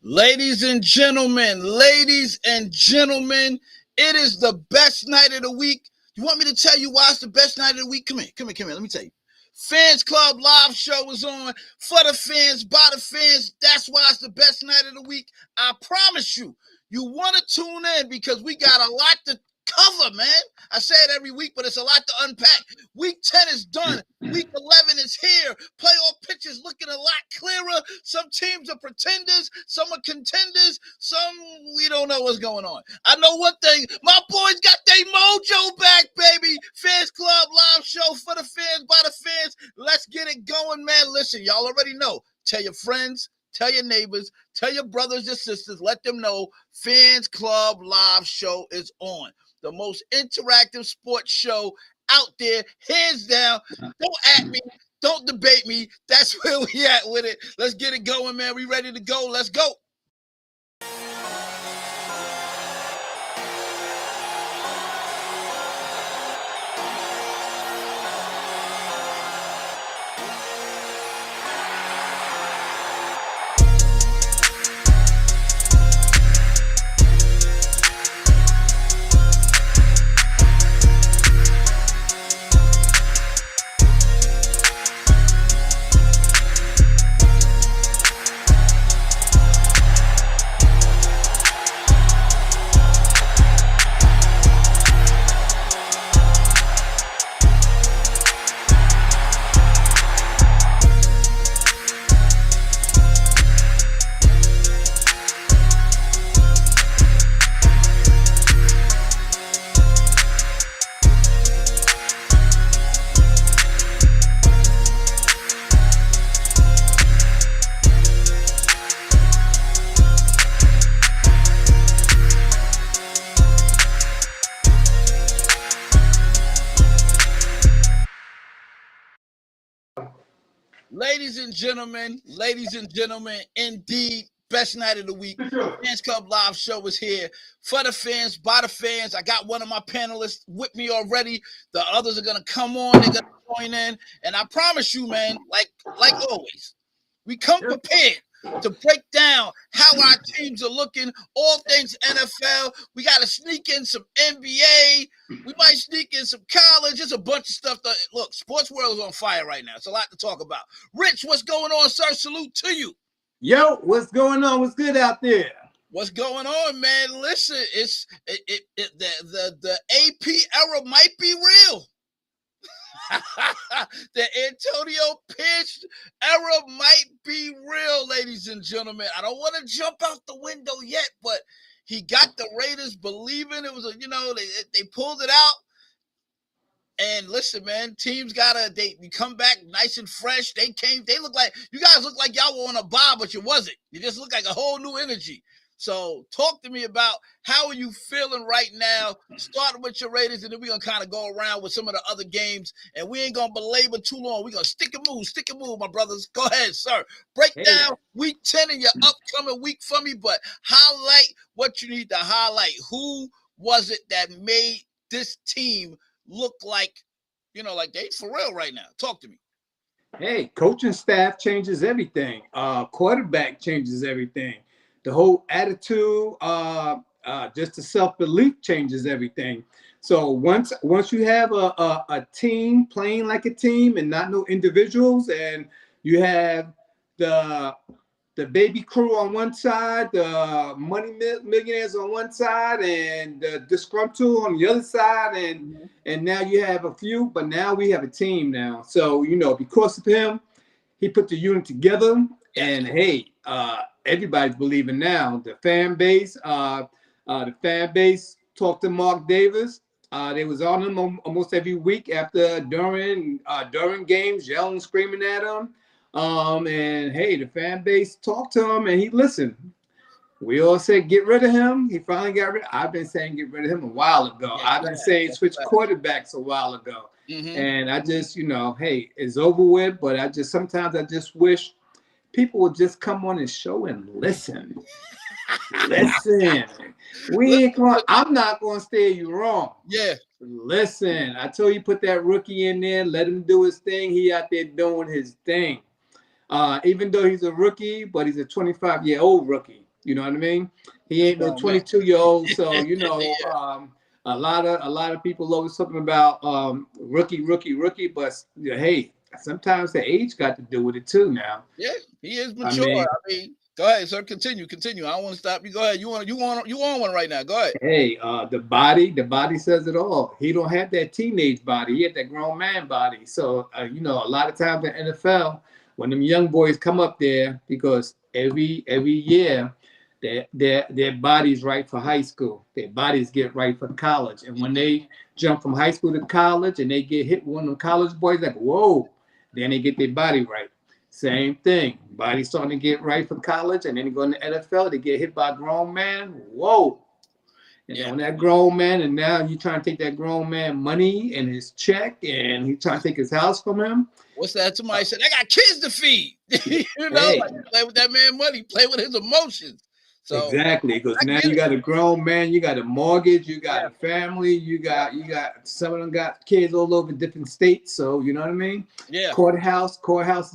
Ladies and gentlemen, it is the best night of the week. You want me to tell you why it's the best night of the week? Come here. Let me tell you. Fans Club live show is on for the fans, by the fans. That's why it's the best night of the week. I promise you, you want to tune in because we got a lot to cover, man. I say it every week, but it's a lot to unpack. Week 10 is done. Week 11 is here. Playoff pictures looking a lot clearer. Some teams are pretenders. Some are contenders. Some we don't know what's going on. I know one thing. My boys got their mojo back, baby. Fans Club live show for the fans, by the fans. Let's get it going, man. Listen, y'all already know. Tell your friends. Tell your neighbors, tell your brothers and sisters, let them know Fans Club live show is on. The most interactive sports show out there, hands down. Don't at me, don't debate me. That's where we at with it. Let's get it going, man. We ready to go. Let's go. Ladies and gentlemen, indeed, best night of the week. Fans Club live show is here for the fans, by the fans. I got one of my panelists with me already. The others are gonna come on. They're gonna join in, and I promise you, man, like always, we come prepared to break down how our teams are looking, all things NFL. We got to sneak in some NBA. We might sneak in some college. There's a bunch of stuff. Look, sports world is on fire right now. It's a lot to talk about. Rich, what's going on, sir? Salute to you. Yo, what's going on? What's good out there? What's going on, man? Listen, the AP era might be real. The Antonio Pierce era might be real, ladies and gentlemen. I don't want to jump out the window yet, but he got the Raiders believing. It was they pulled it out. And listen, man, teams they come back nice and fresh. They look like you guys look like y'all were on a bye, but you wasn't. You just look like a whole new energy. So talk to me about how are you feeling right now, starting with your Raiders, and then we're going to kind of go around with some of the other games, and we ain't going to belabor too long. We're going to stick and move, my brothers. Go ahead, sir. Break down week 10 and your upcoming week for me, but highlight what you need to highlight. Who was it that made this team look like, like they for real right now? Talk to me. Hey, coaching staff changes everything. Quarterback changes everything. The whole attitude, just the self-belief changes everything. So once you have a team playing like a team and not no individuals, and you have the baby crew on one side, the money millionaires on one side, and the disgruntled on the other side, and now you have a few, but now we have a team now. So because of him, he put the unit together, and hey, everybody's believing now. The fan base talked to Mark Davis. They was on him almost every week during games, yelling, screaming at him. And hey, the fan base talked to him, and he listened. We all said get rid of him. He finally got rid. I've been saying get rid of him a while ago. I've been saying switch quarterbacks a while ago. And I just, hey, it's over with. But sometimes I just wish people would just come on the show and listen. Listen. I'm not going to steer you wrong. Yeah. Listen, I told you put that rookie in there, let him do his thing. He out there doing his thing. Even though he's a rookie, but he's a 25-year-old rookie. You know what I mean? He ain't no Oh, man. 22-year-old. So Yeah. a lot of people always talking about rookie, but hey, sometimes the age got to do with it too. Now, Yeah, he is I mature. mean, I mean, go ahead, sir. Continue. I don't want to stop you. Go ahead. You on one right now. Go ahead. hey, the body says it all. He don't have that teenage body. He had that grown man body. So a lot of times in NFL, when them young boys come up there, because every year their bodies right for high school, their bodies get right for college, and when they jump from high school to college and they get hit with one of them college boys, like whoa, then they get their body right. Same thing. Body starting to get right for college, and then they go in the NFL, they get hit by a grown man. Whoa. And then Yeah. when that grown man, and now you trying to take that grown man money and his check, and he trying to take his house from him. What's that? Somebody said, I got kids to feed. Hey, Like play with that man money, play with his emotions. So exactly, because I now get you it. got a grown man, you got a mortgage, you got Yeah. a family, you got some of them got kids all over different states. So you know what I mean? Yeah. Courthouse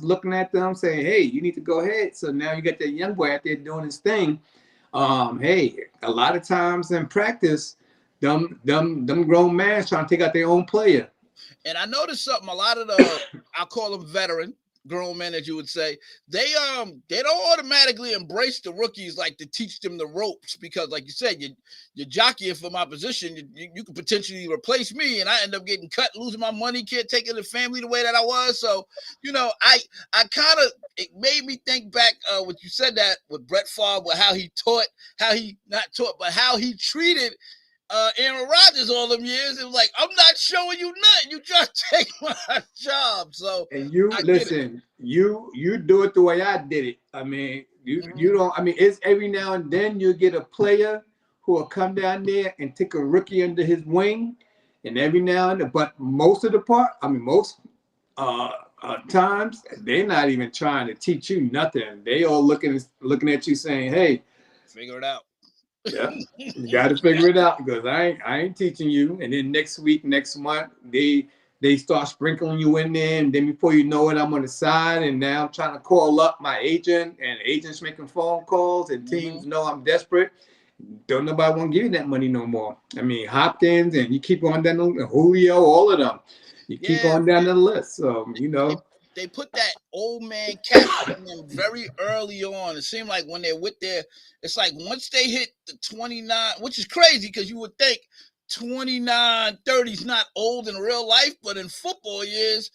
looking at them saying, hey, you need to go ahead. So now you got that young boy out there doing his thing. Hey, a lot of times in practice, them grown men trying to take out their own player. And I noticed something. A lot of the I call them veteran grown men, as you would say, they don't automatically embrace the rookies like to teach them the ropes, because like you said, you're jockeying for my position. You could potentially replace me, and I end up getting cut, losing my money, can't take in the family the way that I was. So I kind of, it made me think back what you said, that with Brett Favre, with how he treated Aaron Rodgers all them years. It was like, I'm not showing you nothing. You try to take my job. So And you I get it. listen, you do it the way I did it. I mean, you don't. I mean, it's every now and then you get a player who will come down there and take a rookie under his wing, and every now and then. But most of the part, I mean, most times they're not even trying to teach you nothing. They all looking at you saying, "Hey, Figure it out. yeah, you got to figure it out, because I ain't teaching you." And then next week, next month, they start sprinkling you in there, and then before you know it, I'm on the side, and now I'm trying to call up my agent, and agents making phone calls, and teams know I'm desperate. Don't nobody want to give you that money no more. I mean, Hopkins, and you keep on down the Julio, all of them. You keep Yeah, on down the list. So they put that old man cap on them very early on. It seemed like when they're with their, it's like once they hit the 29, which is crazy because you would think 29, 30 is not old in real life, but in football years,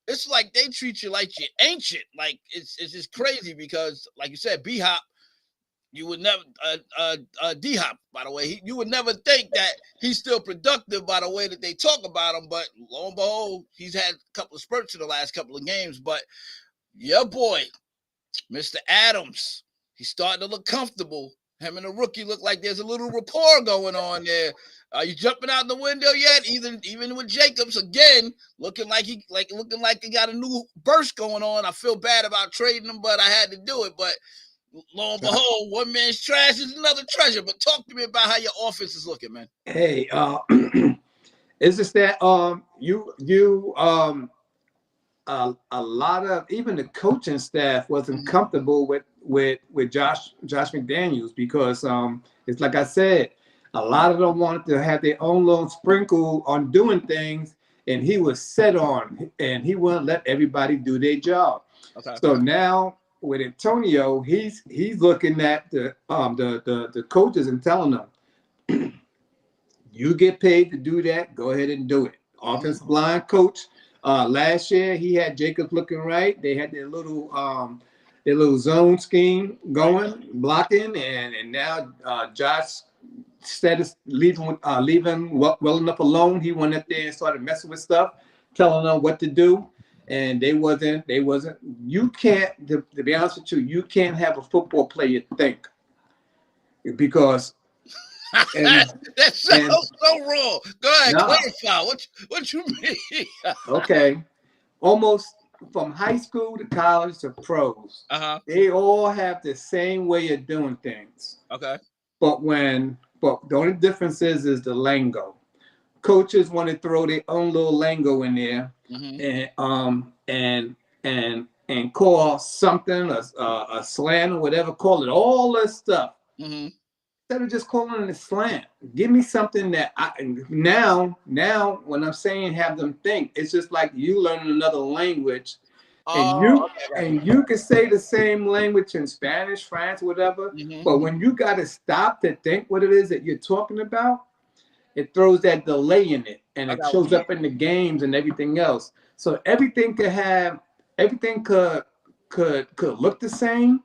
it's like they treat you like you're ancient. Like it's just crazy because, like you said, B Hop, you would never, D Hop, by the way, you would never think that he's still productive by the way that they talk about him. But lo and behold, he's had a couple of spurts in the last couple of games. But your boy, Mr. Adams, he's starting to look comfortable. Him and the rookie look like there's a little rapport going on there. Are you jumping out the window yet? Even with Jacobs again, looking like he got a new burst going on. I feel bad about trading him, but I had to do it. But lo and behold, one man's trash is another treasure. But talk to me about how your offense is looking, man. hey, it's just that a lot of even the coaching staff wasn't comfortable with Josh McDaniels, because it's like I said, a lot of them wanted to have their own little sprinkle on doing things, and he was set on, and he wouldn't let everybody do their job. Okay. So now with Antonio, he's looking at the coaches and telling them, you get paid to do that, go ahead and do it. Offensive line coach. Last year he had Jacobs looking right. They had their little zone scheme going, blocking, and now Josh instead of leaving well enough alone, he went up there and started messing with stuff, telling them what to do. And they wasn't. You can't. To be honest with you, you can't have a football player think, because That's so wrong. Go ahead, clarify. What you mean? Okay, almost from high school to college to pros, they all have the same way of doing things. Okay. But the only difference is the lingo. Coaches want to throw their own little lingo in there, and call something a slant or whatever, call it all this stuff. Mm-hmm. Instead of just calling it a slant, give me something that now when I'm saying have them think, it's just like you learning another language, and Oh, you okay, right. and you can say the same language in Spanish, France, whatever. Mm-hmm. But when you got to stop to think what it is that you're talking about, it throws that delay in it, and I it got what shows you mean. up in the games and everything else. So everything could look the same,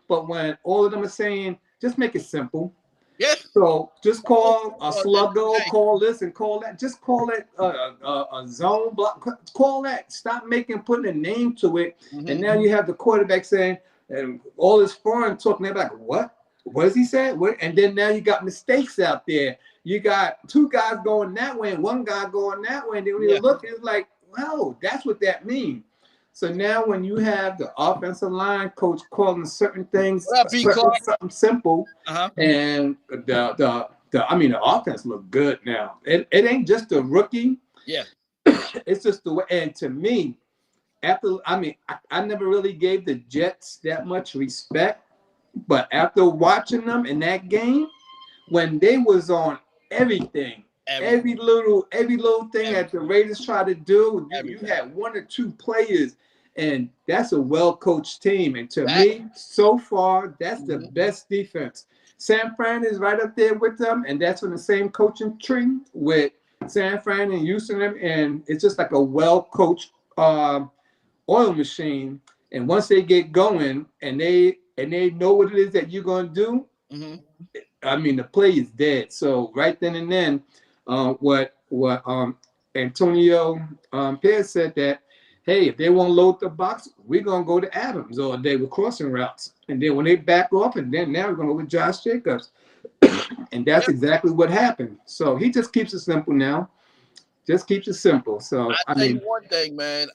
but when all of them are saying, just make it simple. Yeah. So just call a Well, at the end of the sluggo, day, call this and call that. Just call it a zone block. Call that. Stop putting a name to it. And mm-hmm. now you have the quarterback saying, and all this foreign talking. They're like, what? What does he say? What? And then now you got mistakes out there. You got two guys going that way and one guy going that way. And then when you Yeah. look, it's like, wow, that's what that means. So now when you have the offensive line coach calling certain things, What up, B. Clark? something simple, Uh-huh. and the offense look good now. It ain't just a rookie. Yeah. It's just the way. And to me, I never really gave the Jets that much respect, but after watching them in that game, when they was on everything, every little thing that the Raiders try to do, you had one or two players, and that's a well-coached team. And to me, so far, that's the best defense. San Fran is right up there with them, and that's on the same coaching tree with San Fran and Houston, and it's just like a well-coached oil machine. And once they get going, and they know what it is that you're gonna do, I mean, the play is dead. So right then and then, what Antonio Pierce said that, hey, if they won't load the box, we're gonna go to Adams, or they were crossing routes, and then when they back off, and then now we're gonna go with Josh Jacobs, and that's exactly what happened. So he just keeps it simple now, just keeps it simple. So I tell you one thing, man.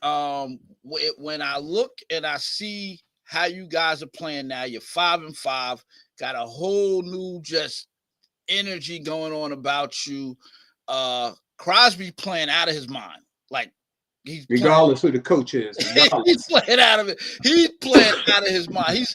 When I look and I see how you guys are playing now, you're 5-5, got a whole new just energy going on about you. Crosby playing out of his mind, like he's regardless who the coach is. He's playing out of it. He's playing out of his mind.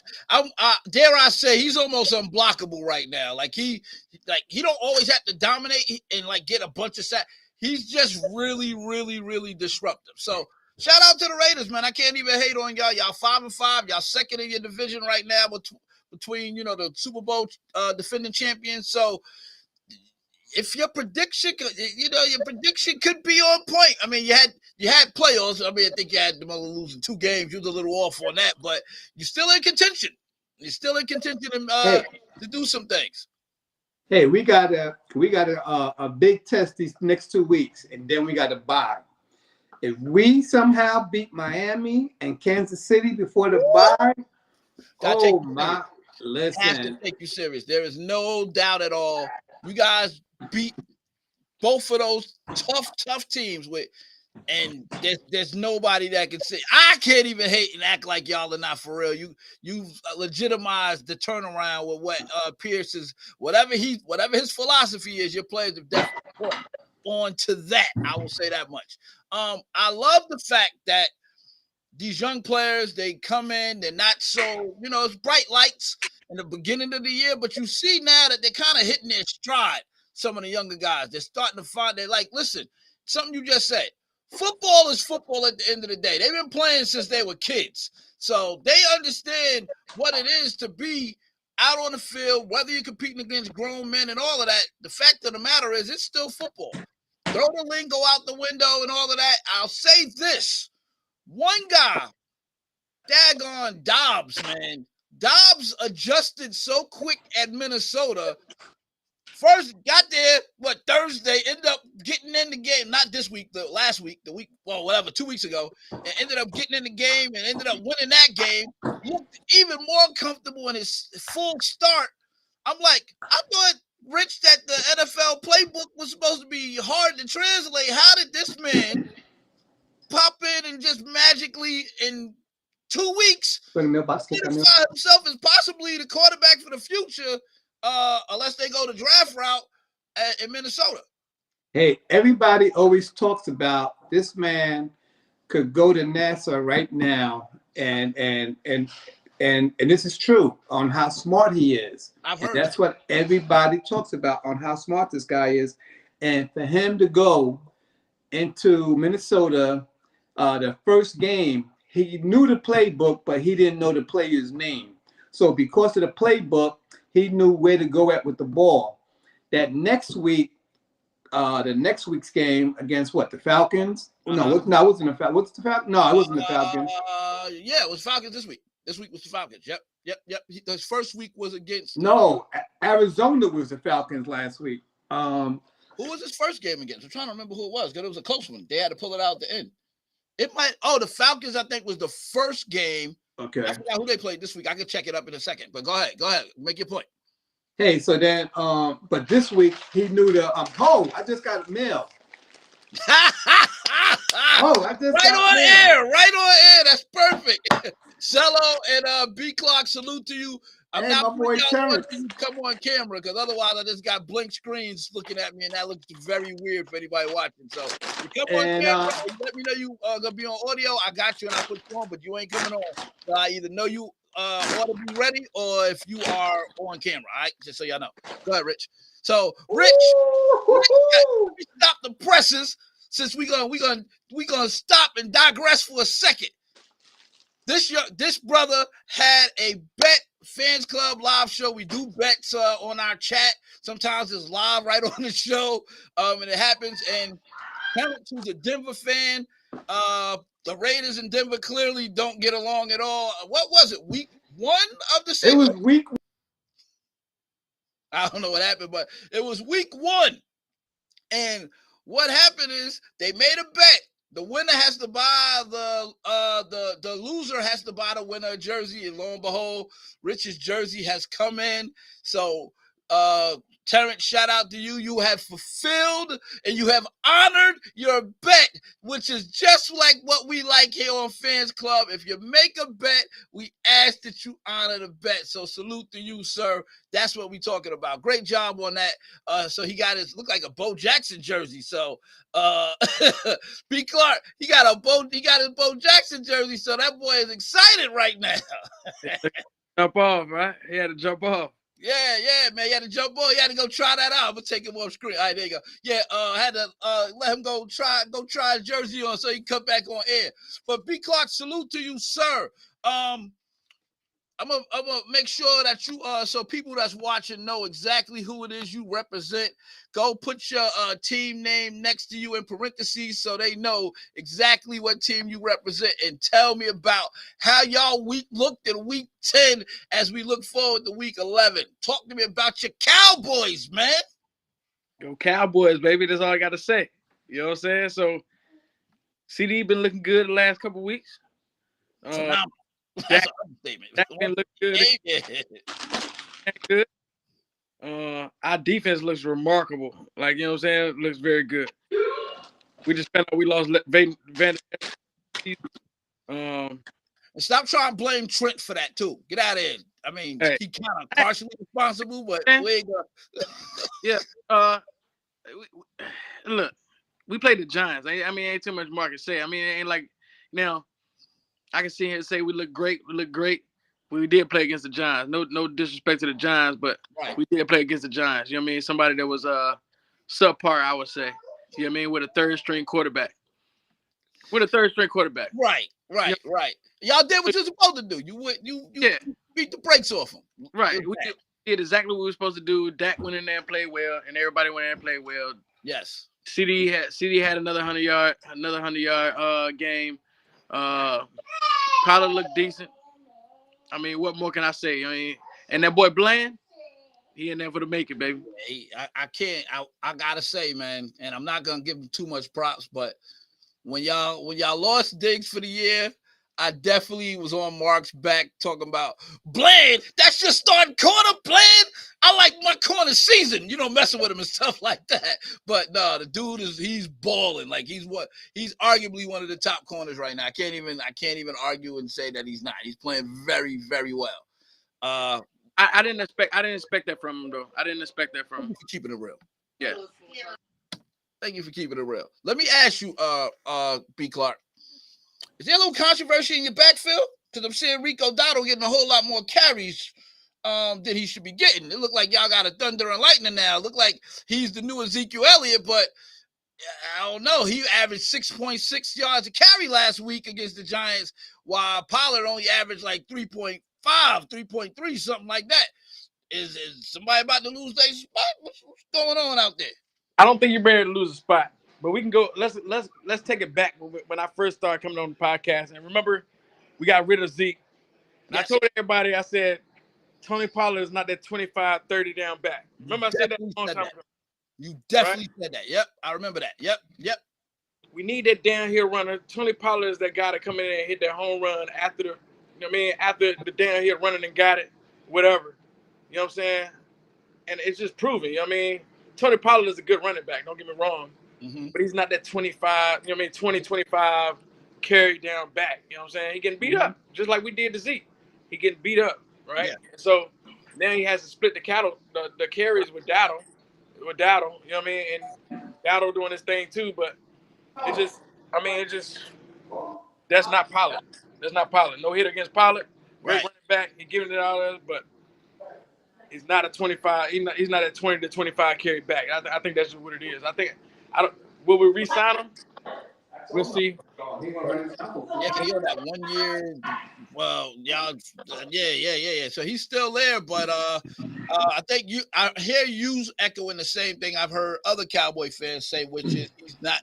Dare I say, he's almost unblockable right now. Like he don't always have to dominate and like get a bunch of sacks. He's just really, really, really disruptive. So shout out to the Raiders, man. I can't even hate on y'all. Y'all 5-5. Y'all second in your division right now between the Super Bowl defending champions. So if your prediction, your prediction could be on point. I mean, you had playoffs. I mean, I think you had them losing 2 games. You was a little off on that, but you're still in contention. You're still in contention to do some things. Hey, we got a big test these next 2 weeks, and then we got to bye. If we somehow beat Miami and Kansas City before the bye, listen, have to take you serious. There is no doubt at all. You guys beat both of those tough teams and there's nobody that can say. I can't even hate and act like y'all are not for real. You legitimized the turnaround with what Pierce's whatever his philosophy is. Your players have definitely on to that. I will say that much. I love the fact that these young players, they come in, they're not so, it's bright lights in the beginning of the year, but you see now that they're kind of hitting their stride. Some of the younger guys, they're starting to find, they're like, listen, something you just said, football is football at the end of the day. They've been playing since they were kids. So they understand what it is to be out on the field, whether you're competing against grown men and all of that. The fact of the matter is it's still football. Throw the lingo out the window and all of that. I'll say this. One guy, daggone Dobbs, man. Dobbs adjusted so quick at Minnesota. First got there, Thursday, ended up getting in the game. Not this week, the last week, 2 weeks ago. And ended up getting in the game and ended up winning that game. Looked even more comfortable in his full start. I'm like, I thought, Rich, that the NFL playbook was supposed to be hard to translate. How did this man pop in and just magically in 2 weeks identify himself as possibly the quarterback for the future, unless they go the draft route in Minnesota? Hey, everybody always talks about this man could go to NASA right now and and this is true on how smart he is. I've And heard that's what everybody talks about on how smart this guy is. And for him to go into Minnesota, the first game, he knew the playbook, but he didn't know the player's name. So because of the playbook, he knew where to go at with the ball. That next week, the next week's game against what, the Falcons? No, it wasn't the Falcons. What's the Falcons? No, it wasn't the Falcons. Yeah, it was Falcons this week. This week was the Falcons. Yep. His first week was against. No, Arizona was the Falcons last week. Who was his first game against? I'm trying to remember who it was because it was a close one. They had to pull it out at the end. The Falcons, I think, was the first game. Okay. I forgot who they played this week. I can check it up in a second. But go ahead. Make your point. Hey, so then, but this week he knew I just got a mail. I just right on air. That's perfect. Cello and B Clock, salute to you. I'm not my boy Terrence. Come on camera because otherwise I just got blank screens looking at me and that looks very weird for anybody watching. So you come on camera, let me know you gonna be on audio. I got you and I put you on, but you ain't coming on. So I either know you ought to be ready or if you are on camera. All right, just so y'all know. Go ahead, Rich. So Rich, stop the presses since we gonna stop and digress for a second. This brother had a bet. Fans Club live show. We do bets on our chat. Sometimes it's live right on the show, and it happens. And Terrence, who's a Denver fan, the Raiders in Denver clearly don't get along at all. What was it? Week 1 of the season? It was week. I don't know what happened, but it was week 1. And what happened is they made a bet. The winner has to buy the loser has to buy the winner a jersey, and lo and behold, Rich's jersey has come in. So Terrence, shout out to you. You have fulfilled and you have honored your bet, which is just like what we like here on Fans Club. If you make a bet, we ask that you honor the bet. So salute to you, sir. That's what we're talking about. Great job on that. So he got his look like a Bo Jackson jersey. So B Clark, he got his Bo Jackson jersey. So that boy is excited right now. Jump off, right? He had to jump off. Yeah, man. He had to jump on. He had to go try that out. I'm gonna take him off screen. All right, there you go. Yeah, I had to let him go try his jersey on so he can come back on air. But B Clark, salute to you, sir. I'm gonna make sure that you so people that's watching know exactly who it is you represent. Go put your team name next to you in parentheses so they know exactly what team you represent, and tell me about how y'all week looked in week 10 as we look forward to week 11. Talk to me about your Cowboys, man. Go Cowboys, baby. That's all I gotta say. You know what I'm saying? So CD been looking good the last couple of weeks. Phenomenal. That's an understatement. That been looking good. Good. Our defense looks remarkable. Like, you know what I'm saying? It looks very good. We just found out we lost Van. Stop trying to blame Trent for that too. Get out of here. I mean, he kind of partially responsible, but we ain't gonna. Yeah. Look, we played the Giants. I mean, ain't too much more to say. I mean, it ain't like now. I can sit here and say we look great. We did play against the Giants. No disrespect to the Giants, but we did play against the Giants. You know what I mean? Somebody that was subpar, I would say. You know what I mean? With a third string quarterback. Right. Y'all did what you're supposed to do. You beat the brakes off them. Right. We did exactly what we were supposed to do. Dak went in there and played well, and everybody went in there and played well. Yes. CD had another 100-yard game. Pollard looked decent. I mean, what more can I say? I mean, and that boy Bland, he in there for the make it, baby. I can't. I gotta say, man, and I'm not gonna give him too much props, but when y'all lost Diggs for the year, I definitely was on Mark's back talking about Bland. That's your starting corner, Bland. I like my corner season, messing with him and stuff like that. But no, the dude he's balling. Like he's arguably one of the top corners right now. I can't even argue and say that he's not. He's playing very, very well. I didn't expect that from him though. I didn't expect that from him. For keeping it real. Yeah. Thank you for keeping it real. Let me ask you, B Clark. Is there a little controversy in your backfield? Because I'm seeing Rico Dotto getting a whole lot more carries than he should be getting. It looked like y'all got a thunder and lightning now. It looked like he's the new Ezekiel Elliott, but I don't know. He averaged 6.6 yards a carry last week against the Giants, while Pollard only averaged like 3.5, 3.3, something like that. Is somebody about to lose their spot? What's going on out there? I don't think you're ready to lose a spot, but we can go. Let's take it back when I first started coming on the podcast. And remember, we got rid of Zeke. And yes. I told everybody, I said, Tony Pollard is not that 25, 30 down back. Remember I said that a long time ago. You definitely said that. Yep, I remember that. Yep. We need that downhill runner. Tony Pollard is that guy to come in and hit that home run after after the downhill running and got it, whatever. You know what I'm saying? And it's just proven. You know what I mean? Tony Pollard is a good running back. Don't get me wrong. Mm-hmm. But he's not that 25, 20, 25 carry down back. You know what I'm saying? He getting beat up, just like we did to Zeke. He getting beat up, right? Yeah. So now he has to split the carries with Dowdle. You know what I mean? And Dowdle doing his thing too, but that's not Pollard. That's not Pollard. No hit against Pollard. Great running back. He giving it all that, but he's not a 25. He's not a 20 to 25 carry back. I think that's just what it is. Will we re-sign him? We'll see. Yeah, he on that 1 year. Well, y'all, yeah. So he's still there, but I think I hear you echoing the same thing I've heard other Cowboy fans say, which is he's not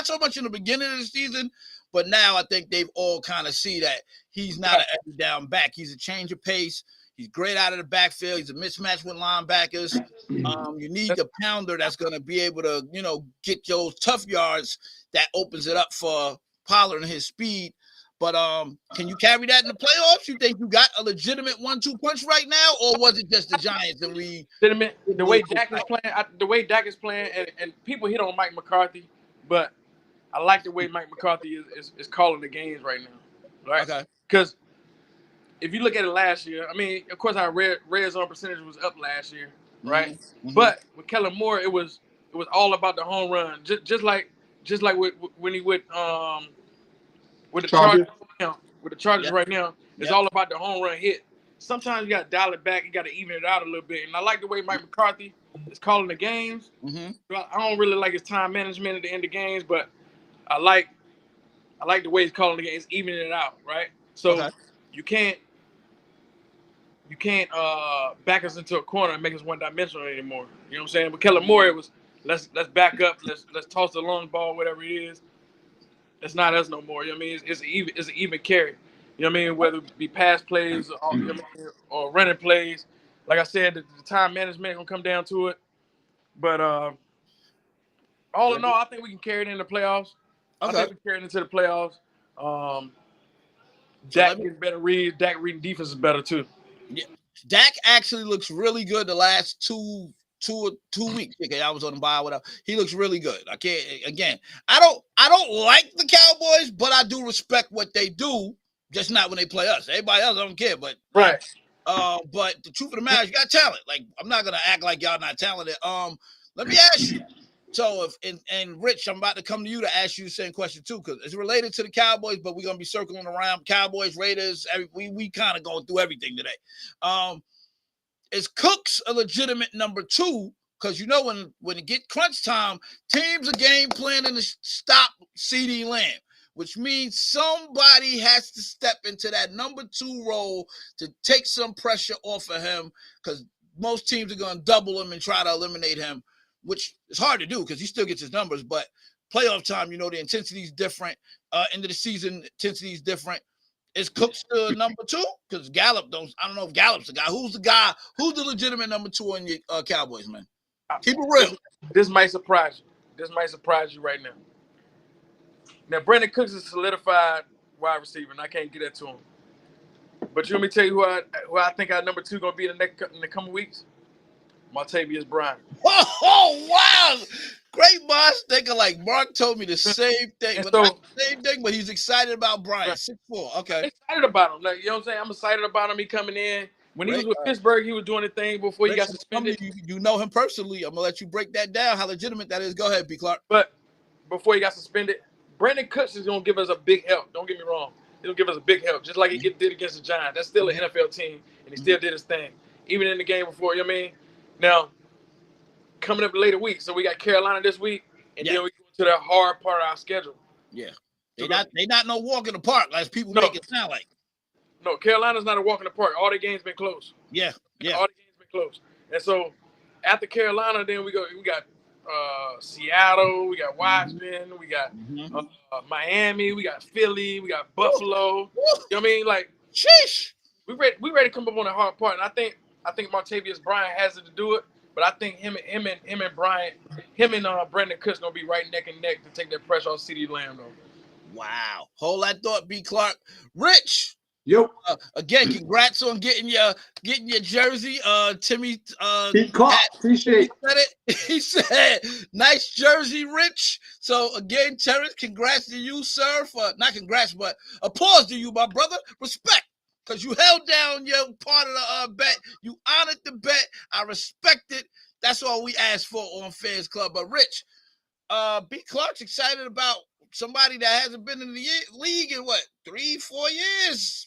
so much in the beginning of the season, but now I think they've all kind of see that he's not an every down back. He's a change of pace. He's great out of the backfield. He's a mismatch with linebackers. You need the pounder that's going to be able to, get those tough yards that opens it up for Pollard and his speed. But can you carry that in the playoffs? You think you got a legitimate 1-2 punch right now, or was it just the Giants and we legitimate? The way Dak is playing, and people hit on Mike McCarthy, but I like the way Mike McCarthy is calling the games right now. Right? Okay. Because if you look at it last year, I mean, of course, our red zone percentage was up last year, right? Mm-hmm. But with Kellen Moore, it was all about the home run, just like when he with the Chargers. With the Chargers right now, it's all about the home run hit. Sometimes you got to dial it back. You got to even it out a little bit. And I like the way Mike McCarthy is calling the games. Mm-hmm. I don't really like his time management at the end of games, but I like the way he's calling the games, evening it out, right? So you can't back us into a corner and make us one-dimensional anymore. You know what I'm saying? But Kellen Moore, it was let's back up, let's toss the long ball, whatever it is. That's not us no more. You know what I mean? It's an even carry. You know what I mean? Whether it be pass plays or running plays. Like I said, the time management gonna come down to it. But all in all, I think we can carry it in the playoffs. Okay. I think we can carry it into the playoffs. Dak gets better reads. Dak reading defense is better too. Yeah, Dak actually looks really good the last two weeks. Okay, I was on the bye, whatever. He looks really good. I don't like the Cowboys, but I do respect what they do. Just not when they play us. Everybody else, I don't care. But right. But the truth of the matter is, you got talent. Like, I'm not gonna act like y'all not talented. Let me ask you. So and Rich, I'm about to come to you to ask you the same question too, because it's related to the Cowboys, but we're gonna be circling around Cowboys, Raiders. We kind of going through everything today. Is Cooks a legitimate number 2? Because when it get crunch time, teams are game planning to stop CeeDee Lamb, which means somebody has to step into that number 2 role to take some pressure off of him, because most teams are going to double him and try to eliminate him, which is hard to do because he still gets his numbers. But playoff time, the intensity is different. End of the season, intensity is different. Is Cooks the number 2? Because Gallup I don't know if Gallup's the guy. Who's the legitimate number 2 on your Cowboys, man? Keep it real. This might surprise you. This might surprise you right now. Now, Brandon Cooks is a solidified wide receiver, and I can't get that to him. But you want me to tell you who I think our number 2 going to be in the coming weeks? Martavius Bryant. Oh, wow. Great boss thinker. Like Mark told me the same thing. But he's excited about Bryant. Right. 6'4". Okay. I'm excited about him. Like, you know what I'm saying? I'm excited about him. He coming in. When he was with Pittsburgh, he was doing the thing before he got suspended. You know him personally. I'm going to let you break that down, how legitimate that is. Go ahead, B. Clark. But before he got suspended, Brandon Cooks is going to give us a big help. Don't get me wrong. It'll give us a big help, just like he did against the Giants. That's still an NFL team, and he still did his thing, even in the game before. You know what I mean? Now, coming up later week, so we got Carolina this week, and then we go to the hard part of our schedule. Yeah, they not no walk in the park, as people make it sound like. No, Carolina's not a walk in the park. All the games been close. Yeah. All the games been close, and so after Carolina, then we got Seattle, we got Washington, we got Miami, we got Philly, we got Buffalo. You know what I mean? Like, sheesh. We ready to come up on the hard part, and I think Martavius Bryant has it to do it. But I think him and Brandon Cooks gonna be right neck and neck to take that pressure off CeeDee Lamb though. Wow, hold that thought, B. Clark. Rich. Yo. Again, congrats on getting your jersey. Timmy. Appreciate it. He said, "Nice jersey, Rich." So again, Terrence, congrats to you, sir. For not congrats, but applause to you, my brother. Respect. Because you held down your part of the bet. You honored the bet. I respect it. That's all we asked for on Fans Club. But Rich, B. Clark's excited about somebody that hasn't been in the league in 3-4 years.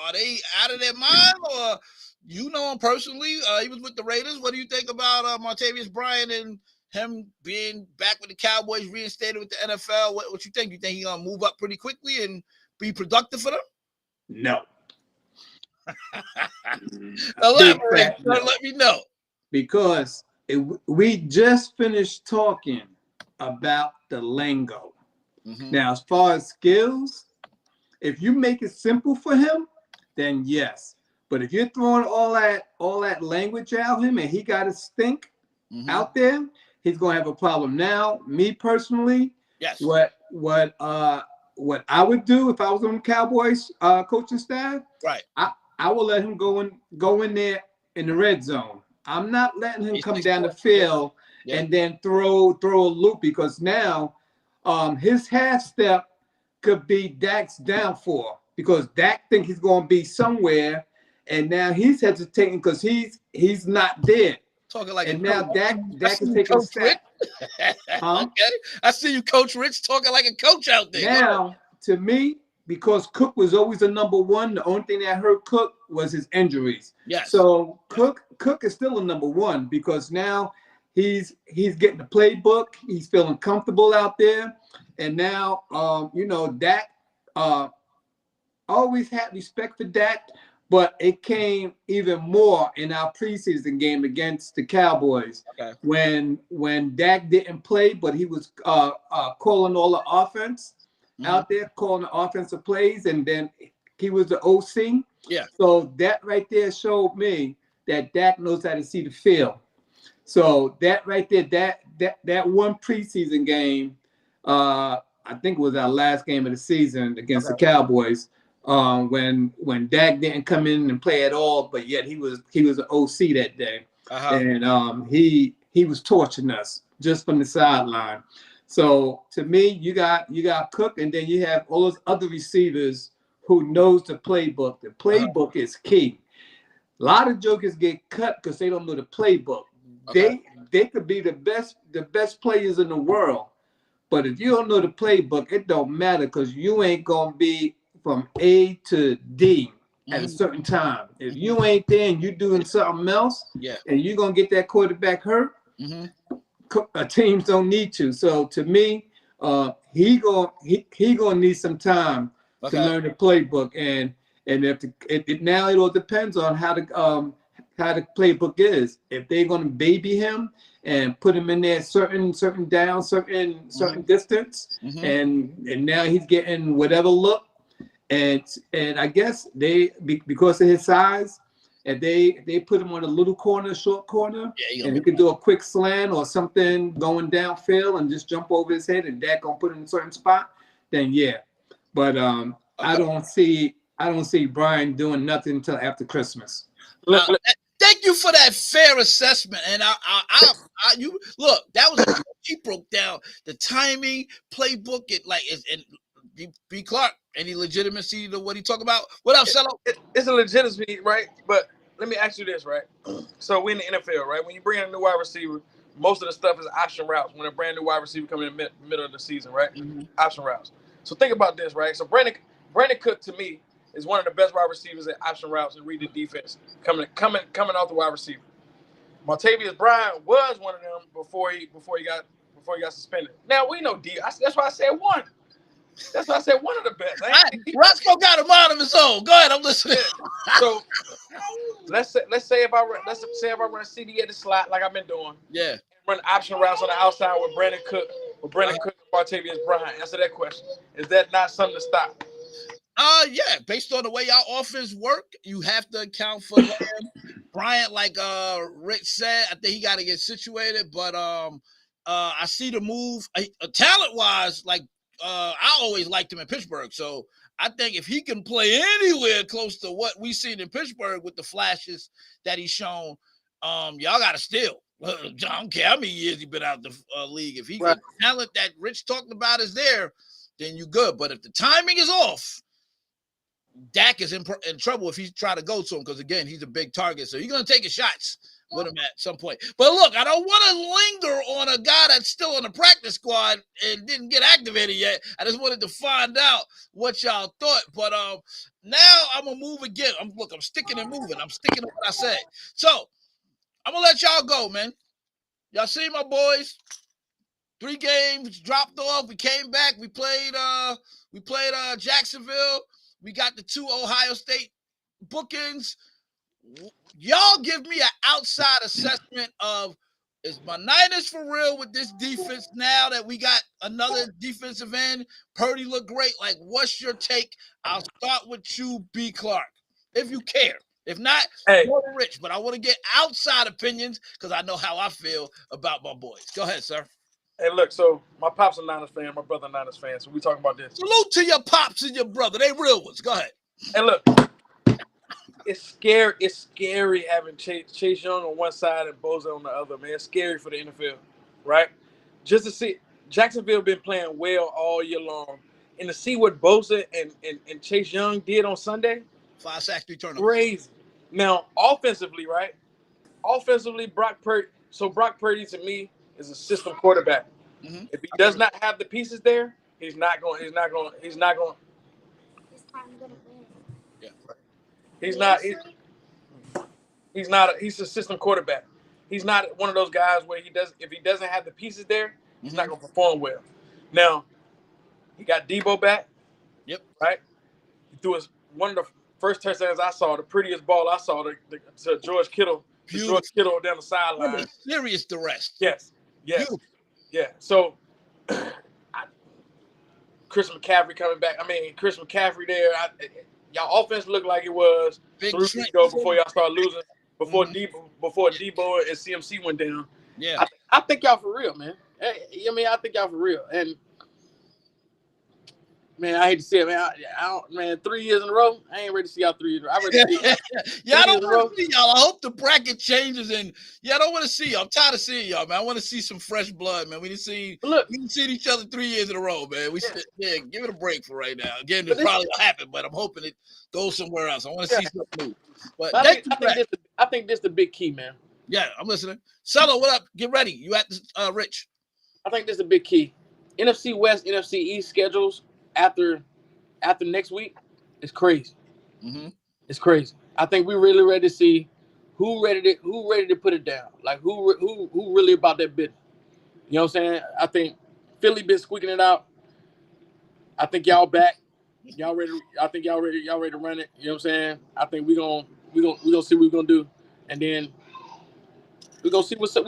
Are they out of their mind, or you know him personally? He was with the Raiders. What do you think about Martavius Bryant and him being back with the Cowboys, reinstated with the NFL? What you think? You think he's gonna move up pretty quickly and be productive for them? No. Elaborate. Let me know. Because we just finished talking about the lingo. Now, as far as skills, if you make it simple for him, then yes. But if you're throwing all that language at him and he got to stink out there, he's gonna have a problem. Now, me personally, yes. What I would do if I was on the Cowboys coaching staff, right? I will let him go in there in the red zone. I'm not letting him come down the field and then throw a loop, because now his half step could be Dak's downfall, because Dak think he's going to be somewhere, and now he's hesitating because he's not there. Talking like and now Dak is taking a step. Okay. I see you, Coach Rich, talking like a coach out there. Now, to me, because Cook was always the number one, the only thing that hurt Cook was his injuries. Yes. So Cook is still a number one, because now he's getting the playbook. He's feeling comfortable out there. And now, Dak, always had respect for Dak, but it came even more in our preseason game against the Cowboys. Okay. When Dak didn't play, but he was calling all the offense out there, calling the offensive plays, and then he was the OC. Yeah. So that right there showed me that Dak knows how to see the field. So that right there, that one preseason game, I think it was our last game of the season against the Cowboys, when Dak didn't come in and play at all, but yet he was an OC that day, and he was torching us just from the sideline. So to me, you got Cook, and then you have all those other receivers who knows the playbook. The playbook is key. A lot of jokers get cut because they don't know the playbook. Okay. They could be the best players in the world, but if you don't know the playbook, it don't matter, because you ain't gonna be from A to D at a certain time. If you ain't there and you doing something else, and you're gonna get that quarterback hurt, teams don't need you. So to me, he gonna need some time to learn the playbook, and if now it all depends on how the playbook is. If they're gonna baby him and put him in there certain down, certain distance, and now he's getting whatever look, and I guess because of his size, and they put him on a little corner, short corner, and he can do a quick slant or something going downfield and just jump over his head, and Dak gonna put him in a certain spot, then yeah. But I don't see Brian doing nothing until after Christmas. Thank you for that fair assessment. And you look, that was he broke down the timing, playbook, and B. Clark, any legitimacy to what he talk about? What up, Cello? It's a legitimacy, right? But let me ask you this, right? So we in the NFL, right? When you bring in a new wide receiver, most of the stuff is option routes. When a brand new wide receiver coming in the middle of the season, right? Option routes. So think about this, right? So Brandon, Brandon Cook to me is one of the best wide receivers at option routes and reading defense coming off the wide receiver. Martavius Bryant was one of them before he got suspended. Now we know that's why I said one. That's why I said one of the best. Roscoe got a mind of his own. Go ahead, I'm listening. So let's say if I run CD at the slot like I've been doing. Yeah. Run option routes on the outside with Brandon Cook and Martavius Bryant. Answer that question. Is that not something to stop? Yeah. Based on the way y'all offense work, you have to account for Bryant, like Rich said. I think he got to get situated, but I see the move. Talent-wise, like I always liked him in Pittsburgh, so I think if he can play anywhere close to what we seen in Pittsburgh with the flashes that he's shown, y'all got to steal. I don't care how many years he's been out the league. If he got talent that Rich talked about is there, then you good. But if the timing is off, Dak is in trouble if he's trying to go to him because, again, he's a big target. So he's going to take his shots with him at some point. But look, I don't want to linger on a guy that's still on the practice squad and didn't get activated yet. I just wanted to find out what y'all thought. But now I'm going to move again. I'm sticking and moving. I'm sticking to what I said. So I'm going to let y'all go, man. Y'all see my boys? 3 games dropped off. We came back. We played Jacksonville. We got the 2 Ohio State bookings. Y'all give me an outside assessment of, is my Niners for real with this defense now that we got another defensive end? Purdy looked great. Like, what's your take? I'll start with you, B. Clark, if you care. If not, go to Rich. But I want to get outside opinions because I know how I feel about my boys. Go ahead, sir. Hey, look, so my pop's a Niners fan, my brother a Niners fan, so we talking about this. Salute to your pops and your brother. They real ones. Go ahead. And look, it's scary. It's scary having Chase Young on one side and Bosa on the other, man. It's scary for the NFL, right? Just to see Jacksonville been playing well all year long, and to see what Bosa and Chase Young did on Sunday. 5 sacks, 3 turnovers. Crazy. Now, offensively, right? Offensively, Brock Purdy. So Brock Purdy to me is a system quarterback. Mm-hmm. If he does not have the pieces there, he's not going. He's not going. He's a system quarterback. He's not one of those guys where if he doesn't have the pieces there, he's not going to perform well. Now, he got Debo back. Yep. Right. He threw one of the first touchdowns I saw, the prettiest ball I saw to George Kittle. George Kittle down the sideline. Serious duress. Yes. Beautiful. Yeah. So, Chris McCaffrey coming back. I mean, Chris McCaffrey there. Y'all offense looked like it was 3 weeks ago before y'all started losing. Before Debo and CMC went down. Yeah. I think y'all for real, man. I think y'all for real. And man, I hate to say it, man. I don't, 3 years in a row. I ain't ready to see y'all 3 years in a row. I ready to see yeah, I don't want to see y'all. I hope the bracket changes, and I don't want to see y'all. I'm tired of seeing y'all, man. I want to see some fresh blood, man. We didn't see each other 3 years in a row, man. Give it a break for right now. Again, it probably will happen, but I'm hoping it goes somewhere else. I want to see something new. But I think this is the big key, man. Yeah, I'm listening. Solo, what up? Get ready. You at Rich? I think this is the big key. NFC West, NFC East schedules after next week is crazy. Mm-hmm. It's crazy. I think we're really ready to see who ready to put it down. Like who really about that business. You know what I'm saying? I think Philly been squeaking it out. I think y'all back. Y'all ready? I think y'all ready to run it. You know what I'm saying? I think we gonna see what we're gonna do, and then we're gonna see what's up.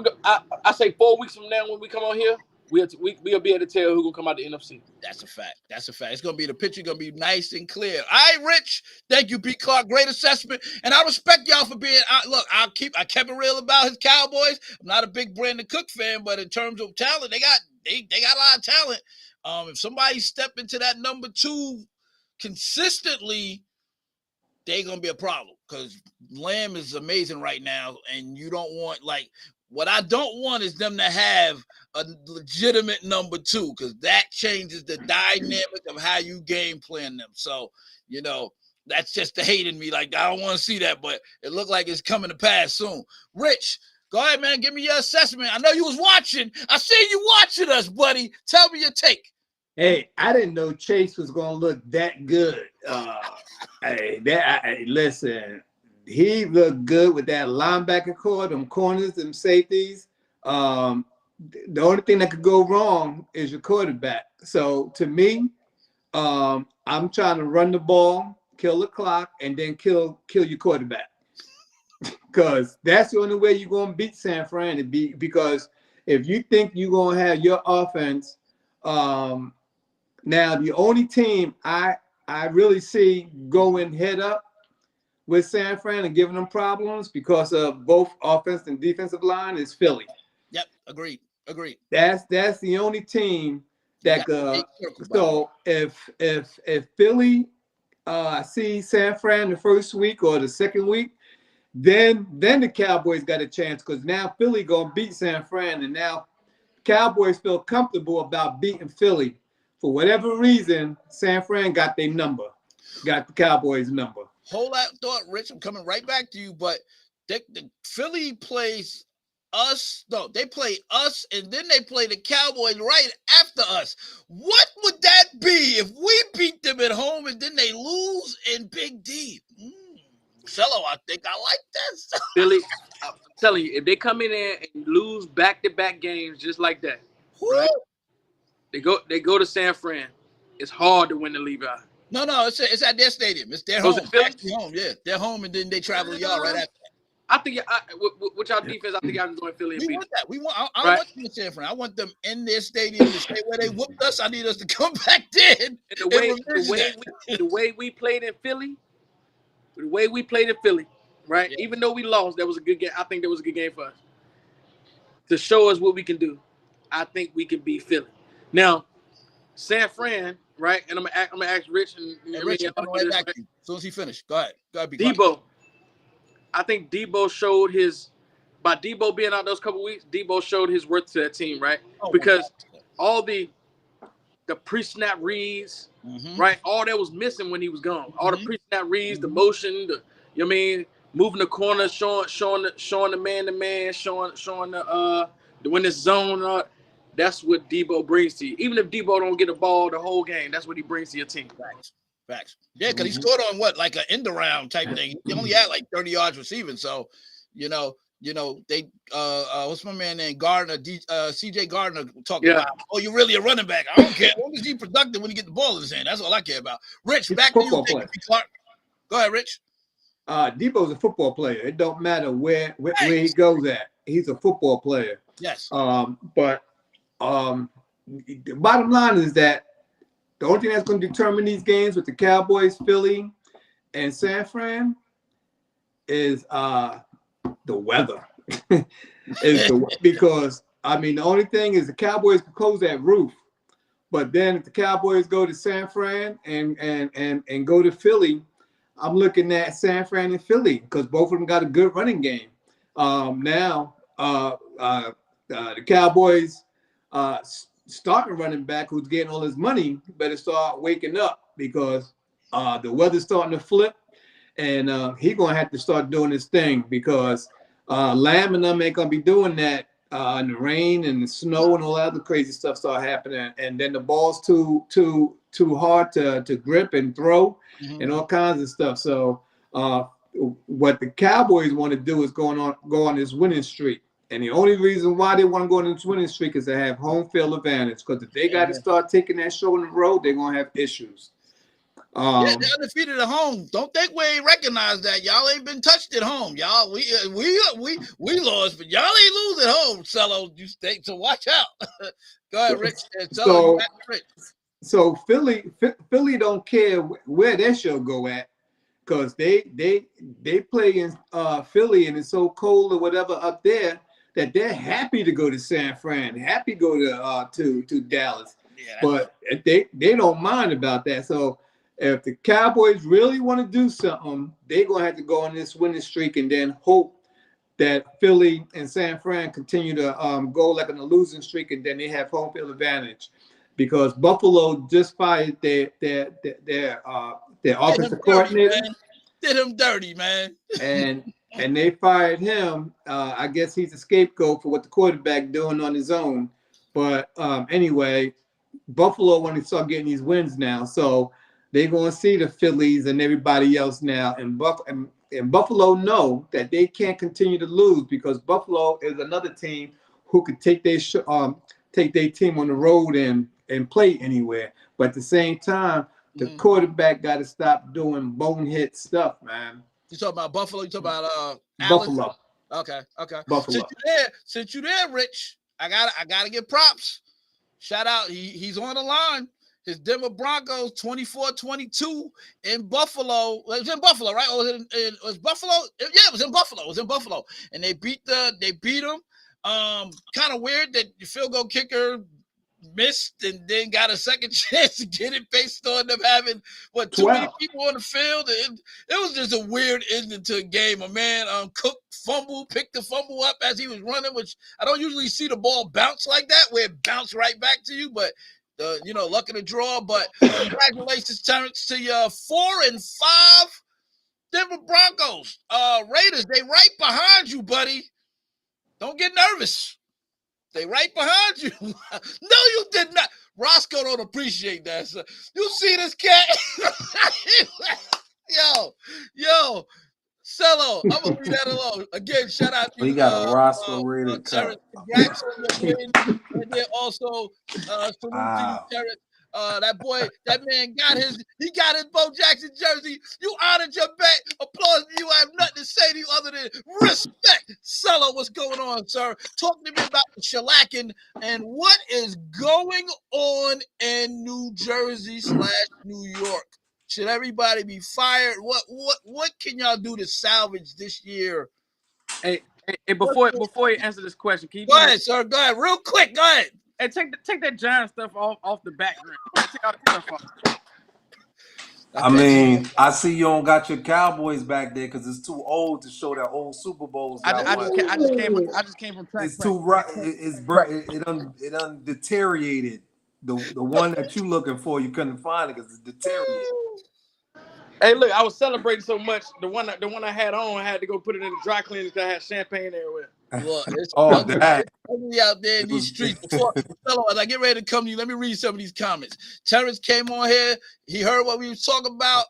I say 4 weeks from now when we come on here, we'll be able to tell who's gonna come out the NFC. That's a fact. It's gonna be the picture gonna be nice and clear. All right, Rich. Thank you, B. Clark. Great assessment, and I respect y'all for being. Look, I kept it real about his Cowboys. I'm not a big Brandon Cook fan, but in terms of talent, they got a lot of talent. If somebody step into that number 2 consistently, they're gonna be a problem because Lamb is amazing right now, and you don't want what I don't want is them to have a legitimate number 2 because that changes the dynamic of how you game plan them. So, that's just the hate in me. Like, I don't want to see that, but it looked like it's coming to pass soon. Rich, go ahead, man. Give me your assessment. I know you was watching. I see you watching us, buddy. Tell me your take. Hey, I didn't know Chase was gonna look that good. Listen, he looked good with that linebacker core, them corners, them safeties. The only thing that could go wrong is your quarterback. So to me, I'm trying to run the ball, kill the clock, and then kill your quarterback. Because that's the only way you're gonna beat San Fran. Because if you think you're gonna have your offense, now the only team I really see going head up with San Fran and giving them problems because of both offense and defensive line is Philly. Yep, agreed. That's the only team that so if Philly see San Fran the first week or the second week, then the Cowboys got a chance because now Philly gonna beat San Fran, and now Cowboys feel comfortable about beating Philly. For whatever reason, San Fran got their number, got the Cowboys' number. Hold that thought, Rich. I'm coming right back to you, but the Philly plays us. No, they play us, and then they play the Cowboys right after us. What would that be if we beat them at home and then they lose in Big D? Cello, I think I like that. Philly, I'm telling you, if they come in there and lose back-to-back games just like that, right? They go to San Fran. It's hard to win the Levi. No, it's at their stadium. It's their home. Actually home, yeah. They're home, and then they travel to y'all right after. I think with y'all defense, I think y'all can go in Philly and beat beat them. I want them in San Fran. I want them in their stadium to stay where they whooped us. I need us to come back then. The way we played in Philly, right? Yeah. Even though we lost, that was a good game. I think that was a good game for us to show us what we can do. I think we can beat Philly. Now, San Fran, right? And I'm gonna ask Rich and Rich, right back to you. As soon as he finished, go ahead. Debo. Quiet. I think Debo showed by Debo being out those couple weeks, Debo showed his worth to that team, right? Because all the pre-snap reads, right? All that was missing when he was gone. All the pre-snap reads, the motion, moving the corner, showing the man-to-man, showing the when it's zone. That's what Debo brings to you. Even if Debo don't get a ball the whole game, that's what he brings to your team. Facts. Yeah, because he scored on like an end around type thing. He only had like 30 yards receiving. So, they what's my man named Gardner, CJ Gardner talking about, oh, you're really a running back. I don't care. As long as he's productive when he get the ball in his hand. That's all I care about. Rich, back to you. Clark. Go ahead, Rich. Debo's a football player. It don't matter where he goes at. He's a football player. Yes. But the bottom line is that the only thing that's going to determine these games with the Cowboys, Philly, and San Fran is the weather. Because the only thing is the Cowboys can close that roof, but then if the Cowboys go to San Fran and go to Philly, I'm looking at San Fran and Philly because both of them got a good running game. Now the Cowboys starting running back who's getting all his money better start waking up because the weather's starting to flip, and he's gonna have to start doing his thing because Lamb and them ain't gonna be doing that in the rain and the snow and all that other crazy stuff start happening, and then the ball's too hard to grip and throw and all kinds of stuff. So what the Cowboys want to do is go on this winning streak. And the only reason why they want to go on this winning streak is to have home field advantage. Because if they got to start taking that show on the road, they're gonna have issues. They're undefeated at home. Don't think we ain't recognize that. Y'all ain't been touched at home, y'all. We lost, but y'all ain't lose at home. Cello, you stay. So watch out. Go ahead, Rich. So Philly don't care where their show go at. Because they play in Philly and it's so cold or whatever up there that they're happy to go to San Fran, happy to go to Dallas. Yeah. But they don't mind about that. So if the Cowboys really want to do something, they're gonna have to go on this winning streak and then hope that Philly and San Fran continue to go like on a losing streak, and then they have home field advantage. Because Buffalo just fired their offensive coordinator. Did him dirty, man. and they fired him. I guess he's a scapegoat for what the quarterback doing on his own. But anyway, Buffalo want to start getting these wins now. So they're going to see the Phillies and everybody else now. And Buffalo know that they can't continue to lose because Buffalo is another team who could take their team on the road and play anywhere. But at the same time, the quarterback got to stop doing bonehead stuff, man. You talking about Buffalo? You talking about Buffalo? Okay. Buffalo. Since you there, Rich, I gotta give props. Shout out, he's on the line. His Denver Broncos 24-22 in Buffalo. It was in Buffalo, right? Or it was Buffalo? Yeah, it was in Buffalo. It was in Buffalo, and they beat them. Kind of weird that the field goal kicker missed and then got a second chance to get it based on them having too many people on the field. It was just a weird ending to a game. A man Cook picked the fumble up as he was running, which I don't usually see the ball bounce like that, where it bounced right back to you, but luck of the draw. But congratulations, Terrence, to your 4-5 Denver Broncos. Raiders, they right behind you, buddy. Don't get nervous. They right behind you. No, you did not. Roscoe don't appreciate that. So you see this cat? Yo, Cello, I'm gonna leave that alone. Again, shout out to we got a Roscoe rated Terrence. cut. And then also salute to you, Terrence. That boy, that man got his Bo Jackson jersey. You honored your bet. Applause to you. I have nothing to say to you other than respect. Cello, what's going on, sir? Talk to me about the shellacking and what is going on in New Jersey / New York. Should everybody be fired? What can y'all do to salvage this year? Hey, before you answer this question, can you go ahead, sir? Go ahead, real quick. Go ahead. Hey, take that giant stuff off the background. Take all the stuff off. I mean, I see you don't got your Cowboys back there because it's too old to show that old Super Bowls. I just came from track. It's too right. It deteriorated. The one that you looking for, you couldn't find it because it's deteriorated. Hey, look, I was celebrating so much. The one I had on, I had to go put it in the dry cleaners because I had champagne everywhere. Well, it's that. ugly out there in these streets. Before, as I get ready to come to you, let me read some of these comments. Terrence came on here. He heard what we was talking about.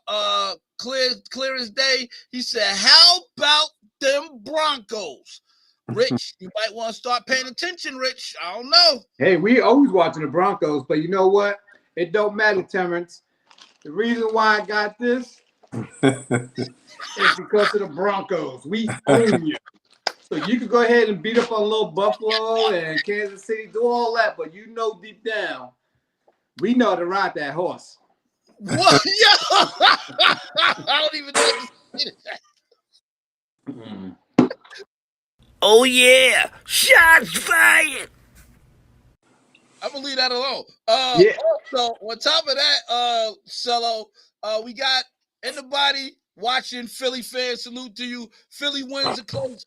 Clear as day. He said, "How about them Broncos?" Rich, you might want to start paying attention, Rich. I don't know. Hey, we always watching the Broncos, but you know what? It don't matter, Terrence. The reason why I got this is because of the Broncos. We own you. So you can go ahead and beat up on little Buffalo and Kansas City, do all that, but you know deep down, we know how to ride that horse. What? Yo! I don't even know. Oh, yeah. Shots fired. I'm going to leave that alone. Yeah. So, on top of that, Cello, we got in the body watching Philly fans. Salute to you. Philly wins a close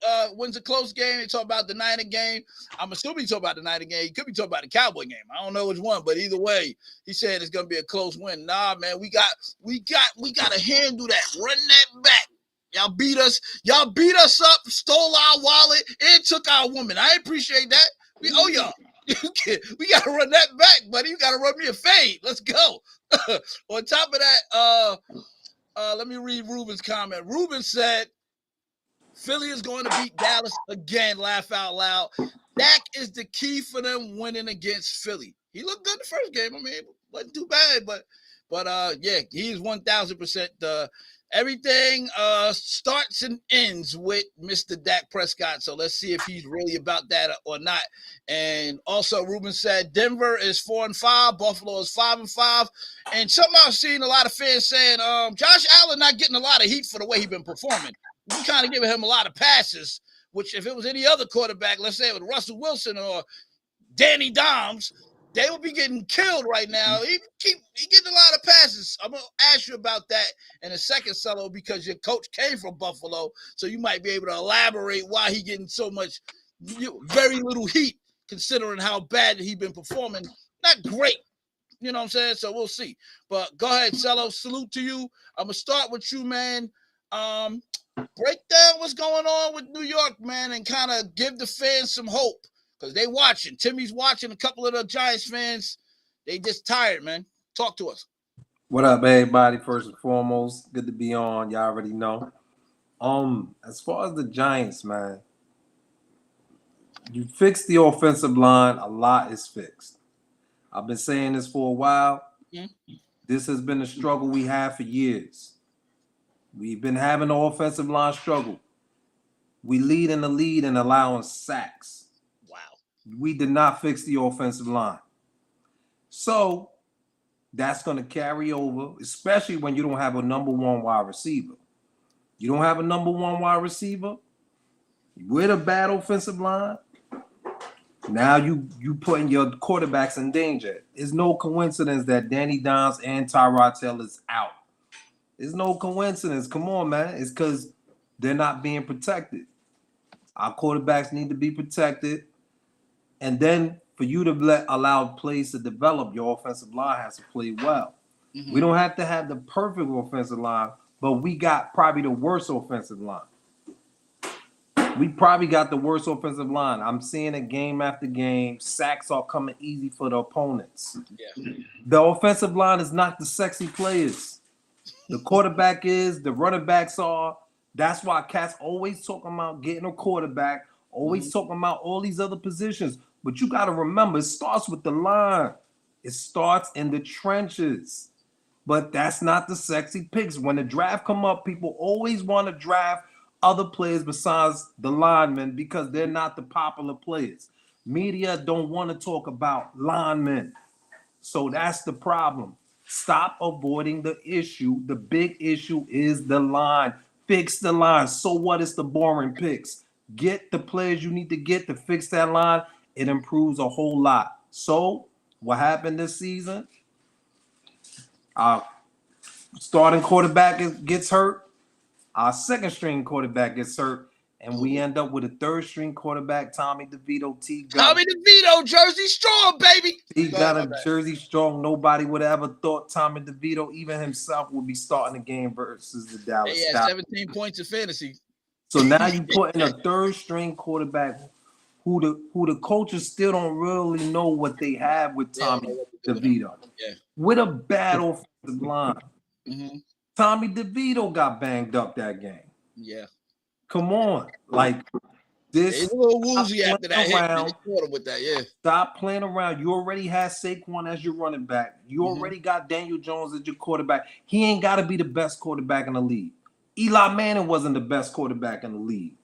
game. They talk about the Niner game. I'm assuming he talk about the Niner game. He could be talking about the Cowboy game. I don't know which one, but either way, he said it's gonna be a close win. Nah, man, we got to handle that. Run that back. Y'all beat us up, stole our wallet, and took our woman. I appreciate that. We owe y'all. We got to run that back, buddy. You got to run me a fade. Let's go. On top of that, let me read Ruben's comment. Ruben said, Philly is going to beat Dallas again. Laugh out loud. Dak is the key for them winning against Philly. He looked good the first game. I mean, it wasn't too bad, but yeah, he's 1,000%. Everything starts and ends with Mr. Dak Prescott. So let's see if he's really about that or not. And also, Ruben said Denver is 4-5, Buffalo is 5-5. And something I've seen a lot of fans saying, Josh Allen not getting a lot of heat for the way he's been performing. We kind of giving him a lot of passes, which if it was any other quarterback, let's say it was Russell Wilson or Danny Dimes, they would be getting killed right now. He getting a lot of passes. I'm going to ask you about that in a second, Cello, because your coach came from Buffalo, so you might be able to elaborate why he getting so much, very little heat, considering how bad he's been performing. Not great. You know what I'm saying? So we'll see. But go ahead, Cello. Salute to you. I'm going to start with you, man. Break down what's going on with New York, man, and kind of give the fans some hope. Because they watching. Timmy's watching. A couple of the Giants fans, They just tired, man. Talk to us. What up, everybody? First and foremost, good to be on. Y'all already know. As far as the Giants, man, you fix the offensive line, a lot is fixed. I've been saying this for a while. Mm-hmm. This has been a struggle we have for years. We've been having an offensive line struggle. We lead in the lead in allowing sacks. Wow. We did not fix the offensive line. So that's going to carry over, especially when you don't have a number one wide receiver. You don't have a number one wide receiver with a bad offensive line. Now you putting your quarterbacks in danger. It's no coincidence that Danny Dimes and Tyrod Taylor's out. It's no coincidence. Come on, man. It's because they're not being protected. Our quarterbacks need to be protected. And then for you to allow plays to develop, your offensive line has to play well. Mm-hmm. We don't have to have the perfect offensive line, but we got probably the worst offensive line. We probably got the worst offensive line. I'm seeing it game after game. Sacks are coming easy for the opponents. Yeah. The offensive line is not the sexy players. The quarterback is, the running backs are. That's why cats always talking about getting a quarterback, always talking about all these other positions. But you got to remember, it starts with the line. It starts in the trenches. But that's not the sexy picks. When the draft come up, people always want to draft other players besides the linemen because they're not the popular players. Media don't want to talk about linemen. So that's the problem. Stop avoiding the issue. The big issue is the line. Fix the line. So what is the boring picks? Get the players you need to get to fix that line. It improves a whole lot. So what happened this season? Our starting quarterback gets hurt. Our second string quarterback gets hurt. And we end up with a third string quarterback, Tommy DeVito. Tommy DeVito, Jersey strong, baby. He got a Jersey strong. Nobody would have ever thought Tommy DeVito, even himself, would be starting the game versus the Dallas He had Cowboys. 17 points in fantasy. So now you put in a third string quarterback who the coaches still don't really know what they have with Tommy DeVito. Yeah. With a bad offensive line. Mm-hmm. Tommy DeVito got banged up that game. Yeah. Come on. Like this. He's a little woozy after that hit. Around. With that, yeah. Stop playing around. You already had Saquon as your running back. You already got Daniel Jones as your quarterback. He ain't got to be the best quarterback in the league. Eli Manning wasn't the best quarterback in the league.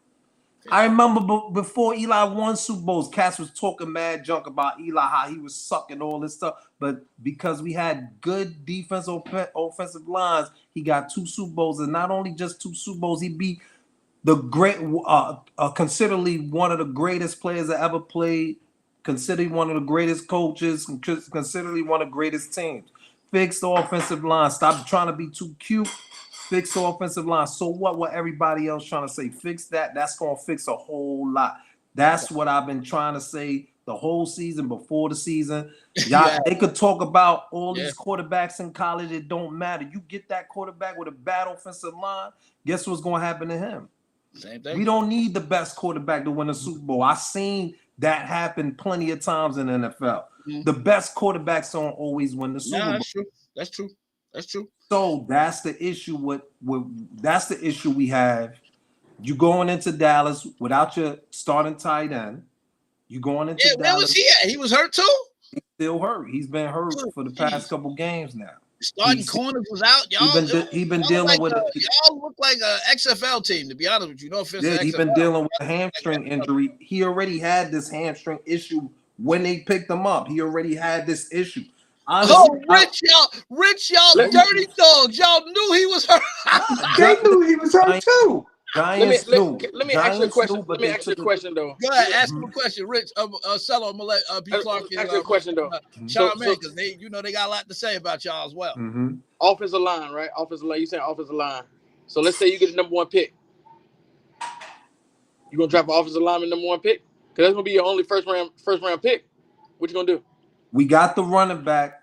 I remember before Eli won Super Bowls, Cass was talking mad junk about Eli, how he was sucking all this stuff. But because we had good offensive lines, he got 2 Super Bowls. And not only just 2 Super Bowls, he beat the great, considerably one of the greatest players that ever played, considered one of the greatest coaches, considerably one of the greatest teams. Fix the offensive line. Stop trying to be too cute. Fix the offensive line. So what everybody else trying to say? Fix that. That's going to fix a whole lot. That's what I've been trying to say the whole season, before the season. Y'all, they could talk about all these quarterbacks in college. It don't matter. You get that quarterback with a bad offensive line, guess what's going to happen to him? Same thing. We don't need the best quarterback to win a Super Bowl. I've seen that happen plenty of times in the NFL. Mm-hmm. The best quarterbacks don't always win the Super Bowl. That's true. That's true. That's true. So that's the issue that's the issue we have. You going into Dallas without your starting tight end. You going into Dallas. Where was he at? He was hurt too? He's still hurt. He's been hurt for the past couple games now. Starting corners was out, y'all. He been dealing with y'all look like a XFL team, to be honest with you. No offense. Yeah, he's been dealing with a hamstring injury. He already had this hamstring issue when they picked him up. He already had this issue. Honestly, Rich, y'all, dirty dogs. Y'all knew he was hurt. They knew he was hurt too. Let me ask you a question. Let me ask you a question though. Go ahead, ask him a question, Rich. Cello, I'm gonna let P. Clark ask you a question though. Chime in because they got a lot to say about y'all as well. Mm-hmm. Offensive line, right? Offensive line. You saying offensive line? So let's say you get the number 1 pick. You gonna draft an offensive lineman number 1 pick? Because that's gonna be your only first round pick. What you gonna do? We got the running back.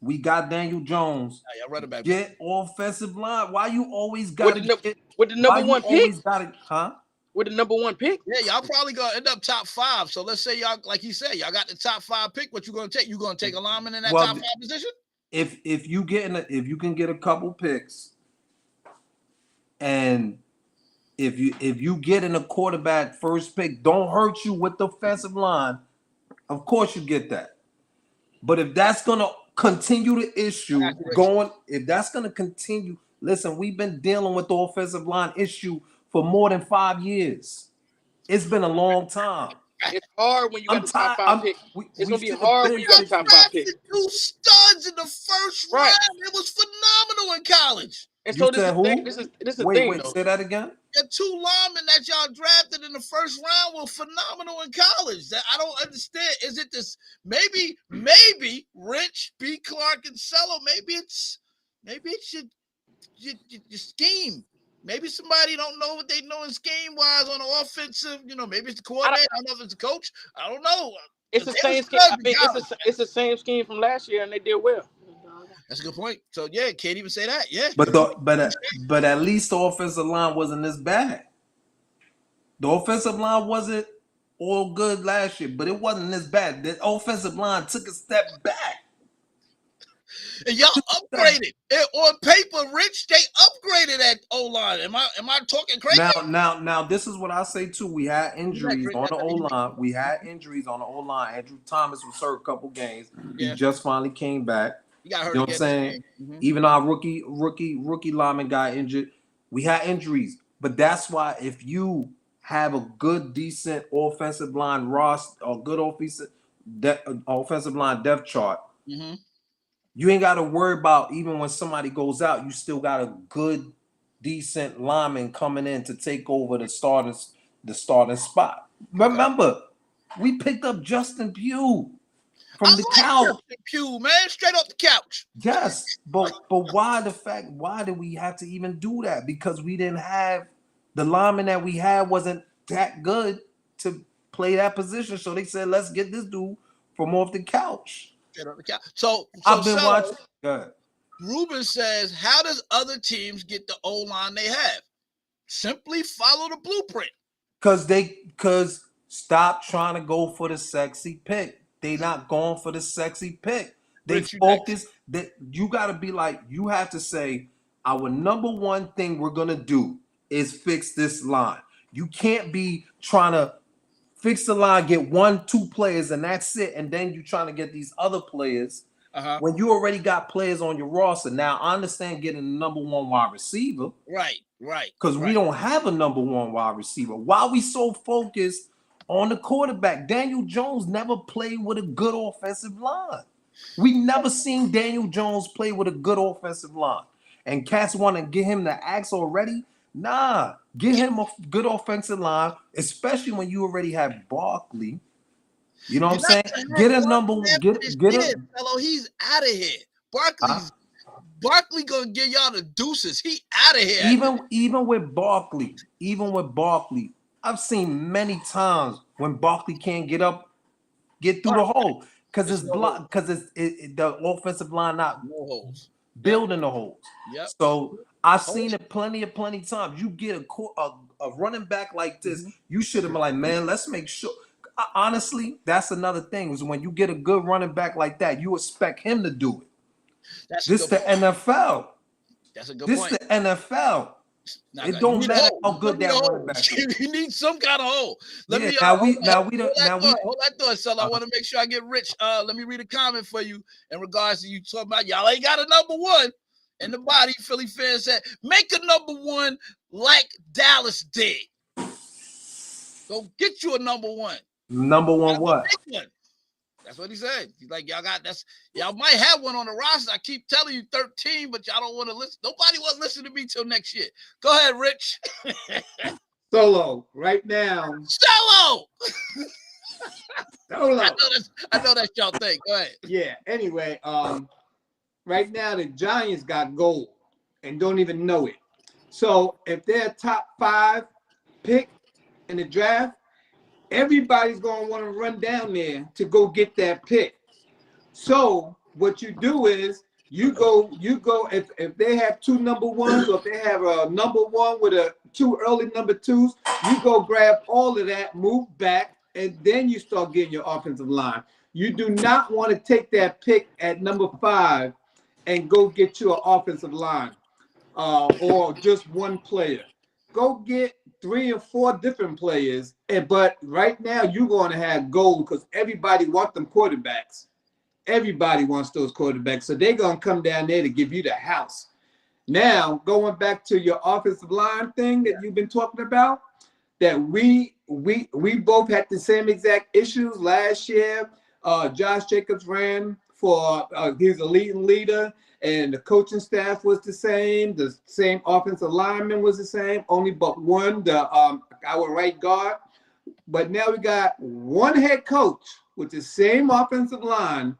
We got Daniel Jones. Yeah, running back. Get offensive line. Why you always got to with the number 1 pick? Huh? with the number 1 pick. Yeah, y'all probably gonna end up top 5. So let's say y'all, like he said, y'all got the top 5 pick. What you gonna take? You gonna take a lineman in that Well, top 5 position? If you can get a couple picks, and if you get in a quarterback first pick, don't hurt you with the offensive line. Of course you get that. But if that's gonna continue the issue going, if that's gonna continue, listen, we've been dealing with the offensive line issue for more than 5 years. It's been a long time. It's hard when you got the top 5 pick. It's gonna be should have hard been when you got the top 5 pick. Drafted 2 studs in the first Right. round. It was phenomenal in college. And You so this said is who? the thing. This is the Wait, thing, wait, though. say that again. The 2 linemen that y'all drafted in the first round were phenomenal in college. That I don't understand. Is it this? Maybe Rich, B. Clark, and Cello. Maybe it's your scheme. Maybe somebody don't know what they know in scheme wise on the offensive. Maybe it's the coordinator. I don't know if it's the coach. I don't know. It's the They same was scheme. studs I mean, in college. it's the same scheme from last year, and they did well. That's a good point. So yeah, can't even say that. Yeah, But at least the offensive line wasn't this bad. The offensive line wasn't all good last year, but it wasn't this bad. The offensive line took a step back. and y'all upgraded. On paper, Rich, they upgraded that O line. Am I talking crazy? Now, this is what I say too. We had injuries on the O line. Andrew Thomas was hurt a couple games. Yeah. He just finally came back. You got hurt. You know what I'm saying? Even our rookie lineman got injured. We had injuries, but that's why if you have a good, decent offensive line roster or good offensive line depth chart, you ain't got to worry about even when somebody goes out. You still got a good, decent lineman coming in to take over the starting spot. Remember, we picked up Justin Pugh from the couch. Justin Pugh, man, straight off the couch. Yes, but why did we have to even do that? Because we didn't have the lineman that we had wasn't that good to play that position. So they said, let's get this dude from off the couch. Straight off the couch. So I've been watching. Good. Ruben says, how does other teams get the O-line they have? Simply follow the blueprint. Because stop trying to go for the sexy pick. They not going for the sexy pick. They focus. That you got to be like, you have to say, our number one thing we're going to do is fix this line. You can't be trying to fix the line, get 1-2 players, and that's it. And then you trying to get these other players when you already got players on your roster. Now, I understand getting the number 1 wide receiver. Right. Because we don't have a number 1 wide receiver. Why we so focused on the quarterback? Daniel Jones never played with a good offensive line. We never seen Daniel Jones play with a good offensive line. And cats want to get him the axe already? Nah, get him a good offensive line, especially when you already have Barkley. You know what I'm saying? Get a number one. Get him. Fellow, he's out of here. Barkley gonna give y'all the deuces. He out of here. Even with Barkley, I've seen many times when Barkley can't get through the hole because it's blocked, because the offensive line not building the holes. Yep. So I've seen it plenty of times. You get a running back like this, you should have been like, man, let's make sure. Honestly, that's another thing, is when you get a good running back like that, you expect him to do it. This the NFL. That's a good point. This the NFL. It don't matter how good that running back is. You need some kind of hole. Hold that thought, so I want to make sure I get Rich. Let me read a comment for you in regards to you talking about y'all ain't got a number 1 in the body. Philly fans said, make a number 1 like Dallas did. Go get you a number 1. Number 1 what? That's what he said. He's like, y'all might have one on the roster. I keep telling you 13, but y'all don't want to listen. Nobody wants to listen to me till next year. Go ahead, Rich. Solo, right now. Solo. Solo. I know that's y'all thing. Go ahead. Yeah. Anyway, right now the Giants got gold and don't even know it. So if they're top 5 pick in the draft, everybody's going to want to run down there to go get that pick. So what you do is You go. If they have two number ones, or if they have a number one with two early number twos, you go grab all of that, move back, and then you start getting your offensive line. You do not want to take that pick at number 5 and go get you an offensive line or just one player. Go get 3 or 4 different players. But right now you're going to have gold because everybody wants them quarterbacks. Everybody wants those quarterbacks. So they're going to come down there to give you the house. Now, going back to your offensive line thing that you've been talking about, that we both had the same exact issues last year. Josh Jacobs ran for he's a leading leader, and the coaching staff was the same. The same offensive lineman was the same, only but one, our right guard. But now we got one head coach with the same offensive line,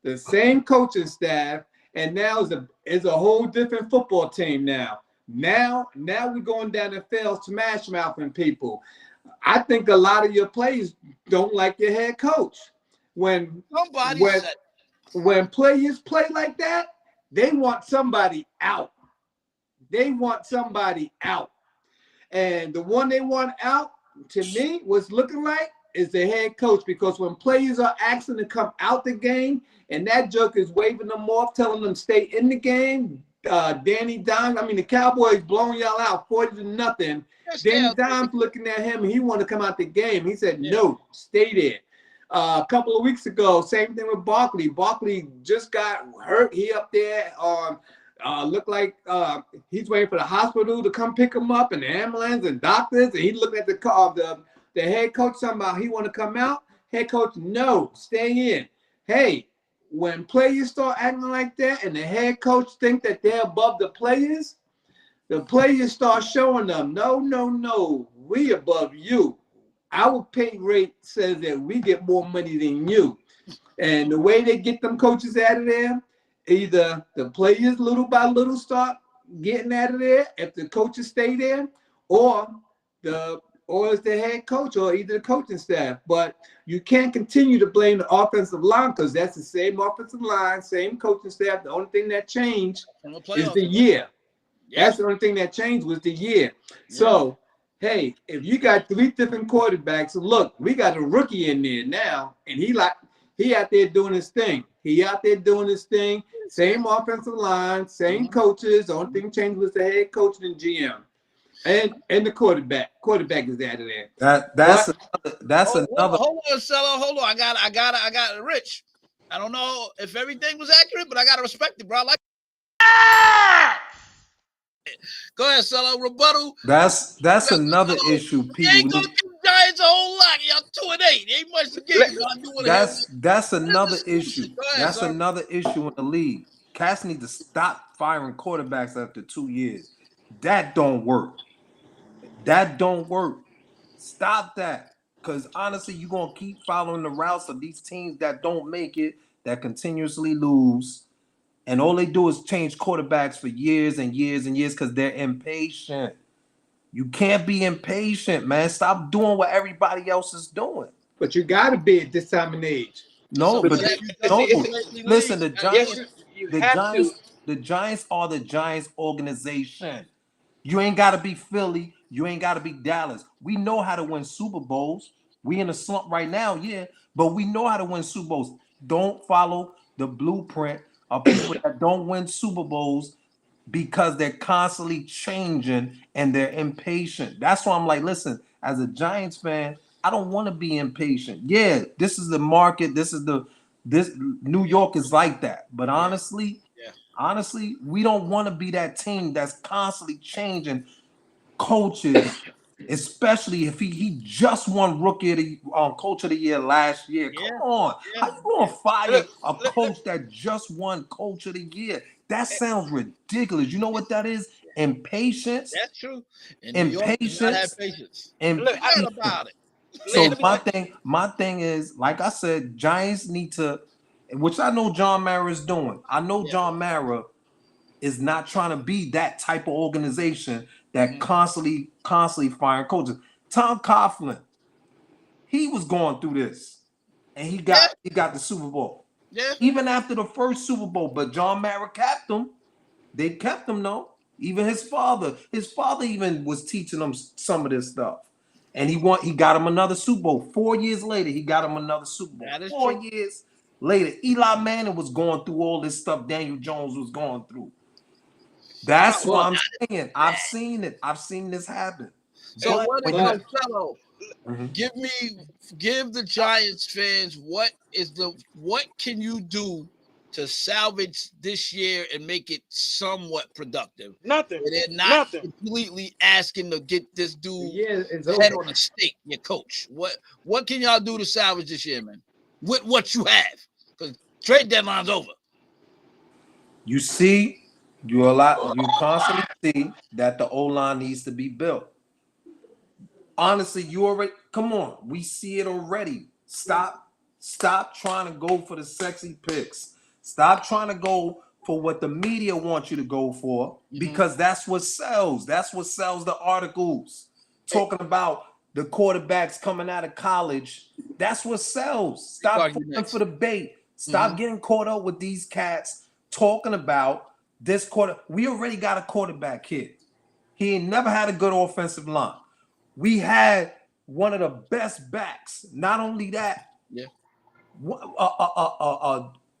the same coaching staff, and now it's a whole different football team now. Now we're going down the field smash mouthing people. I think a lot of your players don't like your head coach. When players play like that, they want somebody out. They want somebody out. And the one they want out, to me, what's looking like is the head coach, because when players are asking to come out the game and that joke is waving them off, telling them stay in the game, the Cowboys blowing y'all out 40-0. Danny Dimes looking at him and he wanted to come out the game. He said, no, stay there. A couple of weeks ago, same thing with Barkley. Barkley just got hurt. He up there looked like he's waiting for the hospital to come pick him up and the ambulance and doctors. And he looked at the head coach talking about he want to come out. Head coach, no, stay in. Hey, when players start acting like that and the head coach think that they're above the players start showing them, no, we above you. Our pay rate says that we get more money than you. And the way they get them coaches out of there, either the players little by little start getting out of there if the coaches stay there, or it's the head coach or either the coaching staff. But you can't continue to blame the offensive line because that's the same offensive line, same coaching staff. The only thing that changed is the year. Yeah. That's the only thing that changed was the year. Yeah. So, hey, if you got 3 different quarterbacks, look, we got a rookie in there now, and he out there doing his thing. Same offensive line, same coaches. The only thing changed was the head coach and GM. And the quarterback. Quarterback is out of there. That's another. Hold on, Cello. Hold on. I got it, Rich. I don't know if everything was accurate, but I gotta respect it, bro. I like Go ahead, Cello. Rebuttal. That's another issue. People. They ain't gonna give Giants a whole lot. Y'all 2-8. They ain't much to give. That's another issue. Ahead, that's another issue in the league. Cats need to stop firing quarterbacks after 2 years. That don't work. Stop that. Because honestly, you're gonna keep following the routes of these teams that don't make it, that continuously lose. And all they do is change quarterbacks for years and years and years because they're impatient. You can't be impatient, man. Stop doing what everybody else is doing. But you got to be at this time and age. No, but listen, the Giants are the Giants organization. You ain't got to be Philly. You ain't got to be Dallas. We know how to win Super Bowls. We in a slump right now, yeah, but we know how to win Super Bowls. Don't follow the blueprint of people that don't win Super Bowls because they're constantly changing and they're impatient. That's why I'm like, listen, as a Giants fan, I don't want to be impatient. Yeah, this is the market. This New York is like that. But honestly, we don't want to be that team that's constantly changing coaches, especially if he just won Rookie of the Coach of the Year last year. Come on. How you going to fire a coach that just won Coach of the Year? That sounds ridiculous. You know what that is? Impatience. That's true. Impatience. Impatience. About it. So my thing is, like I said, Giants need to, which I know John Mara is doing. I know John Mara is not trying to be that type of organization that constantly firing coaches. Tom Coughlin, he was going through this, and he got the Super Bowl. Yeah. Even after the first Super Bowl, but John Mara kept him. They kept him though. Even his father even was teaching him some of this stuff. And he got him another Super Bowl. 4 years later, he got him another Super Bowl. That is 4 true. years later, Eli Manning was going through all this stuff Daniel Jones was going through. That's what I'm saying. I've seen it. I've seen this happen. So But what when about you- fellow? Mhm. Give the Giants fans what can you do to salvage this year and make it somewhat productive? Nothing. They're not Nothing. completely asking to get this dude Yeah, it's head over. on a stake, your coach. What can y'all do to salvage this year, man? With what you have, because trade deadline's over. You constantly see that the O-line needs to be built. Honestly, come on, we see it already. Stop trying to go for the sexy picks. Stop trying to go for what the media wants you to go for, because that's what sells. That's what sells the articles. Talking about the quarterbacks coming out of college. That's what sells. Stop falling for the bait. Stop getting caught up with these cats talking about this quarter. We already got a quarterback here. He ain't never had a good offensive line. We had one of the best backs. Not only that,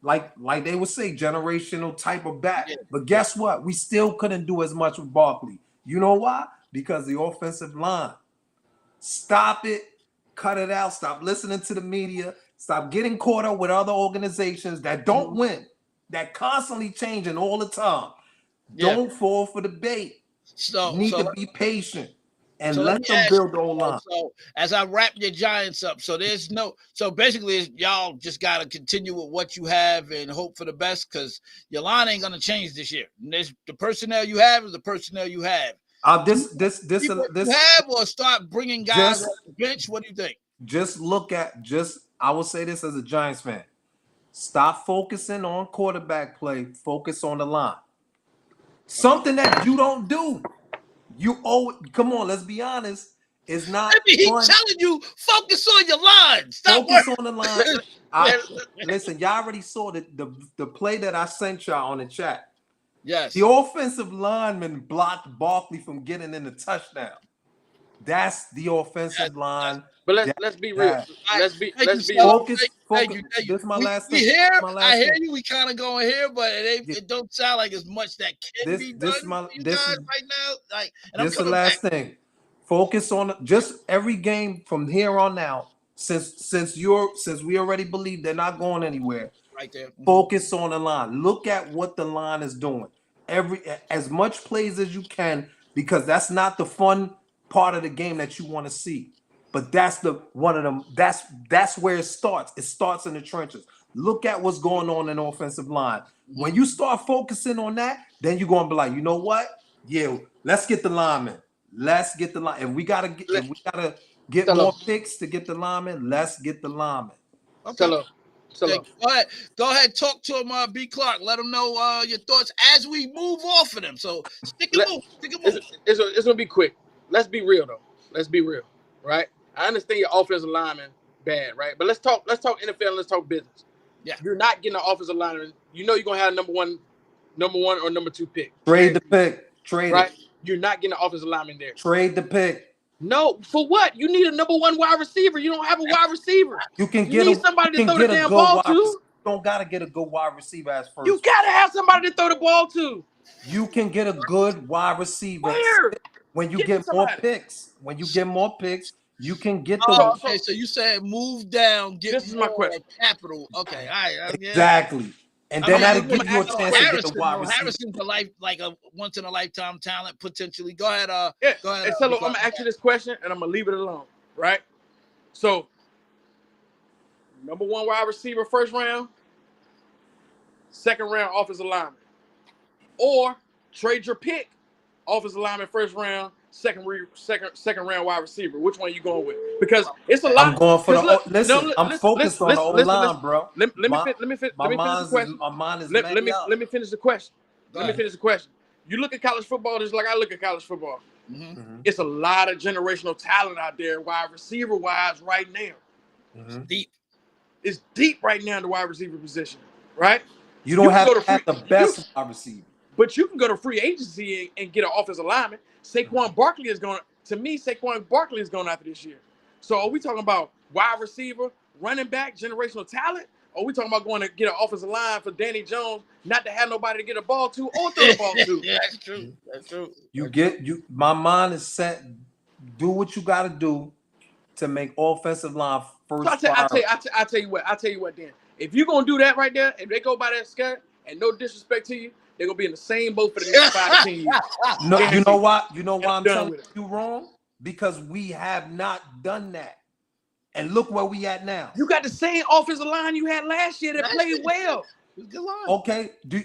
like they would say, generational type of back. Yeah. But guess what? We still couldn't do as much with Barkley. You know why? Because the offensive line. Stop it. Cut it out. Stop listening to the media. Stop getting caught up with other organizations that don't win, that constantly changing all the time. Yeah. Don't fall for the bait. You need to be patient. And let them build the O-line. So as I wrap your Giants up, so basically y'all just gotta continue with what you have and hope for the best, because your line ain't gonna change this year. The personnel you have is the personnel you have. This have, or start bringing guys off the bench. What do you think? I will say this as a Giants fan. Stop focusing on quarterback play. Focus on the line. Something that you don't do. Come on, let's be honest. It's not. He's telling you, focus on your line. Focus on the line. Listen, y'all already saw the play that I sent y'all on the chat. Yes. The offensive lineman blocked Barkley from getting in the touchdown. That's the offensive line. But let's be real. Let's be focus. This is my last thing. I hear you. We kind of going here, but it don't sound like as much that can be done right now. Like, and this is the last thing. Focus on just every game from here on out. Since we already believe they're not going anywhere. Right there. Focus on the line. Look at what the line is doing. As much plays as you can, because that's not the fun part of the game that you want to see. But that's one of them. That's where it starts. It starts in the trenches. Look at what's going on in the offensive line. When you start focusing on that, then you're going to be like, you know what? Yeah, let's get the lineman. Let's get the line. If we gotta get more picks to get the lineman, let's get the lineman. Okay. Go ahead. Talk to him, B. Clark. Let him know your thoughts as we move off of them. So stick a move. It's gonna be quick. Let's be real though. Let's be real, right? I understand your offensive lineman bad, right? But let's talk NFL. Let's talk business. Yeah, you're not getting an offensive lineman. You know you're gonna have number one or number 2 pick. Trade the pick. Trade right? it. You're not getting an offensive lineman there. Trade the pick. No, for what? You need a number 1 wide receiver. You don't have a wide receiver. You need somebody to throw the damn ball to. You don't gotta get a good wide receiver as first. You gotta have somebody to throw the ball to. You can get a good wide receiver. Where? When you get more picks. When you get more picks, you can get the. Okay, so you said move down, get this is my question. Capital. Okay, all right. Exactly. And then that'll give you a chance to get the wide receiver. Harrison's a once in a lifetime talent potentially. Go ahead. Go ahead. Hey, Cello, I'm gonna ask you this question, and I'm gonna leave it alone. Right. So, number 1 wide receiver, first round, second round offensive lineman, or trade your pick, offensive lineman, first round, second round wide receiver. Which one are you going with? Because it's a lot. I'm going for I'm focused on the O-line, bro. Let me finish the question. Let me finish the question. Finish the question. You look at college football just like I look at college football. Mm-hmm. It's a lot of generational talent out there, wide receiver wise, right now. Mm-hmm. Deep. is deep right now in the wide receiver position, right? You don't can have go to have the best wide receiver. But you can go to free agency and get an offensive lineman. Saquon Barkley is going to me. Saquon Barkley is going after this year. So are we talking about wide receiver, running back, generational talent? Or are we talking about going to get an offensive line for Danny Jones, not to have nobody to get a ball to or throw the ball to? Yeah, that's true. That's true. My mind is set. Do what you got to do to make offensive line first. So I tell you what. Then if you're gonna do that right there, if they go by that schedule, and no disrespect to you, they're gonna be in the same boat for the next 5 to 10 years. No, you know why? You know why I'm done telling with it. you wrong? Because we have not done that. And look where we at now. You got the same offensive line you had last year that played well. Good line. Okay. Do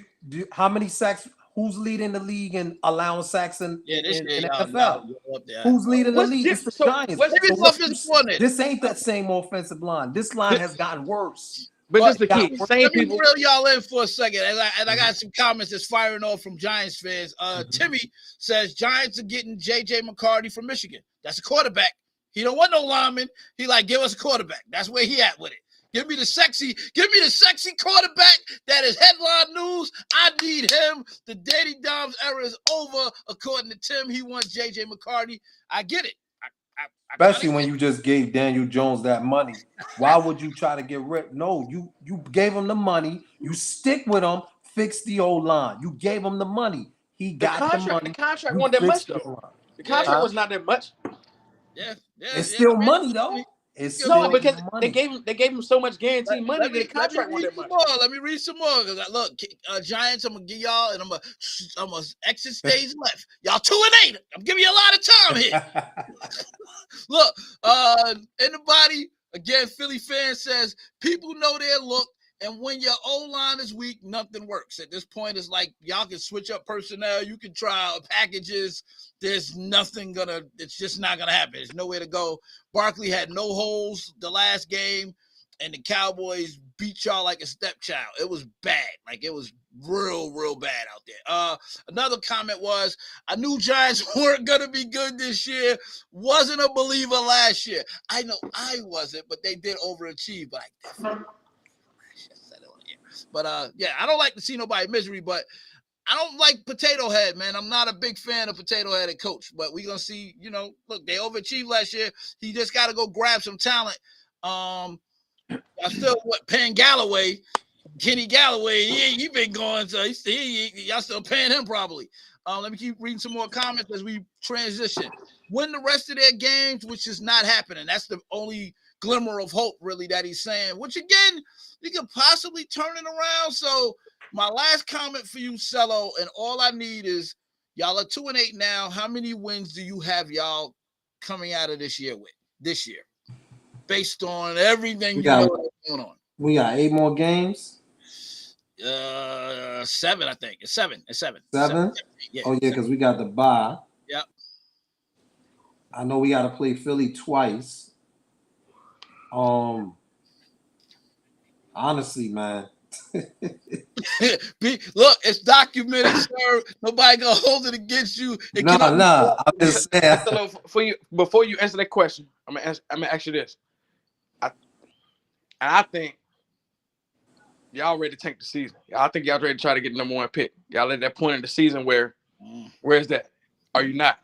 how many sacks? Who's leading the league in allowing sacks in Yeah, this in year, the y'all NFL? up there. Who's leading the What's league? It's the different? Giants. What's Maybe So offensive coordinator. this ain't that same offensive line. This line has gotten worse. But But this the key. Same Let me people. reel y'all in for a second. And I got some comments that's firing off from Giants fans. Timmy says Giants are getting J.J. McCarthy from Michigan. That's a quarterback. He don't want no lineman. He like, give us a quarterback. That's where he at with it. Give me the sexy quarterback that is headline news. I need him. The Danny Dimes era is over. According to Tim, he wants J.J. McCarthy. I get it. Especially when you just gave Daniel Jones that money. Why would you try to get rid? No, you gave him the money. You stick with him. Fix the old line. You gave him the money. He got the money. The contract You wasn't that much fixed the though. line. The contract was not that much. It's still money though. It's No, still because money. they gave him so much guaranteed money that the contract wasn't that much. Let me read some more. Because look, Giants, I'm gonna give y'all, and I'm gonna exit stage left. Y'all 2-8. I'm giving you a lot of time here. Look, in the body again. Philly fan says people know their look, and when your O-line is weak, nothing works. At this point, it's like y'all can switch up personnel. You can try packages. There's nothing gonna. It's just not gonna happen. There's nowhere to go. Barkley had no holes the last game, and the Cowboys beat y'all like a stepchild. It was bad. Like it was real bad out there. Another comment was, I knew Giants weren't gonna be good this year. Wasn't a believer last year. I know I wasn't, but they did overachieve. But I definitely said it on here. But yeah, I don't like to see nobody misery, but I don't like Potato Head, man. I'm not a big fan of Potato Head at coach, but we're going to see, look, they overachieved last year. He just got to go grab some talent. I still paying Galloway, Kenny Galloway. He been going, so y'all still paying him probably. Let me keep reading some more comments as we transition. Win the rest of their games, which is not happening. That's the only glimmer of hope, really, that he's saying, which again, you could possibly turn it around. So, my last comment for you, Cello, and all I need is y'all are 2-8 now. How many wins do you have y'all coming out of this year with? This year, based on everything that's going on. We got 8 more games. 7, I think. It's 7. It's 7. 7? Yeah. Oh yeah, because we got the bye. Yep. I know we got to play Philly twice. Honestly, man. Look, it's documented, sir. Nobody gonna hold it against you. Nah. I'm just saying. So for you, before you answer that question, I'm gonna ask you this. I think y'all ready to tank the season. I think y'all ready to try to get the number 1 pick. Y'all at that point in the season where is that? Are you not?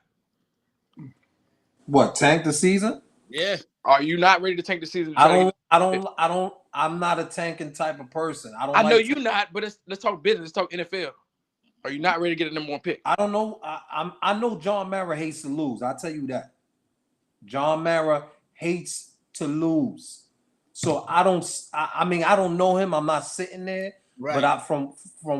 What, tank the season? Yeah. Are you not ready to tank the season? I'm not a tanking type of person. I know you're not, but let's talk business. Let's talk NFL. Are you not ready to get a number 1 pick? I don't know. I know John Mara hates to lose. I'll tell you that. John Mara hates to lose. So I don't know him. I'm not sitting there. Right. But from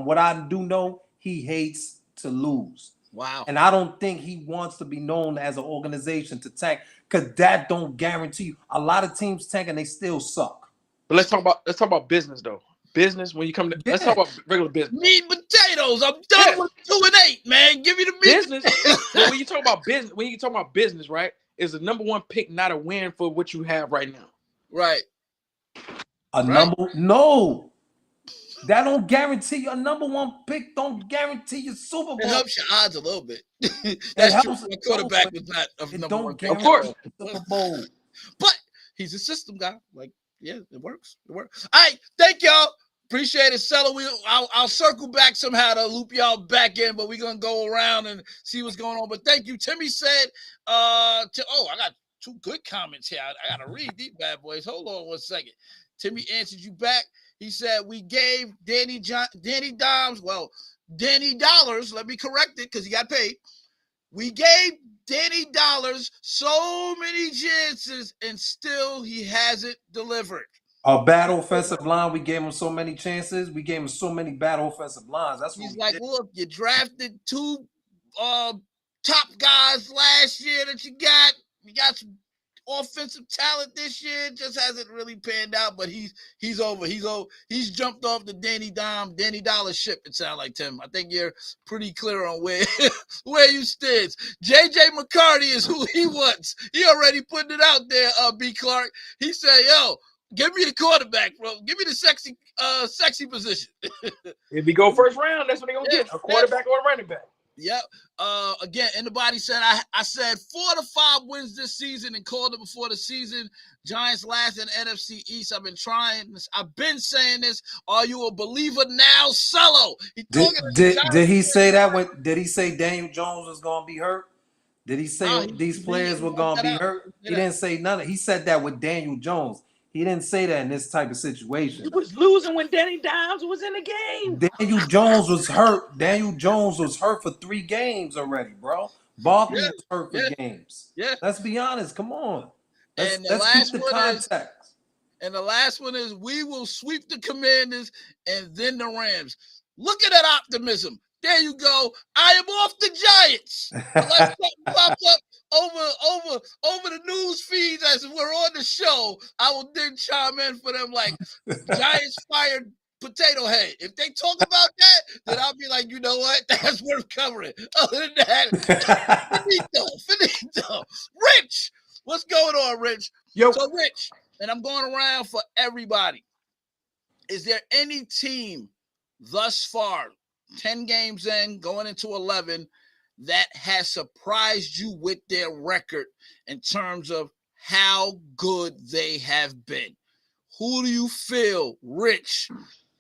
what I do know, he hates to lose. Wow. And I don't think he wants to be known as an organization to tank, because that don't guarantee you. A lot of teams tank and they still suck. But let's talk about business though. Business, when you come to let's talk about regular business. Meat and potatoes. I'm done with 2-8, man. Give me the meat. Business. When you talk about business, right? Is the number 1 pick not a win for what you have right now? Right. No. That don't guarantee you. A number 1 pick don't guarantee you Super Bowl. It helps your odds a little bit. That's true. The quarterback was not a number 1 pick. Of course. Super Bowl. But he's a system guy. Like Yeah, it works. It works. All right, thank y'all. Appreciate it, Settle. I'll circle back somehow to loop y'all back in, but we're gonna go around and see what's going on. But thank you. Timmy said, I got 2 good comments here. I gotta read these bad boys. Hold on 1 second. Timmy answered you back. He said we gave Danny Dollars. Let me correct it because he got paid. We gave Danny Dollars so many chances and still he hasn't delivered. A bad offensive line. We gave him so many chances. We gave him so many bad offensive lines. That's what he's like. Did. Look, you drafted 2 top guys last year that you got. You got some offensive talent this year. It just hasn't really panned out. But he's over. He's jumped off the Danny Dollars ship. It sounds like, Tim. I think you're pretty clear on where you stand. JJ McCarty is who he wants. He already putting it out there. B. Clark. He said, "Yo, give me the quarterback, bro. Give me the sexy position." If we go first round, that's what they're gonna get. A quarterback or a running back. Yep. Again, anybody said I said 4 to 5 wins this season and called it before the season. Giants last in NFC East. I've been trying this. I've been saying this. Are you a believer now, Solo? Did he say that? Did he say Daniel Jones was gonna be hurt? Did he say these players were gonna be hurt? He didn't say nothing. He said that with Daniel Jones. He didn't say that in this type of situation. He was losing when Danny Dimes was in the game. Daniel Jones was hurt. Daniel Jones was hurt for 3 games already, bro. Barkley was hurt for games. Yeah. Let's be honest. Come on. Let's keep the context. And the last one is we will sweep the Commanders and then the Rams. Look at that optimism. There you go. I am off the Giants. Unless something pops up over the news feeds as we're on the show, I will then chime in for them like Giants fired Potato Head. If they talk about that, then I'll be like, you know what? That's worth covering. Other than that, finito. Rich, what's going on, Rich? Yo. So, Rich, and I'm going around for everybody. Is there any team thus far, 10 games in, going into 11, that has surprised you with their record in terms of how good they have been? Who do you feel, Rich,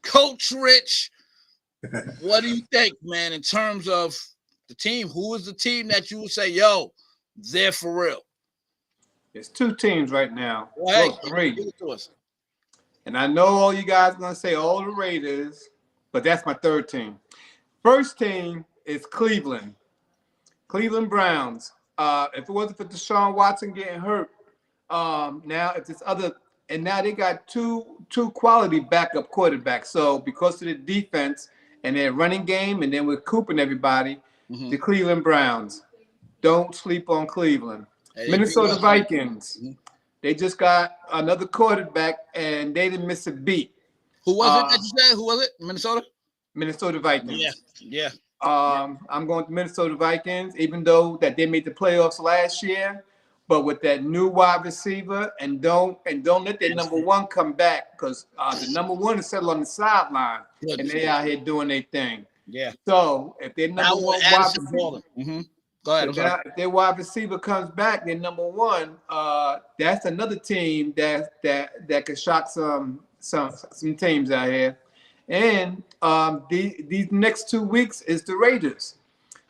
Coach Rich? What do you think, man, in terms of the team? Who is the team that you would say, yo, they're for real? There's 2 teams right now. Well, hey, 3. Give it to us. And I know all you guys are going to say all the Raiders, but that's my 3rd team. First team is Cleveland Browns. If it wasn't for Deshaun Watson getting hurt, now they got two quality backup quarterbacks. So because of the defense and their running game, and then with Cooper and everybody, the Cleveland Browns. Don't sleep on Cleveland. Minnesota Vikings. They just got another quarterback, and they didn't miss a beat. Who was it that you said? Who was it? Minnesota Vikings. Yeah. I'm going to Minnesota Vikings, even though that they made the playoffs last year. But with that new wide receiver, and don't let their number 1 come back, because the number 1 is settled on the sideline, and they out here doing their thing. Yeah. So if their number 1 wide receiver, go ahead. If their wide receiver comes back, their number 1, that's another team that could shock some teams out here. And these next 2 weeks is the Raiders.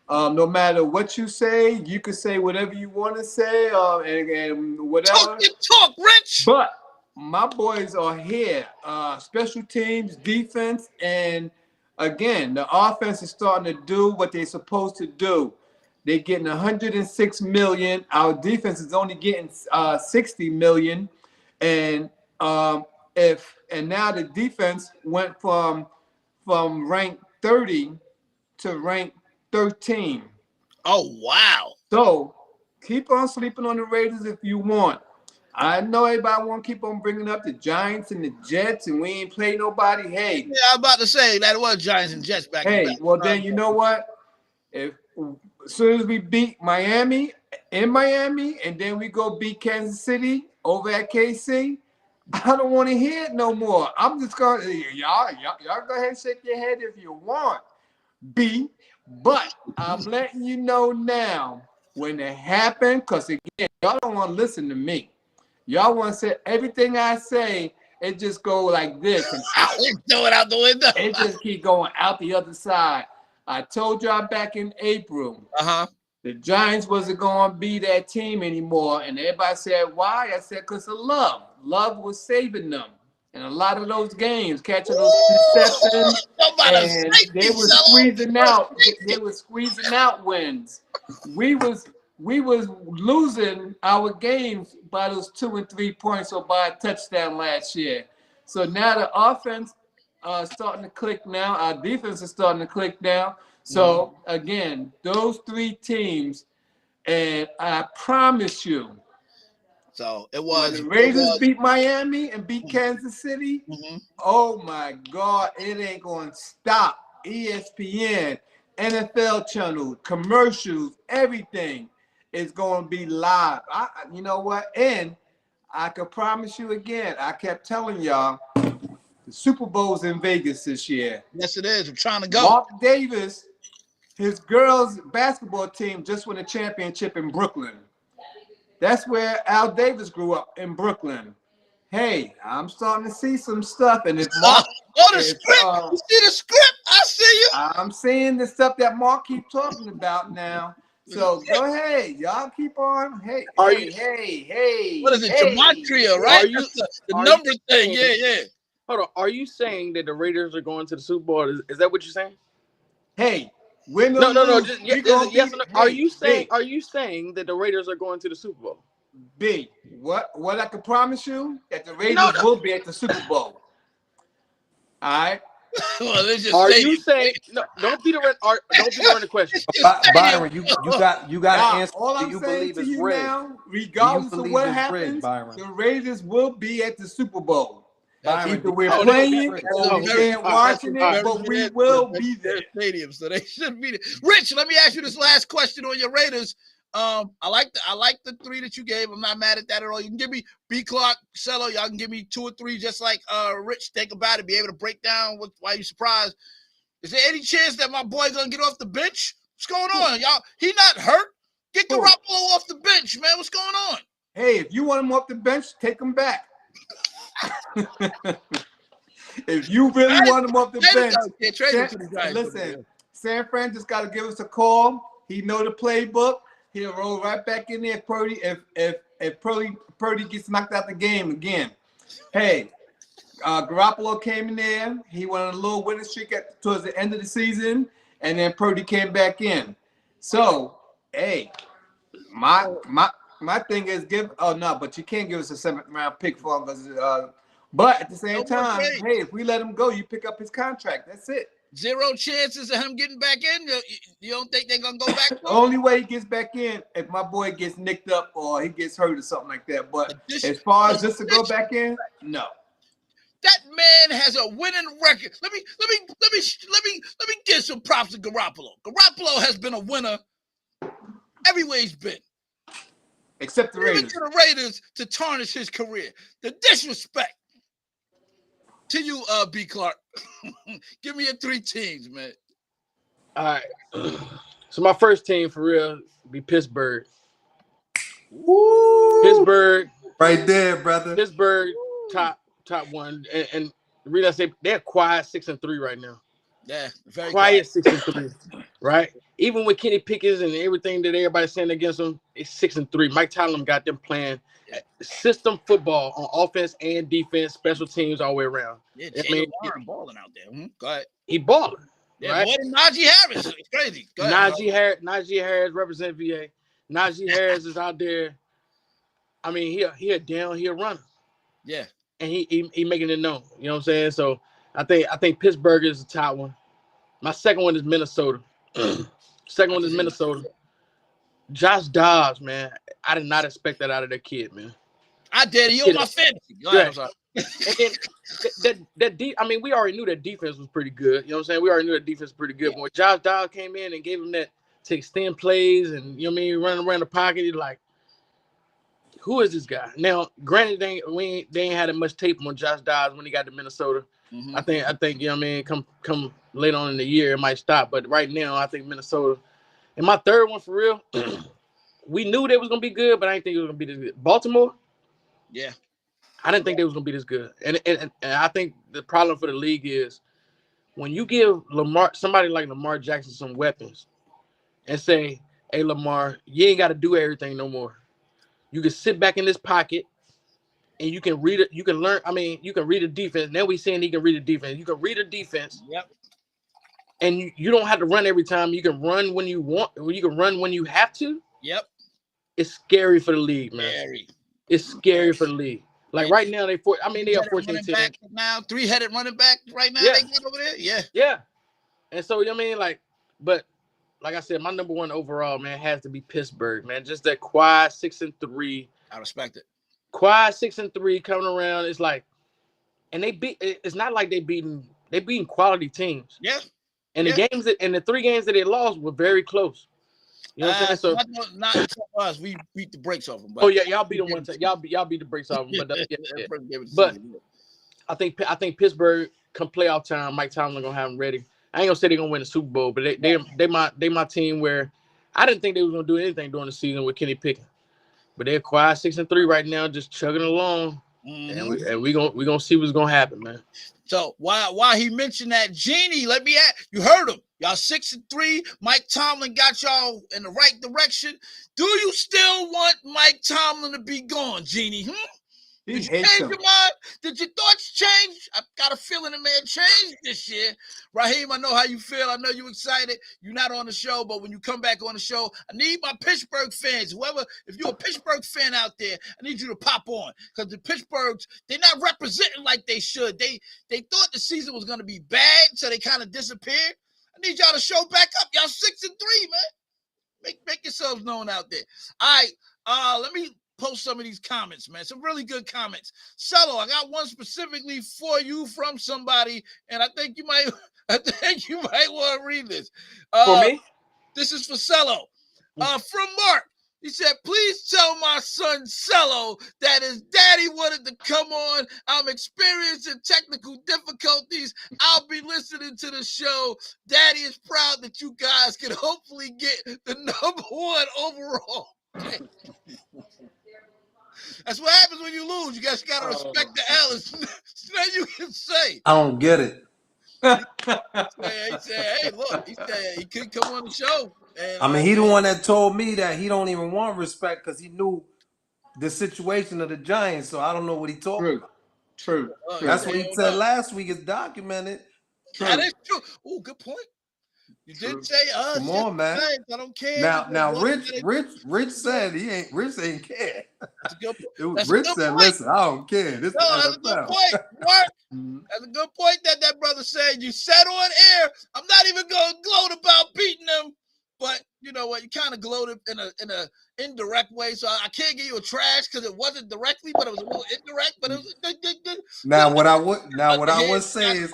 No matter what you say, you can say whatever you want to say, and whatever. Talk, Rich. But my boys are here. Special teams, defense, and again, the offense is starting to do what they're supposed to do. They're getting $106 million. Our defense is only getting $60 million, and now the defense went from rank 30 to rank 13. Oh, wow. So keep on sleeping on the Raiders if you want. I know everybody want to keep on bringing up the Giants and the Jets, and we ain't played nobody. Hey. Yeah, I was about to say that it was Giants and Jets back then. Hey, well, then you know what? As soon as we beat Miami in Miami, and then we go beat Kansas City over at KC, I don't want to hear it no more. I'm just going to, y'all go ahead and shake your head if you want. But I'm letting you know now when it happened, because again, y'all don't want to listen to me. Y'all want to say everything I say it just go like this. And throw it out the window. it just keep going out the other side. I told y'all back in April, the Giants wasn't going to be that team anymore. And everybody said, why? I said, because of love. Love was saving them. And a lot of those games, catching those interceptions, and they were squeezing out. They were squeezing out wins. We was losing our games by those 2 and 3 points or by a touchdown last year. So now the offense starting to click now. Our defense is starting to click now. So again, those 3 teams, and I promise you, so it was. When the Raiders beat Miami and beat Kansas City, oh my God, it ain't going to stop. ESPN, NFL channel, commercials, everything is going to be live. You know what? And I can promise you again, I kept telling y'all, the Super Bowl's in Vegas this year. Yes, it is. I'm trying to go. Mark Davis, his girls' basketball team just won a championship in Brooklyn. That's where Al Davis grew up, in Brooklyn. Hey, I'm starting to see some stuff. And it's Mark. The script. You see the script? I see you. I'm seeing the stuff that Mark keep talking about now. So go ahead. Y'all keep on. Hey. What is it? Gematria, right? The number thing. Yeah. Hold on. Are you saying that the Raiders are going to the Super Bowl? Is that what you're saying? Hey. No. Just yes or no. Are you saying that the Raiders are going to the Super Bowl? B. What I can promise you that the Raiders will be at the Super Bowl. All right. Well, are you saying no? Don't be the question. Byron, you got to answer. All I'm saying to you now, regardless of what happens, the Raiders will be at the Super Bowl. Either we're playing or we're watching it, but we will be there. Stadium, so they should be there. Rich, let me ask you this last question on your Raiders. I like the 3 that you gave. I'm not mad at that at all. You can give me B. Clark, Cello. Y'all can give me 2 or 3, just like Rich. Think about it. Be able to break down why you surprised. Is there any chance that my boy gonna get off the bench? What's going on, y'all? He not hurt. Get Garoppolo off the bench, man. What's going on? Hey, if you want him off the bench, take him back. If you really want him off the bench, listen, San Fran just got to give us a call. He know the playbook. He'll roll right back in there if Purdy gets knocked out the game again. Hey, Garoppolo came in there. He went on a little winning streak towards the end of the season, and then Purdy came back in. So, hey, my thing is but you can't give us a 7th round pick for him because but at the same time, hey, if we let him go, you pick up his contract. That's it. 0 chances of him getting back in. You don't think they're gonna go back? The only way he gets back in if my boy gets nicked up or he gets hurt or something like that. But as far as just to go back in, no. That man has a winning record. Let me give some props to Garoppolo. Garoppolo has been a winner everywhere he's been. Except the Raiders. Even to the Raiders to tarnish his career. The disrespect. To you, B. Clark. Give me your 3 teams, man. All right. So my first team for real be Pittsburgh. Woo! Pittsburgh. Right there, brother. Pittsburgh top 1. And the reason I say they're quiet 6-3 right now. Yeah, very quiet 6-3. Right? Even with Kenny Pickett and everything that everybody's saying against them, it's 6-3. Mike Tomlin got them playing system football on offense and defense, special teams all the way around. Yeah, Jaylen Warren balling out there. Go ahead. He balling. Yeah, right? More than Najee Harris. It's crazy. Go ahead, Najee Harris represent VA. Najee Harris is out there. I mean, he a runner. Yeah. And he making it known. You know what I'm saying? So I think Pittsburgh is the top one. My second one is Minnesota. Minnesota. Josh Dobbs, man. I did not expect that out of that kid, man. I did. He on my fantasy. I mean, we already knew that defense was pretty good. You know what I'm saying? We already knew that defense was pretty good. But when Josh Dobbs came in and gave him that to extend plays and, you know what I mean, running around the pocket, you're like, who is this guy? Now, granted, they ain't had much tape on Josh Dobbs when he got to Minnesota. Mm-hmm. I think you know what I mean, come later on in the year, it might stop. But right now, I think Minnesota. And my third one, for real, we knew they was going to be good, but I didn't think it was going to be this good. Baltimore? Yeah. I didn't think they was gonna be this good, and I think the problem for the league is when you give somebody like Lamar Jackson some weapons and say, "Hey, Lamar, you ain't got to do everything no more. You can sit back in this pocket and you can read it. You can learn. I mean, you can read a defense. Now we saying he can read a defense. You can read a defense. Yep. And you don't have to run every time. You can run when you want. You can run when you have to. Yep. It's scary for the league, man. Scary. It's scary for the league. Like right now, they are 14-10 now. 3-headed running back right now. Yeah. They get over there. Yeah. Yeah. And so I mean, but like I said, my number one overall, man, has to be Pittsburgh, man. Just that quiet 6-3. I respect it. Quiet 6-3 coming around. It's like, and it's not like they beating quality teams. Yeah. And the games and the 3 games that they lost were very close. You know what I'm saying? So not to us, we beat the brakes off them. Oh yeah, y'all beat them one time. Y'all beat the brakes off them. But I think Pittsburgh come playoff time, Mike Tomlin gonna have them ready. I ain't gonna say they're gonna win the Super Bowl, but they my team where I didn't think they was gonna do anything during the season with Kenny Pickett. But they're quiet 6-3 right now, just chugging along. Mm-hmm. And we gonna see what's gonna happen, man. So while he mentioned that, Genie, you heard him. Y'all 6-3. Mike Tomlin got y'all in the right direction. Do you still want Mike Tomlin to be gone, Genie? Did you change your mind? Did your thoughts change? I've got a feeling the man changed this year. Raheem, I know how you feel. I know you're excited. You're not on the show, but when you come back on the show, I need my Pittsburgh fans. If you're a Pittsburgh fan out there, I need you to pop on. Because the Pittsburghs, they're not representing like they should. They thought the season was going to be bad, so they kind of disappeared. I need y'all to show back up. Y'all 6-3, man. Make yourselves known out there. All right, let me post some of these comments, man. Some really good comments. Cello, I got one specifically for you from somebody, and I think you might want to read this. For me? This is for Cello. From Mark. He said, please tell my son Cello that his daddy wanted to come on. I'm experiencing technical difficulties. I'll be listening to the show. Daddy is proud that you guys can hopefully get the #1 overall. That's what happens when you lose. You guys got to respect the L. It's nothing you can say. I don't get it. He said, hey, look, he said he couldn't come on the show. And, I mean, he the one that told me that he don't even want respect because he knew the situation of the Giants. So I don't know what he talking about. True. That's what he said last week. It's documented. That is true. Oh, good point. You did say us. Come on, man. Giants. I don't care. Now, Rich said Rich ain't care. That's a good point. Rich said, "Listen, I don't care." This that's a good point, Mark. That's a good point that brother said. You said on air, I'm not even going to gloat about beating them, but you know what? You kind of gloated in a indirect way, so I can't give you a trash because it wasn't directly, but it was a little indirect. But it was good. Now, what I would say is,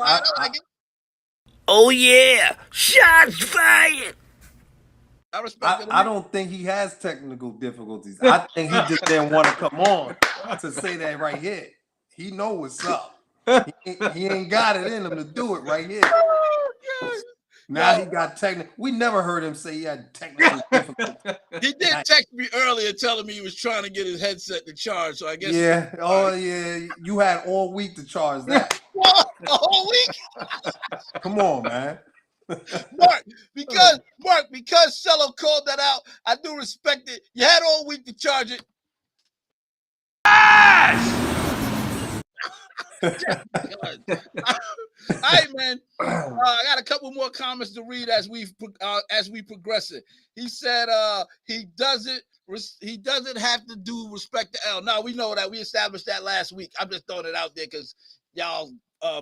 oh yeah, shots fired. I respect it. I don't think he has technical difficulties. I think he just didn't want to come on to say that right here. He know what's up. He ain't got it in him to do it right here. Now he got technical. We never heard him say he had technical difficulties. He did text me earlier telling me he was trying to get his headset to charge. So I guess. Yeah. Oh yeah. You had all week to charge that. What? A whole week? Come on, man. Mark, because Cello called that out, I do respect it. You had all week to charge it. All right, man. I got a couple more comments to read as we progress it. He said he doesn't have to do respect to L. No, we know that. We established that last week. I'm just throwing it out there because y'all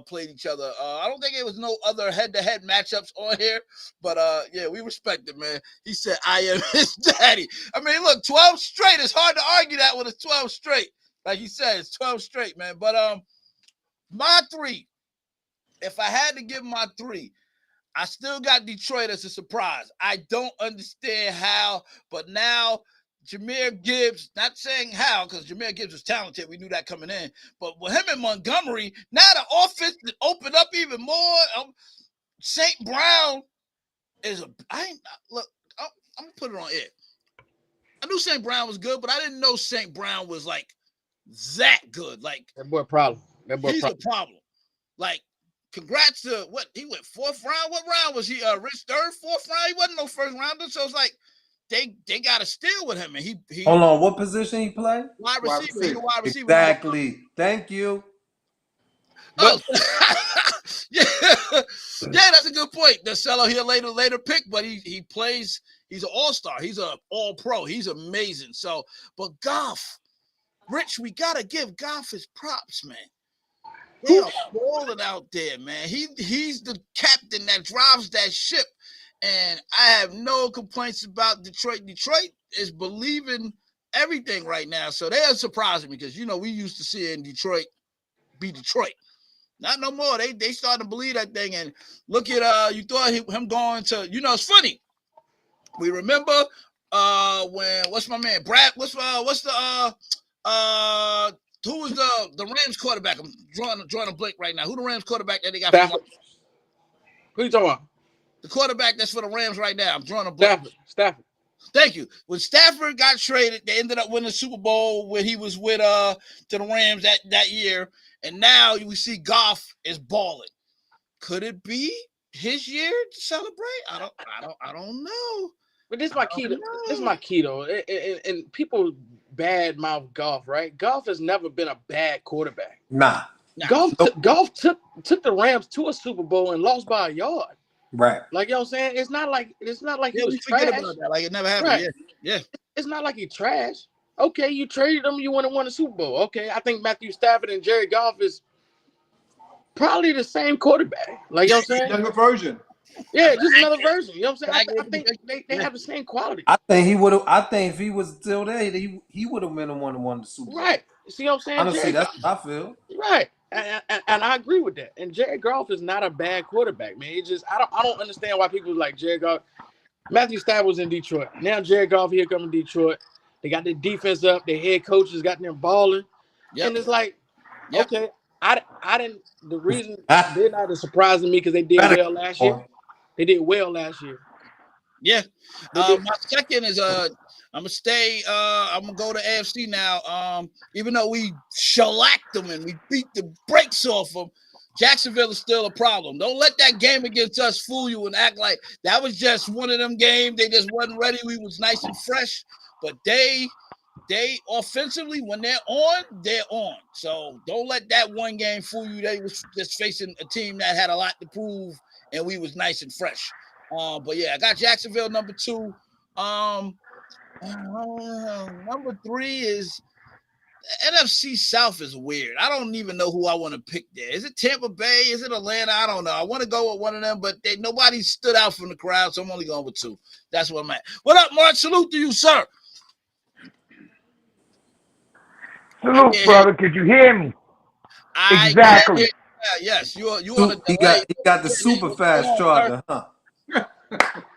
played each other. I don't think it was no other head-to-head matchups on here, but yeah, we respect it, man. He said, I am his daddy. I mean, look, 12 straight. It's hard to argue that with a 12 straight. Like he said, it's 12 straight, man. But my 3, if I had to give my 3, I still got Detroit as a surprise. I don't understand how, but now Jahmyr Gibbs, not saying how, because Jahmyr Gibbs is talented. We knew that coming in. But with him and Montgomery, now the offense opened up even more. St. Brown is I'm going to put it on air. I knew St. Brown was good, but I didn't know St. Brown was like that good. Like That boy problem. That boy he's problem. a problem. Like, congrats to what he went 4th round. What round was he? Rich third, 4th round. He wasn't no first rounder. So it's like they got to steal with him, and he Hold on, what position he play? wide Wide receiver. He the wide receiver. Exactly. Thank you. Oh, yeah, that's a good point. The seller here later pick, but he plays. He's an all-star. He's an all-pro. He's amazing. So, but Goff, Rich, we gotta give Goff his props, man. They are balling out there, man. He's the captain that drives that ship, and I have no complaints about Detroit. Detroit is believing everything right now, so they are surprising me because we used to see in Detroit be Detroit. Not no more. They starting to believe that thing. And look at you thought him going to. It's funny. We remember when what's my man Brad? What's the who was the Rams quarterback? I'm drawing a blank right now. Who the Rams quarterback that they got? Stafford. Who you talking about? The quarterback that's for the Rams right now. I'm drawing a blank. Stafford. Thank you. When Stafford got traded, they ended up winning the Super Bowl when he was with to the Rams that year. And now we see Goff is balling. Could it be his year to celebrate? I don't know. But this is my key. This is my key though. And people bad mouth Goff, right? Goff has never been a bad quarterback. Nah. Goff took the Rams to a Super Bowl and lost by a yard. Right. Like what I'm saying, it's not like he was forget trash. about that. Like it never happened. Right. Yeah. It's not like he trash. Okay, you traded him, you want to win a Super Bowl. Okay, I think Matthew Stafford and Jared Goff is probably the same quarterback. Like what I'm saying? Younger version. Yeah, just another version. You know what I'm saying? I think they have the same quality. I think he would have. I think if he was still there, he would have been the one that won the Super Bowl. Right. See what I'm saying? Honestly, that's what I feel. Right. And I agree with that. And Jared Goff is not a bad quarterback, man. It just I don't understand why people like Jared Goff. Matthew Stafford was in Detroit. Now Jared Goff here coming to Detroit. They got their defense up. Their head coaches got them balling. Yep. And it's like, okay, I didn't. The reason they're not surprising me because they did well last year. They did well last year. Yeah. My second is I'm gonna stay. I'm gonna go to AFC now. Even though we shellacked them and we beat the brakes off them, Jacksonville is still a problem. Don't let that game against us fool you and act like that was just one of them games. They just wasn't ready. We was nice and fresh, but they offensively, when they're on. So don't let that one game fool you. They was just facing a team that had a lot to prove, and we was nice and fresh. But yeah, I got Jacksonville number 2. Number 3 is NFC South is weird. I don't even know who I want to pick there. Is it Tampa Bay? Is it Atlanta? I don't know. I want to go with one of them, but nobody stood out from the crowd, so I'm only going with 2. That's what I'm at. What up, Mark? Salute to you, sir. Salute, brother. Could you hear me? Exactly. Yes, you on the He got the super fast charger, huh?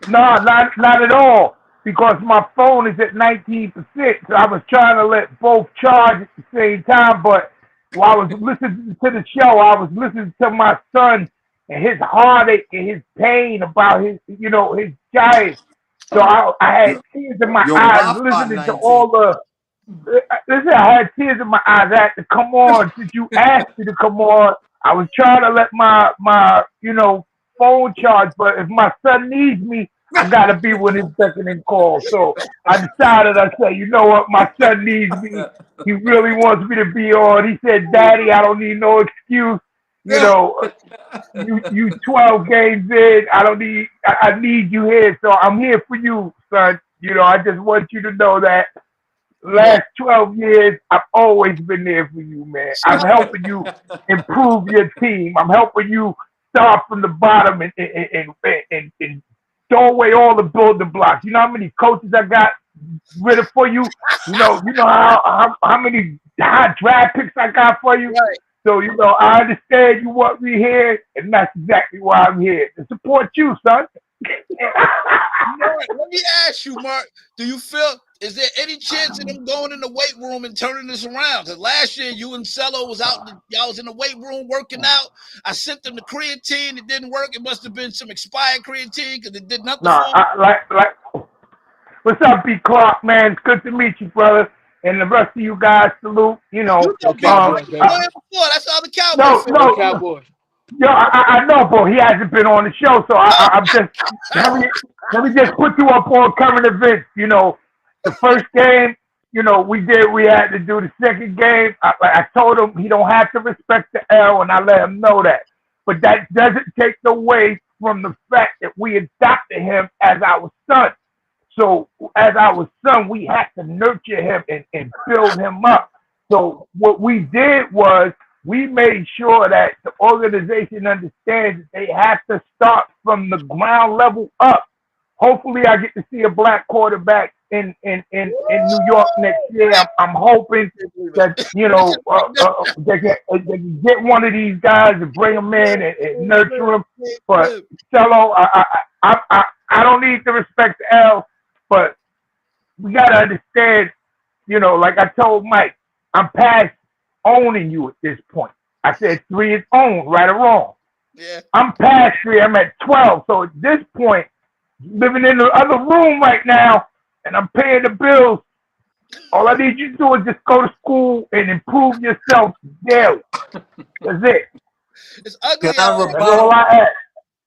No, not at all. Because my phone is at 19%. So I was trying to let both charge at the same time. But while I was listening to the show, I was listening to my son and his heartache and his pain about his Giants. So I had tears in my eyes listening to all the. Listen, I had tears in my eyes. I had to come on since you asked me to come on. I was trying to let my phone charge, but if my son needs me, I gotta be with his second and call. So I decided, I said, you know what, my son needs me. He really wants me to be on. He said, Daddy, I don't need no excuse. You 12 games in. I need you here. So I'm here for you, son. I just want you to know that last 12 years, I've always been there for you, man. I'm helping you improve your team. I'm helping you start from the bottom and throw away all the building blocks. You know how many coaches I got rid of for you? You know how many high draft picks I got for you? Right. So, I understand you want me here, and that's exactly why I'm here, to support you, son. Let me ask you, Mark, is there any chance of them going in the weight room and turning this around? Because last year you and Cello was y'all was in the weight room working out. I sent them the creatine, it didn't work. It must have been some expired creatine because it did nothing. What's up, B. Clark, man? It's good to meet you, brother. and the rest of you guys salute. You know, You know, Go Cowboy, Cowboys, you baby. know him before. That's the other Cowboy no, fan. Go no, Cowboys. yo, I know, but he hasn't been on the show, so I'm just let me just put you up on current events. You know, the first game, you know, we had to do the second game. I told him he don't have to respect the L, and I let him know that. But that doesn't take away from the fact that we adopted him as our son. So as our son, we had to nurture him and build him up. So what we did was we made sure that the organization understands that they have to start from the ground level up. Hopefully, I get to see a black quarterback in New York next year. I'm hoping that they can get one of these guys and bring them in and nurture them. But Cello, I don't need to respect the L, but we gotta understand. You know, like I told Mike, I'm past owning you at this point. I said 3 is owned, right or wrong. Yeah. I'm past 3. I'm at 12. So at this point, living in the other room right now, and I'm paying the bills. All I need you to do is just go to school and improve yourself daily. That's it. It's ugly Can I out there. That's all I ask.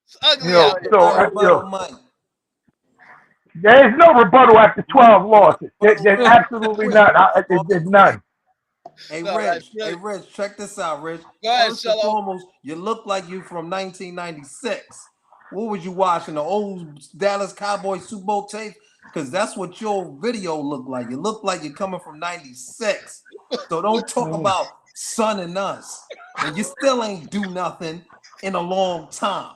It's ugly You know, out there. so I rebuttal, Mike? there is no rebuttal after 12 losses. There's absolutely none. There's none. Hey, No, that's Rich. good. Hey, Rich. Check this out, Rich. Go ahead, First and Cello. foremost, you look like you from 1996. What was you watching? The old Dallas Cowboys Super Bowl tape? Because that's what your video looked like. You look like you're coming from 96. So don't talk about son and us. And you still ain't do nothing in a long time.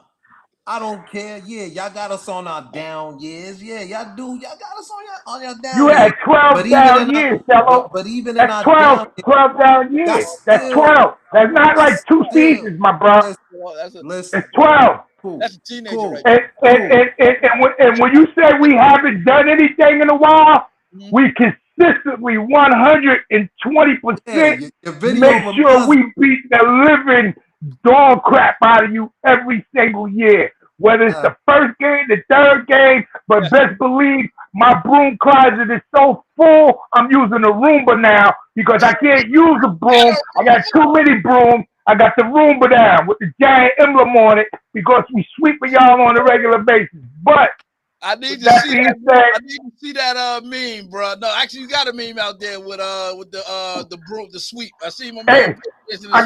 I don't care. Yeah, y'all got us on our down years. Yeah, y'all do. Y'all got us on your down You years. had 12 But even down in our, years, fellow. but even in That's our 12, down years, 12 down years. That's still 12. That's not like 2 still seasons, my bro. listen, Well, that's a listen, It's 12. cool, that's a teenager cool, right there. And when you say we haven't done anything in a while, Mhm. we consistently 120% Yeah, your video make sure reminds we beat the living dog crap out of you every single year. Whether it's the first game, the third game, but best believe my broom closet is so full, I'm using a Roomba now because I can't use a broom. I got too many brooms. I got the Roomba down with the giant emblem on it because we sweeping y'all on a regular basis. But I need to that see being that. said, I need to see that meme, bro. No, actually, you got a meme out there with the broom, the sweep. I see my hey, man. I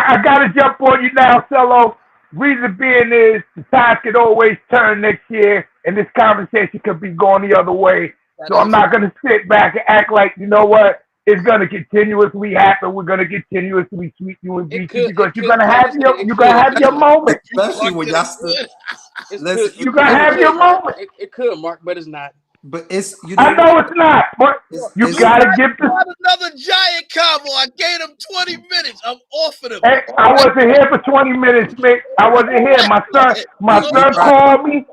I got to jump on you now, Cello. Reason being is the tide could always turn next year, and this conversation could be going the other way. So I'm not going to sit back and act like, you know what, it's going to continuously happen. We're going to continuously sweep you and beat you because you're going to have your moment. especially when y'all still listen. You're going to have your moment. It could, Mark, but it's not. But it's you know I know it's not, but you it's- got to give the. another giant combo. I gave him 20 minutes. I'm off of him. Hey, I wasn't here for 20 minutes, Mick. I wasn't here. My son called me.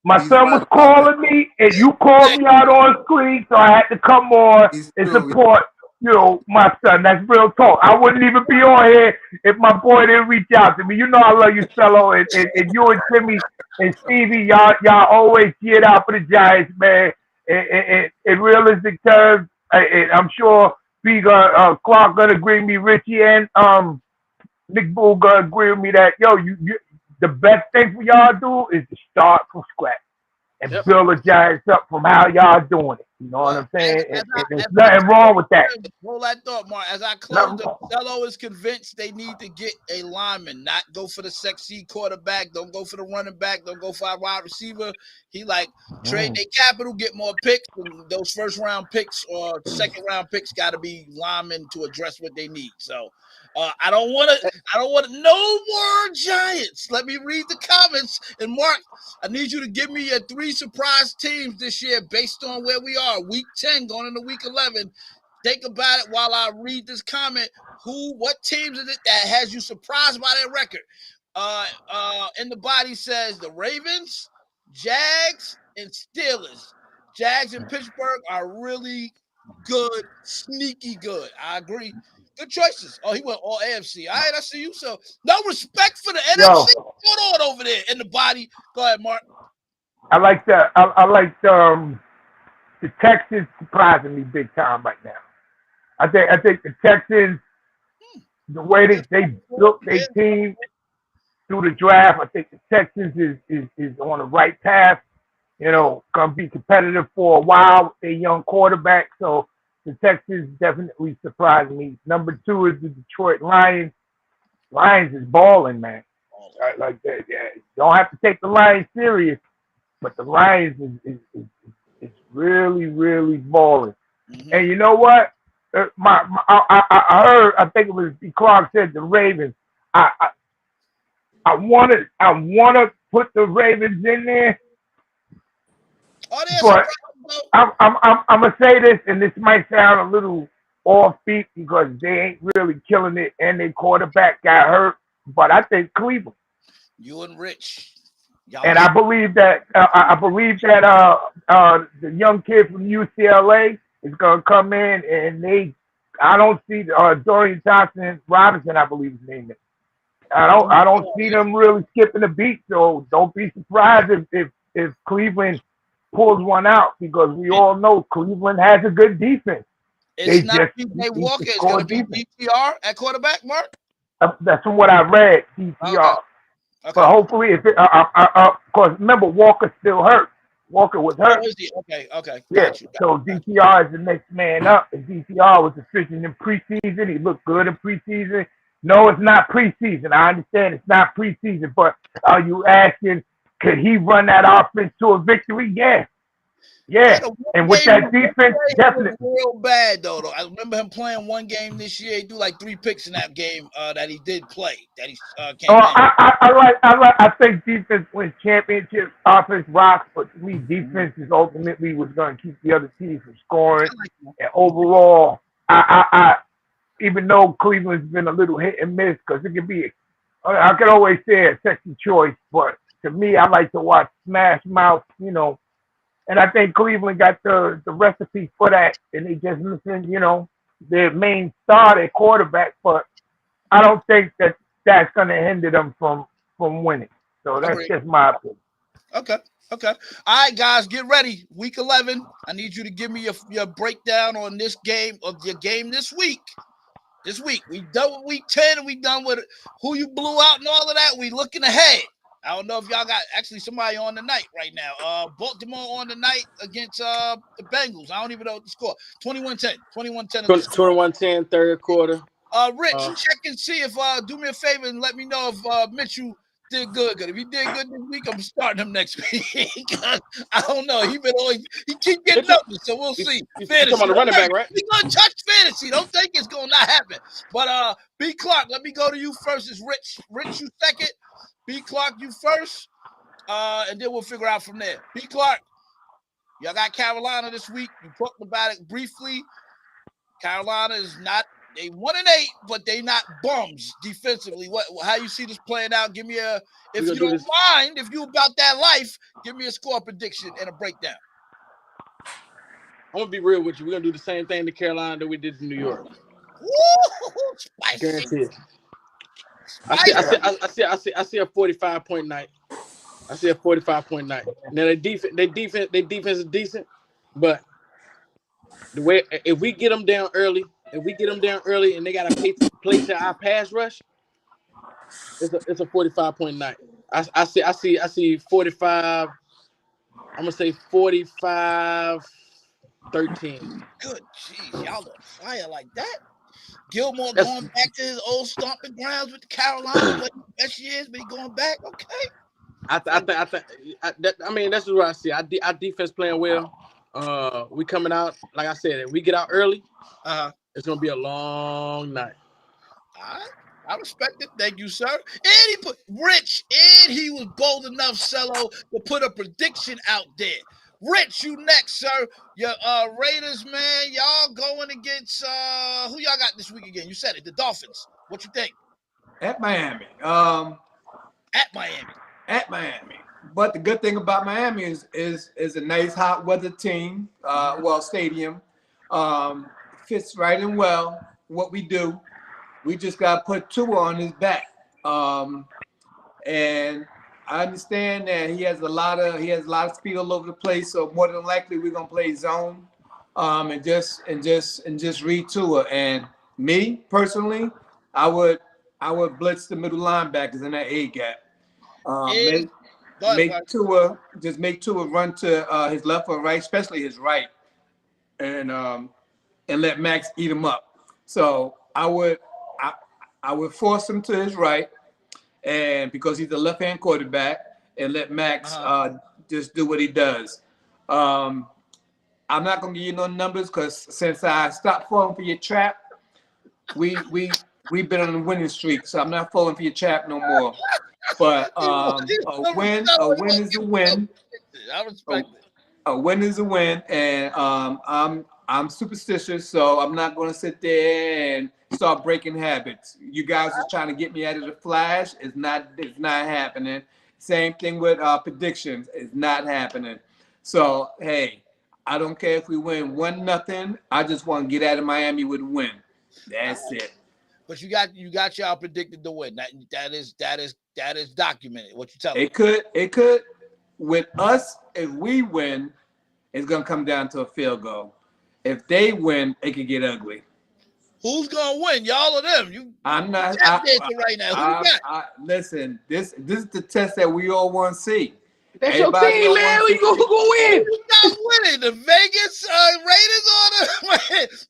My son was calling me, and you called me out on screen, so I had to come on and support, my son. That's real talk. I wouldn't even be on here if my boy didn't reach out to me. You know I love you, Cello, and you and Timmy and Stevie, y'all always cheered out for the Giants, man. In realistic terms, I'm sure Clark gonna agree with me, Richie and Nick Bull gonna agree with me that you the best thing for y'all to do is to start from scratch and build the Giants up from how y'all doing it. You know what I'm saying? There's nothing wrong with that. Hold that thought, Mark. As I close, Cello is convinced they need to get a lineman, not go for the sexy quarterback. Don't go for the running back. Don't go for a wide receiver. He trade their capital, get more picks. And those first round picks or second round picks got to be linemen to address what they need. So I don't want no more Giants. Let me read the comments. And Mark, I need you to give me your 3 surprise teams this year based on where we are. Week 10 going into week 11. Think about it while I read this comment. What teams is it that has you surprised by their record? In the body says the Ravens, Jags, and Steelers. Jags and Pittsburgh are really good, sneaky good. I agree. Good choices. Oh, he went all AFC. All right, I see you. So no respect for the NFC. What's going on over there in the body? Go ahead, Mark. I like the Texans surprising me big time right now. I think the Texans, the way they built their team through the draft, I think the Texans is on the right path. You know, gonna be competitive for a while with their young quarterback. So the Texans definitely surprised me. Number 2 is the Detroit Lions. Lions is balling, man. Like that, yeah. Don't have to take the Lions serious, but the Lions is really, really balling. Mhm. And you know what? I heard. I think it was D. Clark said the Ravens. I wanna put the Ravens in there, Oh, there's but though. I'm gonna say this, and this might sound a little offbeat because they ain't really killing it, and their quarterback got hurt. But I think Cleveland, You and Rich. Y'all and hate I believe that the young kid from UCLA is gonna come in, and I don't see Dorian Thompson Robinson, I believe his name is. I don't see them really skipping a beat. So don't be surprised if Cleveland pulls one out because we all know Cleveland has a good defense. It's They not just PJ need to Walker. It's score gonna be defense. DTR at quarterback, Mark. That's from what I read. Okay. DTR. Okay. But hopefully, if because remember Walker still hurt. Walker was Oh, hurt. is he? Okay. Yeah. Got you. So DTR is the next man up. And DTR was efficient in preseason. He looked good in preseason. No, it's not preseason. I understand it's not preseason, but are you asking, could he run that offense to a victory? Yeah. Yeah. The one And with game that defense, he was definitely. real bad though. I remember him playing one game this year. He threw like 3 picks in that game that he did play. That he came in. I think defense wins championships. Offense rocks, but to me, defense is ultimately what's going to keep the other teams from scoring. And overall, I even though Cleveland's been a little hit and miss because it can be, I can always say a second choice, but to me, I like to watch Smash Mouth, you know. And I think Cleveland got the recipe for that, and they just missing, you know, their main star, their quarterback. But I don't think that's going to hinder them from winning. So that's just my opinion. Okay. All right, guys, get ready. Week 11. I need you to give me your breakdown on this game of your game this week. This week we done with week 10, and we done with who you blew out and all of that. We looking ahead. I don't know if y'all got actually somebody on the night right now. Baltimore on the night against the Bengals. I don't even know the score. 21-10. 21-10. 21-10, third quarter. Rich, check and see if do me a favor and let me know if Mitchell did good. If he did good this week, I'm starting him next week. I don't know. He keep getting numbers, so we'll see. Fantasy. Talking about the running back, right? We're gonna touch fantasy. Don't think it's gonna not happen. But B Clark, let me go to you first. Is Rich? Rich, you second. B Clark, you first. And then we'll figure out from there. B Clark, y'all got Carolina this week. You talked about it briefly. Carolina is not. They 1-8, but they not bums defensively. How you see this playing out? Give me if you don't mind, if you about that life, give me a score prediction and a breakdown. I'm gonna be real with you. We're gonna do the same thing to Carolina that we did to New York. Woo! Spicy. Guaranteed. I see a 45-point night. I see a 45-point night. Now their defense is decent, but the way if we get them down early. If we get them down early and they got to play to our pass rush, it's a 45-point night. I see 45. I'm gonna say 45-13. Good, jeez, y'all on fire like that. Gilmore going back to his old stomping grounds with the Carolina best years, but he going back. Okay. I mean, that's what I see. Our defense playing well. We coming out like I said. If we get out early, it's gonna be a long night. All right. I respect it. Thank you, sir. And he put Rich, and he was bold enough, Cello, to put a prediction out there. Rich, you next, sir. Your Raiders, man, y'all going against who y'all got this week again? You said it, the Dolphins. What you think? At Miami. At Miami. At Miami. But the good thing about Miami is a nice hot weather team, stadium. Fits right in well what we do. We just got to put Tua on his back. And I understand that he has a lot of speed all over the place. So more than likely we're gonna play zone, and just read to her. And me personally, I would blitz the middle linebackers in that A gap. Make Tua run to his left or right, especially his right, and let Max eat him up. So I would force him to his right, and because he's a left-hand quarterback, and let Max just do what he does. I'm not gonna give you no numbers because since I stopped falling for your trap, we've been on a winning streak, so I'm not falling for your trap no more. But a win is a win. I respect it. A win is a win, and I'm superstitious, so I'm not going to sit there and start breaking habits. You guys are trying to get me out of the flash. It's not happening. Same thing with predictions. It's not happening. So hey, I don't care if we win 1-0. I just want to get out of Miami with a win. That's it. But you got y'all predicted to win. That is documented. What you tell me? It could. With us, if we win, it's gonna come down to a field goal. If they win, it could get ugly. Who's gonna win? Y'all or them? I'm not. Right now. Who you got? Listen, this is the test that we all want to see. That's your team, man. Who gonna win? Who's not winning? The Vegas Raiders or the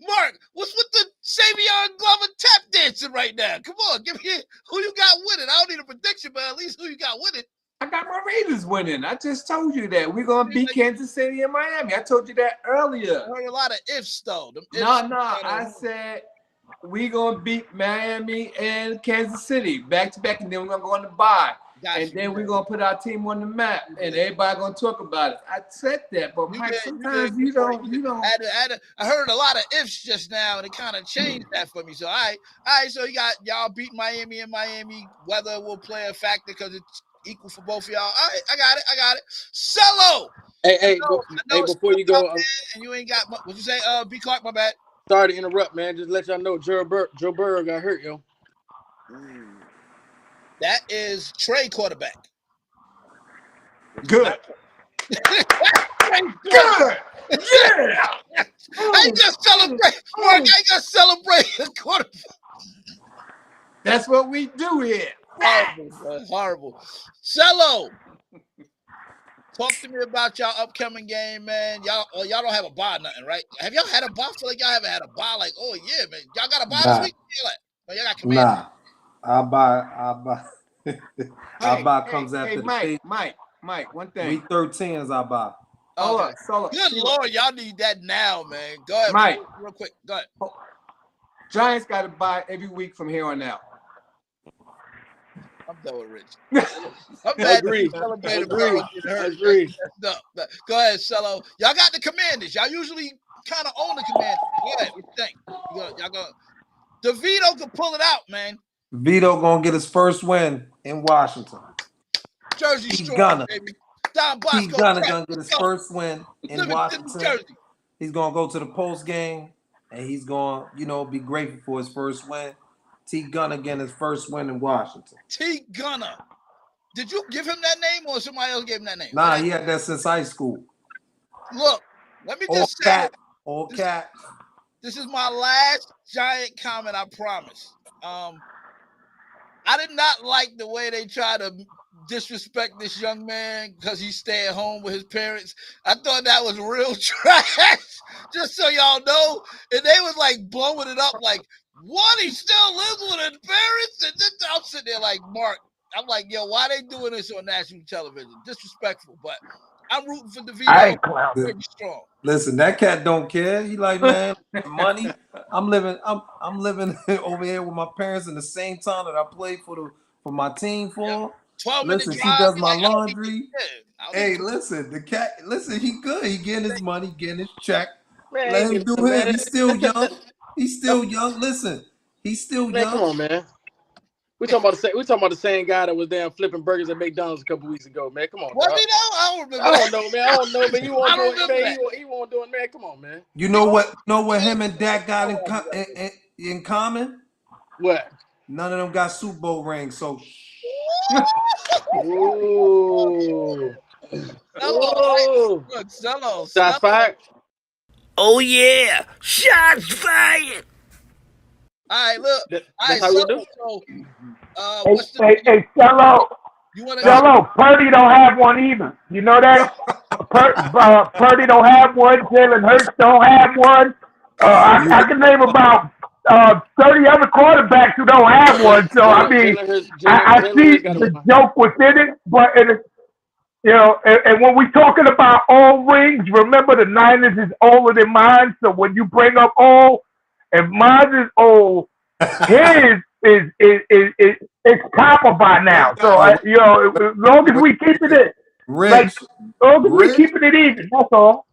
Mark? What's with the Savion Glover tap dancing right now? Come on, give me who you got winning. I don't need a prediction, but at least who you got winning. I got my Raiders winning. I just told you that. We're going to beat Kansas City and Miami. I told you that earlier. I heard a lot of ifs, though. No. I said we're going to beat Miami and Kansas City back-to-back, and then we're going to go on the bye. And then we're going to put our team on the map, and everybody going to talk about it. I said that, but Mike, sometimes you don't. I heard a lot of ifs just now, and it kind of changed that for me. So, all right, so you got y'all beat Miami and Miami. Weather will play a factor because it's equal for both of y'all. All right, I got it. Cello. Hey, before you go, and you ain't got what you say? B. Clark, my bad. Sorry to interrupt, man. Just let y'all know Joe Burrow got hurt, yo. That is Trey quarterback. Good. Good. Yeah. I ain't gonna celebrate. Mark, I ain't gonna celebrate his quarterback. That's what we do here. Horrible. Cello, talk to me about y'all upcoming game, man. Y'all don't have a bye, nothing, right? Have y'all had a bye? I feel like y'all haven't had a bye. Like, oh yeah, man, y'all got a bye this week. Y'all got command. Nah, I'll buy. Our bye comes after the Mike. One thing. Week 13 is our bye. Okay. Good Lord, y'all need that now, man. Go ahead, Mike. Real quick. Go ahead. Giants got to bye every week from here on out. I'm done with Rich. I'm bad. Agree. Go ahead, Cello. Y'all got the Commanders. Y'all usually kind of own the Commanders. Go ahead. What you think? Y'all go. DeVito can pull it out, man. Vito gonna get his first win in Washington. Jersey strong, baby. Don Bosco. He's gonna get his first win in Washington. He's gonna go to the post game, and he's gonna, be grateful for his first win. T. Gunner getting his first win in Washington. T. Gunner. Did you give him that name or somebody else gave him that name? Nah, he had that since high school. Look, let me just say. All cat. This is my last Giant comment, I promise. I did not like the way they try to disrespect this young man because he's staying home with his parents. I thought that was real trash, just so y'all know. And they was like blowing it up like, what? He still lives with his parents? And then I'm sitting there like, Mark, I'm like, yo, why they doing this on national television? Disrespectful, but I'm rooting for DeVito. I ain't clown. Pretty strong. Listen, that cat don't care. He like, man, money. I'm living over here with my parents in the same town that I played for my team for. 12-minute listen, drive, she does my like, laundry. Hey, listen, the cat. Listen, he good. He getting his money, getting his check. Man, let him do him. He's still young. He's still young. Listen, he's still young. Come on, man. We talking about the same guy that was down flipping burgers at McDonald's a couple weeks ago, man. Come on. Was he though? I don't remember. I don't know, man. I don't know, man. You want to do it, man? He won't do it, man. Come on, man. You know what? Him and Dak got in common? What? None of them got Super Bowl rings. So Ooh. Cello, look, Cello. Shots fired. Oh yeah, shots fired. All right, look. All That's right, how we Cello. do. So, what's the? Hey, Cello. You want to? Cello, Purdy don't have one either. You know that? Purdy don't have one. Jalen Hurts don't have one. I can name about 30 other quarterbacks who don't have one. So I mean, I see the joke within it, but you know, and when we talking about all rings, remember the Niners is older than mine. So when you bring up all, and mine is old, his is it's copper by now. So you know, as long as we keeping it, like, Rich, as long as we Rich. keeping it even, that's all.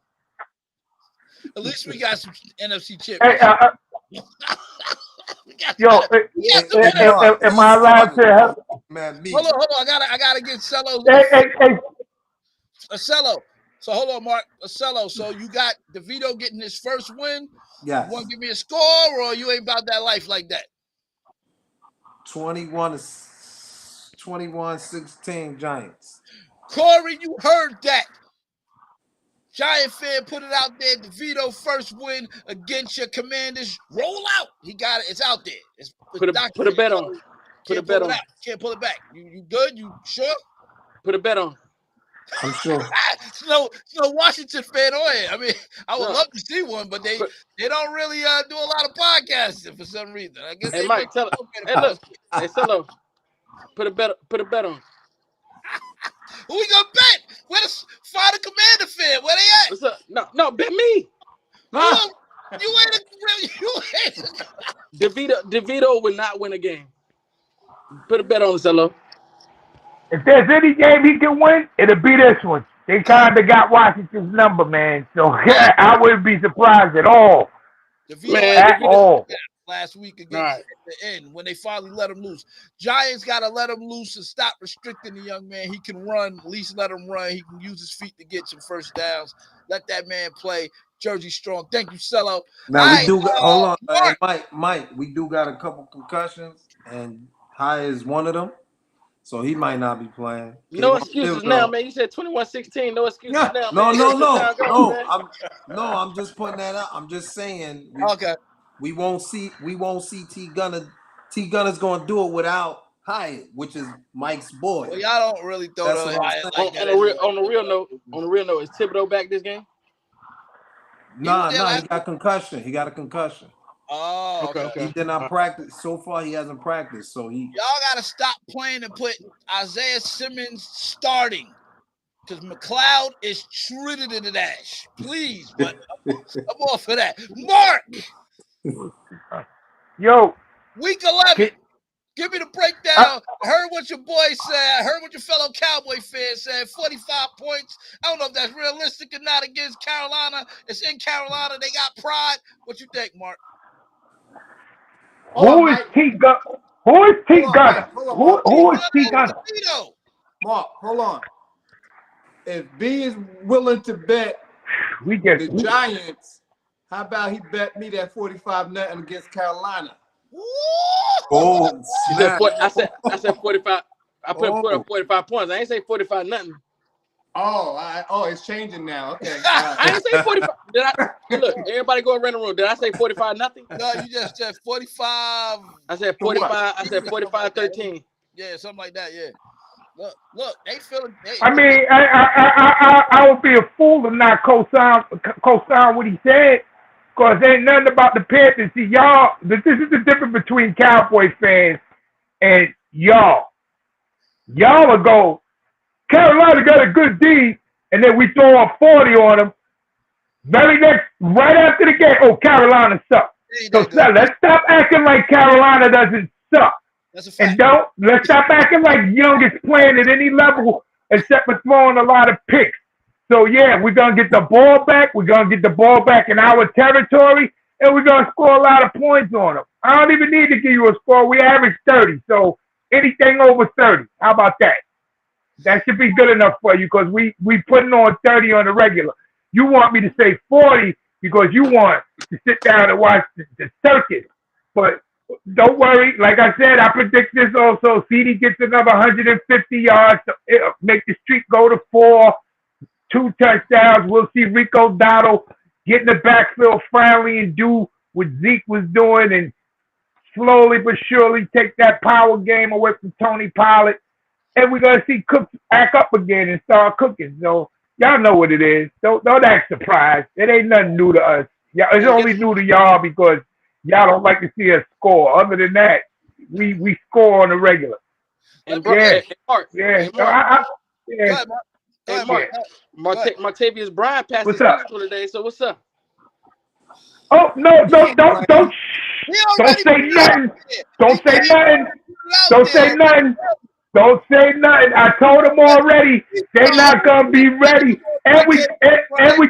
At least we got some NFC chips. Hey, yo, am I allowed to help? Man, me. Hold on. I gotta get Cello. Hey, Cello. So hold on, Mark. Cello. So you got DeVito getting his first win. Yes. You want to give me a score, or you ain't about that life like that? 21-16 Giants. Corey, you heard that. Giant fan put it out there. DeVito first win against your Commanders. Roll out. He got it. It's out there. It's Put a bet on. Put a bet on. Can't pull it back. You good? You sure? Put a bet on. I'm sure. no Washington fan on it. I mean, I would love to see one, but they don't really do a lot of podcasting for some reason. I guess. Hey, Mike, tell hey, look. Hey, Cello. Put a bet on. Who we gonna bet? Find a Commander fan. Where they at? What's up? No, bet me. You ain't DeVito will not win a game. Put a bet on Cello. if there's any game he can win, it'll be this one. They kind of got Washington's number, man. So I wouldn't be surprised at all. At all. Last week against at the end when they finally let him loose. Giants got to let him loose and stop restricting the young man. He can run, at least let him run. He can use his feet to get some first downs. Let that man play. Jersey strong. Thank you, Cello. Now we we do hold on, Mike. We do got a couple concussions, and High is one of them, so he might not be playing. No excuses now, man. You said 21-16. No excuses now. No. I'm just putting that out. I'm just saying. We won't see T Gunner. T Gunner's gonna do it without Hyatt, which is Mike's boy. Well, y'all don't really throw That's that what I'm Hyatt saying. like that. On the real note, is Thibodeau back this game? Nah, he got concussion. He got a concussion. Oh, okay. He did not practice. So far, he hasn't practiced. So y'all gotta stop playing and put Isaiah Simmons starting. Because McLeod is treated in the ash. Please, but I'm all for that. Mark! Yo. Week 11. Give me the breakdown. I heard what your boy said. I heard what your fellow Cowboy fan said. 45 points. I don't know if that's realistic or not against Carolina. It's in Carolina. They got pride. What you think, Mark? Who is T Gunner? Who is T Gunner? Who is T Gunner? Mark, hold on. If B is willing to bet the Giants, how about he bet me that 45-0 against Carolina? Oh, I said 45. I put 45 points. I ain't say 45-0. Oh, it's changing now. Okay. I ain't say 45. Look, everybody go around the room. Did I say 45-0? No, you just said 45. I said 45. I said 45-13. Yeah, something like that. Yeah. Look, they feeling. I mean, I would be a fool to not co-sign what he said, because ain't nothing about the Panthers. See, y'all, this is the difference between Cowboy fans and y'all. Y'all will go, Carolina got a good D, and then we throw a 40 on them. Right after the game, Carolina sucks. So let's stop acting like Carolina doesn't suck. And let's stop acting like Young is playing at any level except for throwing a lot of picks. So, yeah, we're going to get the ball back. We're going to get the ball back in our territory, and we're going to score a lot of points on them. I don't even need to give you a score. We average 30, so anything over 30. How about that? That should be good enough for you, because we putting on 30 on the regular. You want me to say 40 because you want to sit down and watch the circus. But don't worry. Like I said, I predict this also. CD gets another 150 yards. It'll make the streak go to 4, 2 touchdowns. We'll see Rico Dotto get in the backfield finally and do what Zeke was doing and slowly but surely take that power game away from Tony Pollard. And we're going to see Cook act up again and start cooking. So y'all know what it is. Don't act surprised. It ain't nothing new to us. Yeah, it's only new to y'all because y'all don't like to see us score. Other than that, we score on the regular. And bro, Yeah. hey, Mark, Yeah. hey, So yeah. Go ahead, Mark. Go hey, ahead, Mark, Mark. Martavius Bryant passed his What's up? physical today. So what's up? Oh no! Don't He already say put it nothing. out there. Don't He say came nothing. out Don't there. say nothing. Don't say nothing. I told them already. They're not gonna be ready. And we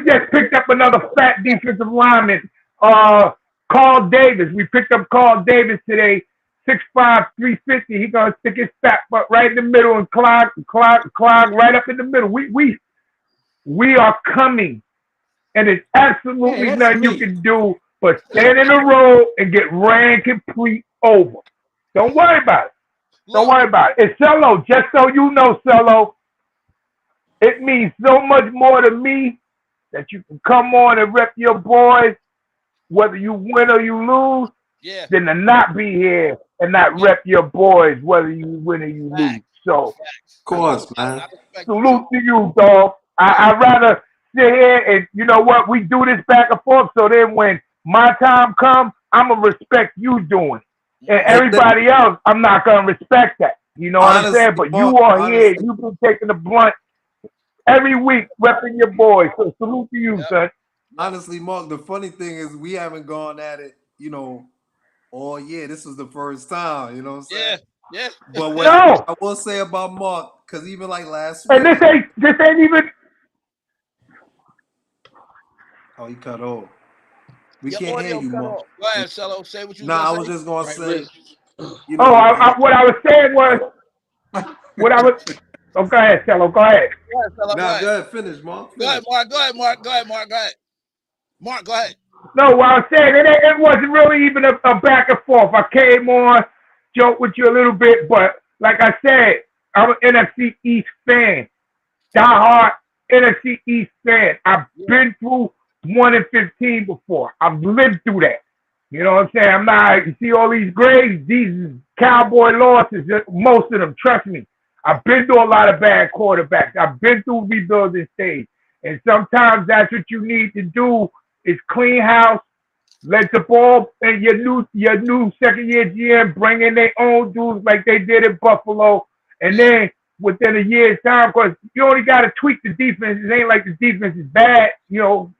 just picked up another fat defensive lineman. Carl Davis. We picked up Carl Davis today. 6'5", 350. He's gonna stick his fat butt right in the middle and clog right up in the middle. We are coming. And there's absolutely Hey, that's nothing me. you can do but stand in a row and get ran complete over. Don't worry about it. Don't worry about it. And Cello, just so you know, Cello, it means so much more to me that you can come on and rep your boys, whether you win or you lose, Yeah. than to not be here and not rep your boys, whether you win or you lose. So, Of course, man. salute to you, dog. I'd rather sit here and, you know what, we do this back and forth, so then when my time comes, I'm going to respect you doing it. And everybody else, I'm not going to respect that. You know what I'm saying? But you are here. You've been taking the blunt every week, repping your boys. So salute to you, son. Honestly, Mark, the funny thing is we haven't gone at it, all year. This was the first time, you know what I'm saying? Yeah. But what No. I will say about Mark, because even like last And week, this ain't even. he cut off. We Your can't hear audio you, cut Mark. off. Go ahead, Cello. Say what you Nah, I gonna was say. just gonna Right, say, Rich. What I was saying was, what I was. Oh, go ahead, Cello. Go ahead. Go ahead, Cello. Nah, go ahead, finish, Mark. Go ahead, Mark. Go ahead, Mark. Go ahead, Mark. Go ahead. Mark, go ahead. No, what I was saying, it wasn't really even a back and forth. I came on, joked with you a little bit, but like I said, I'm an NFC East fan. Die-hard NFC East fan. I've been through 1-15 before. I've lived through that. You know what I'm saying? You see all these grades, these Cowboy losses, most of them, trust me. I've been through a lot of bad quarterbacks. I've been through rebuilding stage. And sometimes that's what you need to do is clean house, let the ball and your new second year GM bring in their own dudes like they did in Buffalo. And then within a year's time, because you only got to tweak the defense. It ain't like the defense is bad. You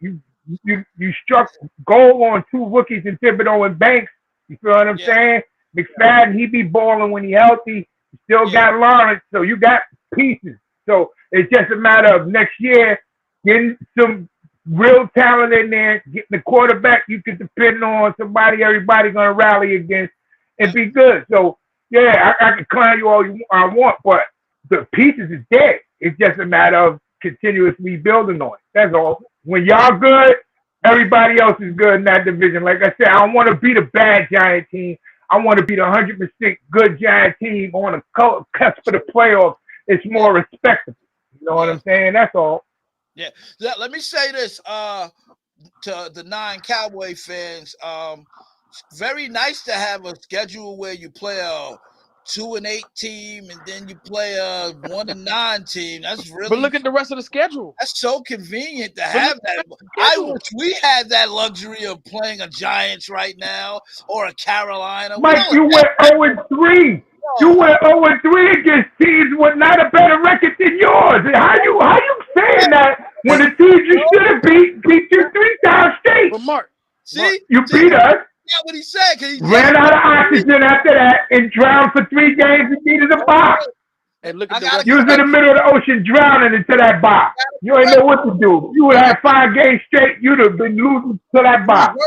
struck goal on 2 rookies in Thibodeau and Banks. You feel what I'm saying? McFadden, he be balling when he healthy. You still got Lawrence, so you got pieces. So it's just a matter of next year getting some real talent in there, getting the quarterback you can depend on, somebody everybody gonna rally against and be good. So I can clown you all I want, but the pieces is dead. It's just a matter of continuously building on it. That's all. When y'all good, everybody else is good in that division. Like I said, I don't want to be the bad Giant team. I want to be the 100% good Giant team on the cusp of the playoffs. It's more respectable. You know what I'm saying? That's all. Yeah. Let me say this to the 9 Cowboy fans. Very nice to have a schedule where you play a 2-8 team and then you play a 1-9 team. That's really. But look at the rest of the schedule. That's so convenient to have that. I wish we had that luxury of playing a Giants right now or a Carolina. Mike, you went 0-3. You went 0-3 against teams with not a better record than yours. How you saying that when the teams you should have beat you 3 times straight? But Mark, you beat us. That's what he said. He ran out of oxygen after that and drowned for 3 games and needed a box. And look at the rest. You was in the middle of the ocean drowning into that box. You ain't know what to do. You would have 5 games straight. You'd have been losing to that box.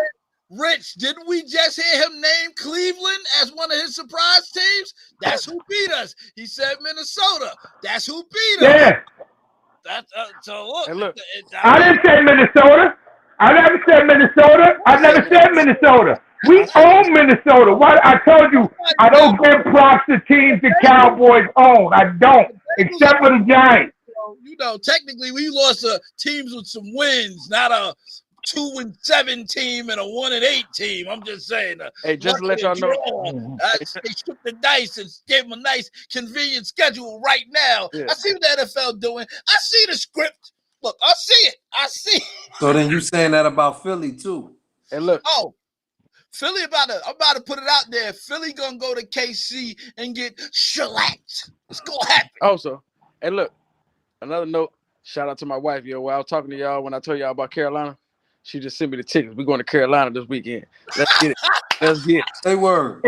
Rich, didn't we just hear him name Cleveland as one of his surprise teams? That's who beat us. He said Minnesota. That's who beat us. Yeah. So look. And look. I didn't say Minnesota. I never said Minnesota. I never said Minnesota. We own Minnesota. What I told you, I don't give props to teams the Cowboys own. I don't, except for the Giants. You know, technically, we lost teams with some wins, not a 2-7 team and a 1-8 team. I'm just saying. Hey, just to let y'all know, They shook the dice and gave them a nice, convenient schedule right now. Yeah. I see what the NFL doing. I see the script. Look, I see it. I see it. So then you saying that about Philly too? and look, Oh, Philly I'm about to put it out there. Philly gonna go to KC and get shellacked. It's gonna happen. also, and look, another note. Shout out to my wife, yo. While I was talking to y'all when I told y'all about Carolina, she just sent me the tickets. We're going to Carolina this weekend. Let's get it. Let's get it. Say word.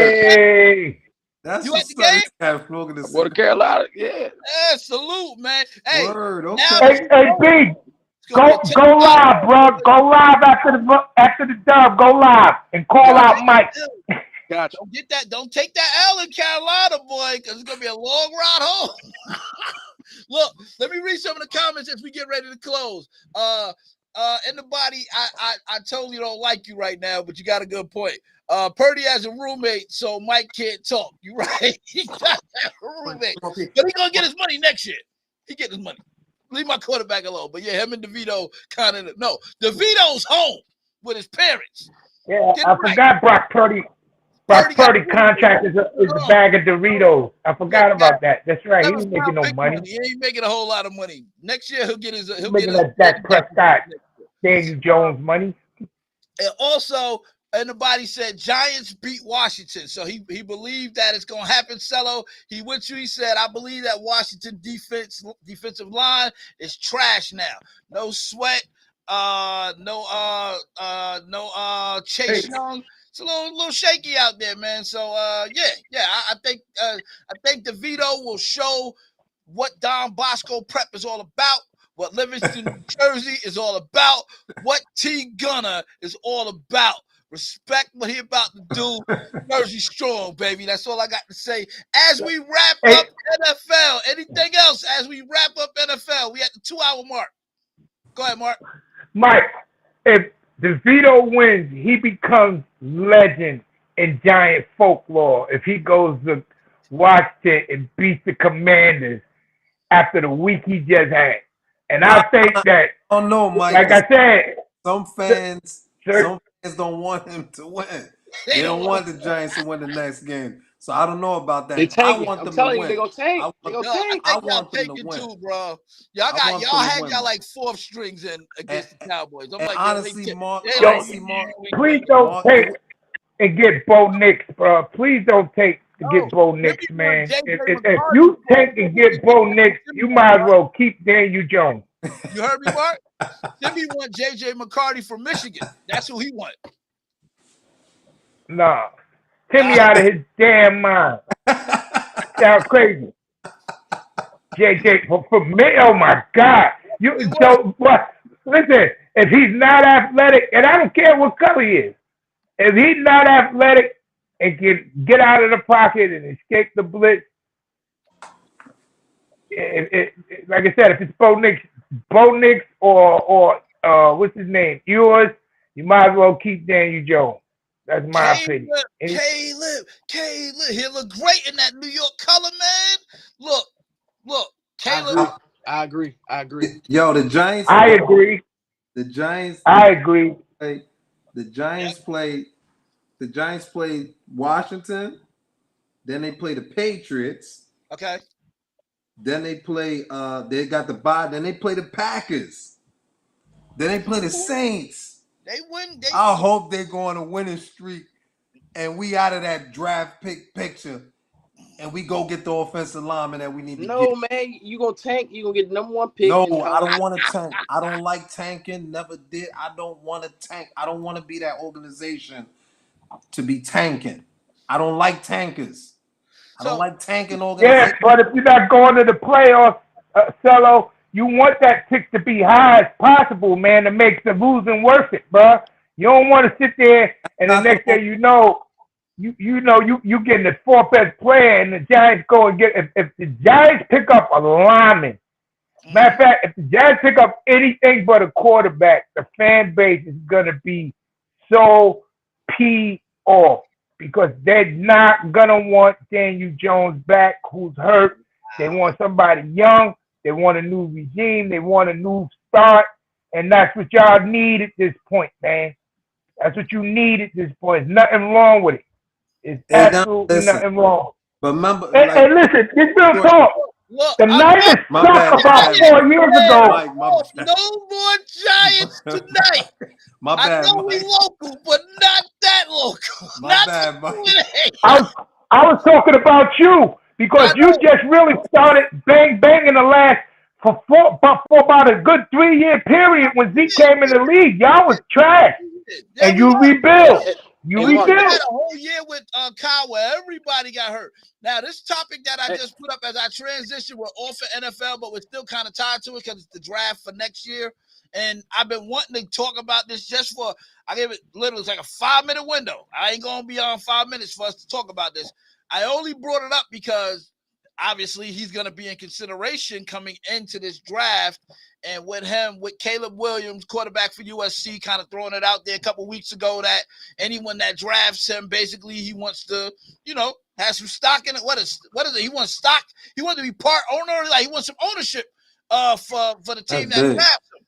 Hey! That's You what's at the game? up. Go Go to Carolina, yeah. Yeah, salute, man. Hey, Word. now Okay. Hey, B, it's gonna be go live, bro. Go live after the dub. Go live and call out Mike. Gotcha. Don't get that. Don't take that L in Carolina, boy, because it's gonna be a long ride home. Look, let me read some of the comments as we get ready to close. In the body, I totally don't like you right now, but you got a good point. Purdy has a roommate, so Mike can't talk. You right? He got a roommate, but he gonna get his money next year. He get his money. Leave my quarterback alone. But yeah, him and DeVito kind of no. DeVito's home with his parents. Yeah, Get I it right. forgot Brock Purdy. Brock Purdy contract is a bag of Doritos. I forgot about that. That's right. He ain't making no money. He ain't making a whole lot of money. Next year he'll get his. He's making that Dak Prescott, Daniel Jones money. And also, anybody said Giants beat Washington, so he believed that it's gonna happen. Cello, he went you. He said, "I believe that Washington defensive line is trash now. No Sweat, no Chase Young. It's a little shaky out there, man. So yeah. I think DeVito will show what Don Bosco Prep is all about, what Livingston, New Jersey is all about, what T Gunner is all about. Respect what he about to do. Jersey strong, baby. That's all I got to say. As we wrap up NFL, anything else as we wrap up NFL? We at the 2-hour mark. Go ahead, Mark. Mike, if DeVito wins, he becomes legend in Giant folklore. If he goes to Washington and beats the Commanders after the week he just had. And I think that, Oh no, Mike. like I said, some fans don't want him to win. They don't want the Giants to win the next game. So I don't know about that. They tanking. I want I'm them telling to you, win. they're gonna tank. I They're want- gonna I tank. think I y'all want them to taking win. too, bro. I want them to Y'all win. had like fourth strings in against the Cowboys. I'm And like, honestly, Mark, please don't take and get Bo Nix, bro. Please don't take to get Bo Nix, man. If you take and get Bo Nix, you might as well keep Daniel Jones. You heard me, Mark? Jimmy want JJ McCarty from Michigan. That's who he want. Nah. Timmy out of his damn mind. Sound crazy. JJ for me, oh my God. You don't what listen, if he's not athletic, and I don't care what color he is, if he's not athletic and can get out of the pocket and escape the blitz, like I said, if it's Bo Nix or what's his name, yours, you might as well keep Daniel Jones. That's my opinion. Caleb, he look great in that New York color, man. Look, Caleb. I agree. Yo, the Giants. I agree. The Giants. I agree. The Giants played Washington. Then they play the Patriots. Okay. Then they play. They got the bye. Then they play the Packers. Then they play the Saints. They win. I hope they go on a winning streak, and we out of that draft pick picture, and we go get the offensive lineman that we need to get. No, man, you gonna tank. You gonna get the number one pick. No, I don't want to tank. I don't like tanking. Never did. I don't want to tank. I don't want to be that organization to be tanking. I don't like tankers. I don't like tanking organizations. Yeah, but if you're not going to the playoffs, Cello, you want that pick to be high as possible, man, to make the losing worth it, bro. You don't want to sit there and the next day you getting the fourth best player and the Giants go and get if the Giants pick up a lineman. Matter of fact, if the Giants pick up anything but a quarterback, the fan base is gonna be so peed off because they're not gonna want Daniel Jones back, who's hurt. They want somebody young. They want a new regime. They want a new start, and that's what y'all need at this point, man. That's what you need at this point. There's nothing wrong with it. It's Hey, now, absolutely listen. nothing wrong. But remember, Hey, listen, this real talk. Look, The I'm Niners My suck bad, about my 4 years ago. Mike, my bad. no more Giants tonight. My I bad, know we Mike. local, but not that local. My not bad, Mike. I was talking about you because you just really started banging the last for about a good 3-year period when Zeke came in the league. Y'all was trash, and you rebuilt. You Hey, Mark, We rebuilt. had a whole year with Kyle where everybody got hurt. Now, this topic that I just put up as I transition, we're off of NFL, but we're still kind of tied to it because it's the draft for next year. And I've been wanting to talk about this just for, I gave it literally, it's like a 5-minute window. I ain't going to be on 5 minutes for us to talk about this. I only brought it up because obviously he's going to be in consideration coming into this draft. And with Caleb Williams, quarterback for USC, kind of throwing it out there a couple weeks ago that anyone that drafts him, basically he wants to, have some stock in it. What is it? He wants stock. He wants to be part owner. Like he wants some ownership for the team that drafts him.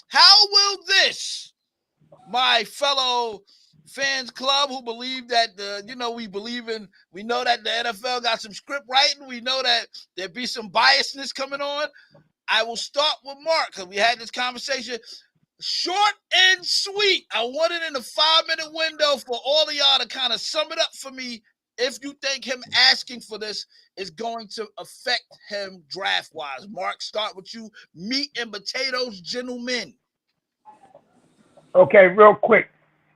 How will this, my fellow fans club who believe that we know that the NFL got some script writing. We know that there be some biasness coming on. I will start with Mark because we had this conversation. Short and sweet. I want it in a 5-minute window for all of y'all to kind of sum it up for me if you think him asking for this is going to affect him draft-wise. Mark, start with you. Meat and potatoes, gentlemen. Okay, real quick.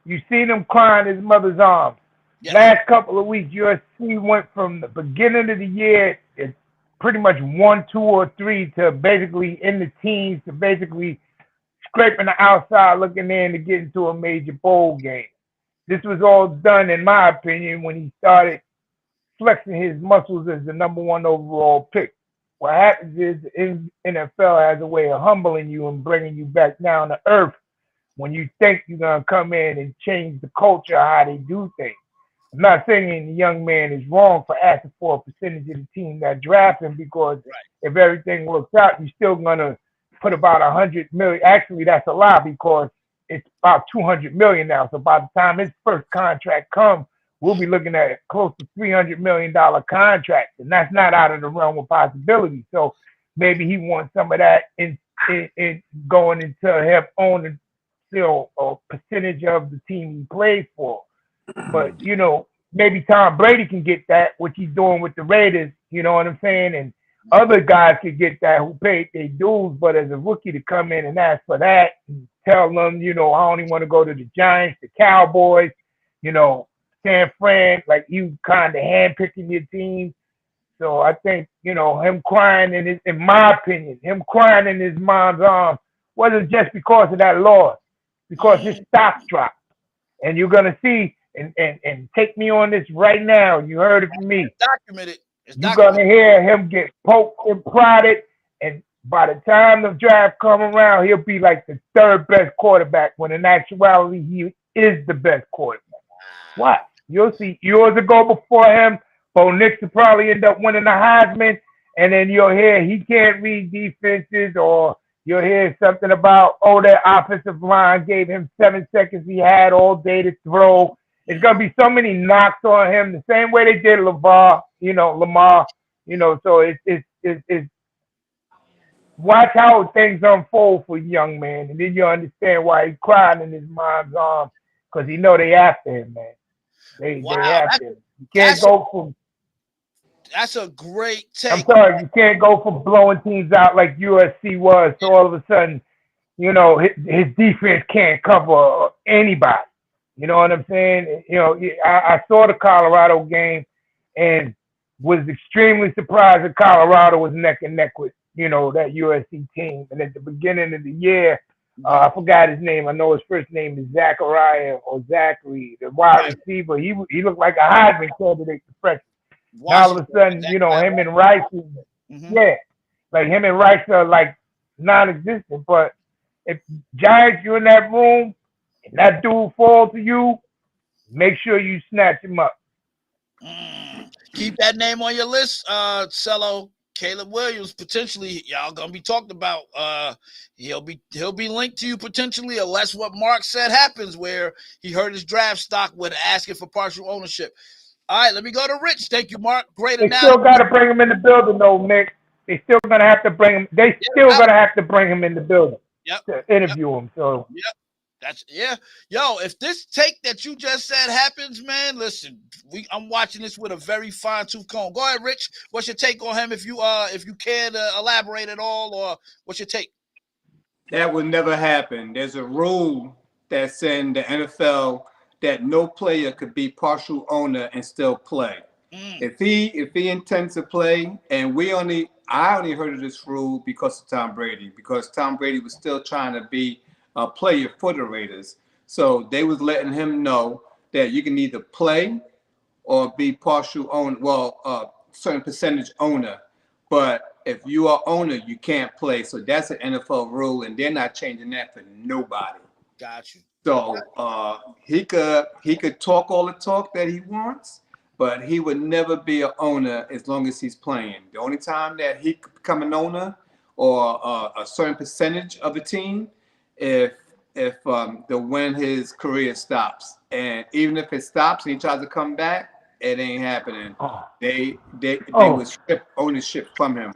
You seen him crying his mother's arms. Yeah. Last couple of weeks, USC went from the beginning of the year, it's pretty much 1, 2, or 3 to basically in the teens to basically scraping the outside, looking in to get into a major bowl game. This was all done, in my opinion, when he started flexing his muscles as the number 1 overall pick. What happens is the NFL has a way of humbling you and bringing you back down to earth when you think you're going to come in and change the culture, how they do things. I'm not saying the young man is wrong for asking for a percentage of the team that drafts him because if everything works out, you're still going to put about $100 million. Actually, that's a lie because it's about $200 million now. So by the time his first contract comes, we'll be looking at close to $300 million contract, and that's not out of the realm of possibility. So maybe he wants some of that in going into him owning a percentage of the team he plays for. But, maybe Tom Brady can get that, which he's doing with the Raiders, you know what I'm saying? And other guys could get that who paid their dues, but as a rookie to come in and ask for that and tell them, I only want to go to the Giants, the Cowboys, San Fran, like you kind of handpicking your team. So I think, him crying in my opinion, him crying in his mom's arms wasn't just because of that loss, because his stock dropped. And you're going to see, and take me on this right now. You heard it from me. Documented. You're going to hear him get poked and prodded. And by the time the draft come around, he'll be like the 3rd best quarterback when in actuality, he is the best quarterback. What? You'll see years ago before him, Bo Nix will probably end up winning the Heisman. And then you'll hear he can't read defenses, or you'll hear something about, their offensive line gave him 7 seconds he had all day to throw. It's going to be so many knocks on him, the same way they did Lamar. So it's watch how things unfold for a young man, and then you understand why he's crying in his mom's arms, because he know they after him, man. They after him. You can't go from. That's a great take. I'm sorry, you can't go from blowing teams out like USC was. So all of a sudden, his defense can't cover anybody. You know what I'm saying? I saw the Colorado game and was extremely surprised that Colorado was neck and neck with, that USC team. And at the beginning of the year, I forgot his name. I know his first name is Zachariah or Zachary, the wide receiver. He looked like a Heisman candidate for freshman. Now all of a sudden, him and Rice, like him and Rice are like non-existent. But if Giants, you're in that room, and that dude falls to you, make sure you snatch him up. Keep that name on your list, Cello. Caleb Williams, potentially, y'all gonna be talked about. He'll be linked to you potentially, unless what Mark said happens, where he hurt his draft stock with asking for partial ownership. All right, let me go to Rich. Thank you, Mark. Great They analysis. still got to bring him in the building, though, Mick. They still gonna have to bring him. They still gonna have to bring him in the building to interview him. So That's Yo, if this take that you just said happens, man, listen, I'm watching this with a very fine-tooth comb. Go ahead, Rich. What's your take on him? If you care to elaborate at all, or what's your take? That would never happen. There's a rule that's in the NFL that no player could be partial owner and still play. If he intends to play, and I only heard of this rule because of Tom Brady, because Tom Brady was still trying to be a player for the Raiders. So they was letting him know that you can either play or be partial owner, certain percentage owner. But if you are owner, you can't play. So that's an NFL rule, and they're not changing that for nobody. Got you. So he could talk all the talk that he wants, but he would never be an owner as long as he's playing. The only time that he could become an owner or a certain percentage of a team, if when his career stops, and even if it stops and he tries to come back, it ain't happening. They would strip ownership from him.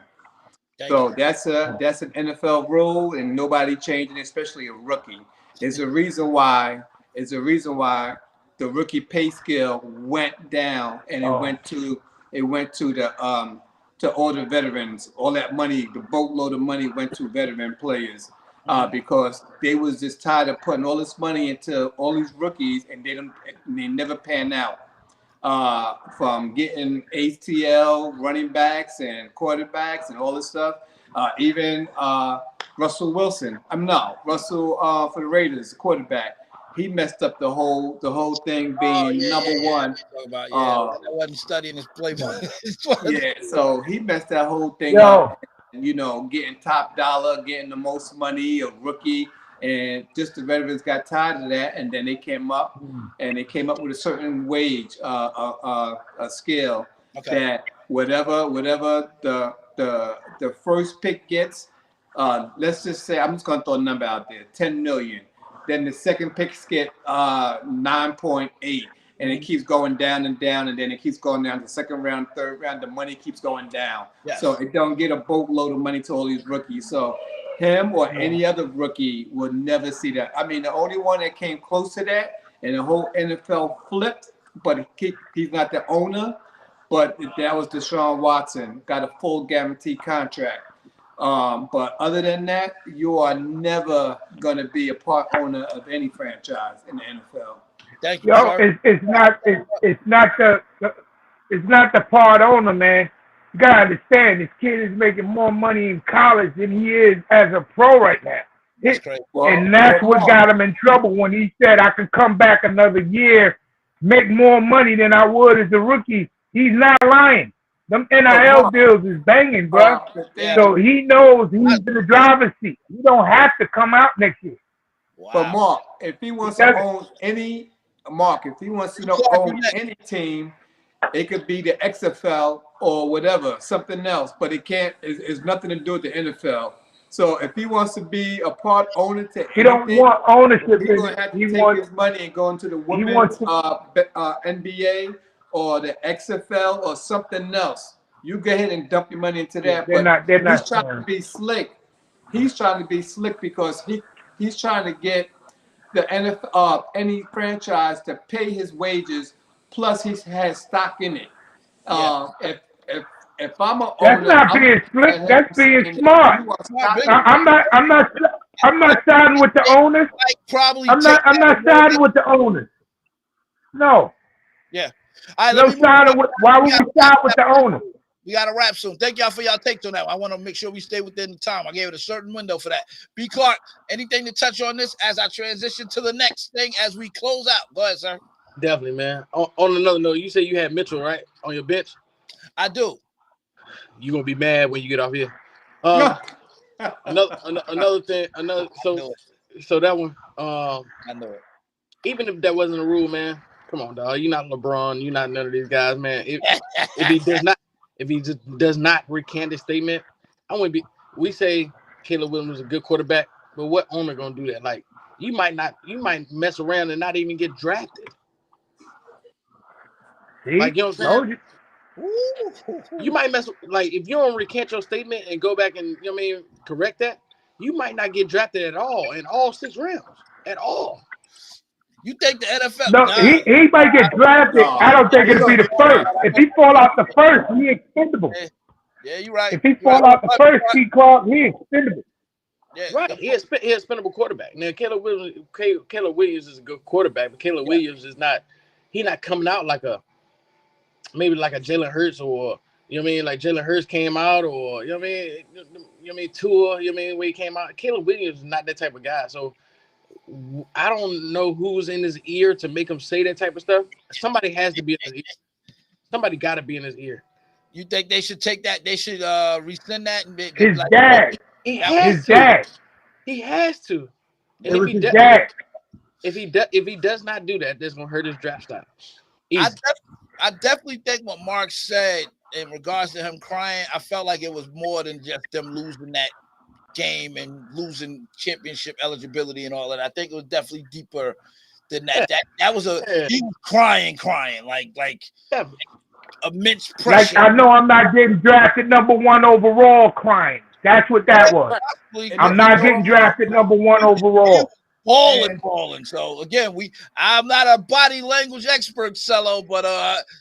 So that's an NFL rule, and nobody changing, especially a rookie. There's a reason why the rookie pay scale went down, and it went to the to all the veterans. All that money, the boatload of money, went to veteran players. Because they was just tired of putting all this money into all these rookies, and they never pan out. From getting ATL running backs and quarterbacks and all this stuff. Even Russell Wilson. Russell for the Raiders, quarterback. He messed up the whole thing being number one. I wasn't studying his playbook. So he messed that whole thing up. Getting top dollar, getting the most money, a rookie, and just the veterans got tired of that, and then they came up with a certain wage, a scale that whatever the first pick gets, let's just say, I'm just gonna throw a number out there, 10 million. Then the second picks get 9.8. And it keeps going down and down, and then it keeps going down to second round, third round. The money keeps going down. Yes. So it don't get a boatload of money to all these rookies. So him or any other rookie would never see that. I mean, the only one that came close to that, and the whole NFL flipped, but he's not the owner, but that was Deshaun Watson, got a full guaranteed contract. But other than that, you are never going to be a part owner of any franchise in the NFL. Thank you. It's not the part owner, man. You gotta understand, this kid is making more money in college than he is as a pro right now. That's crazy. And that's what got him in trouble when he said, I could come back another year, make more money than I would as a rookie. He's not lying. Them NIL deals is banging, bro. So he knows he's in the driver's seat. He don't have to come out next year. Wow. But Mark, if he wants to own any team, it could be the XFL or whatever, something else, but it can't. It's nothing to do with the NFL. So if he wants to be a part owner to he don't want ownership. He's gonna have to take his money and go into the women's NBA or the XFL or something else. You go ahead and dump your money into that. He's trying to be slick. He's trying to be slick because he's trying to get the NFL, any franchise to pay his wages, plus he has stock in it. If I'm an owner, that's not being slick. That's being smart. I'm not siding with the owners. I'm not siding with the owners. No. Yeah. Why would we side with the owners? We got to wrap soon. Thank y'all for y'all takes on that. I want to make sure we stay within the time. I gave it a certain window for that. B. Clark, anything to touch on this as I transition to the next thing as we close out? Go ahead, sir. Definitely, man. On another note, you said you had Mitchell, right, on your bench? I do. You going to be mad when you get off here. Another thing. So that one. I know it. even if that wasn't a rule, man. Come on, dog. You're not LeBron. You're not none of these guys, man. If he just does not recant his statement, I wouldn't be. We say Caleb Williams is a good quarterback, but what owner gonna do that? Like, you might mess around and not even get drafted. See? Like, you know what I'm saying? You might like if you don't recant your statement and go back and correct that, you might not get drafted at all in all 6 rounds at all. You think the NFL? No, he might get drafted. I don't think it'll be the first. If he fall out the first, he expendable. Yeah, you're right. If he fall out the first, he expendable. Yeah, right. He is expendable quarterback. Now Caleb Williams is a good quarterback, but Caleb Williams is not. He's not coming out like a Jalen Hurts or like Jalen Hurts came out or Tua, where he came out. Caleb Williams is not that type of guy. So I don't know who's in his ear to make him say that type of stuff. Somebody has to be in his ear. Somebody got to be in his ear. You think they should take that? They should rescind that. And His dad. He has to. It was his dad. If he does not do that, that's gonna hurt his draft stock. I definitely think what Mark said in regards to him crying, I felt like it was more than just them losing that game and losing championship eligibility and all that. I think it was definitely deeper than that. That was he was crying like immense pressure. Like, I know I'm not getting drafted #1 overall crying. That's what that was. I'm not getting drafted #1 overall. Balling. So again, I'm not a body language expert, Cello, but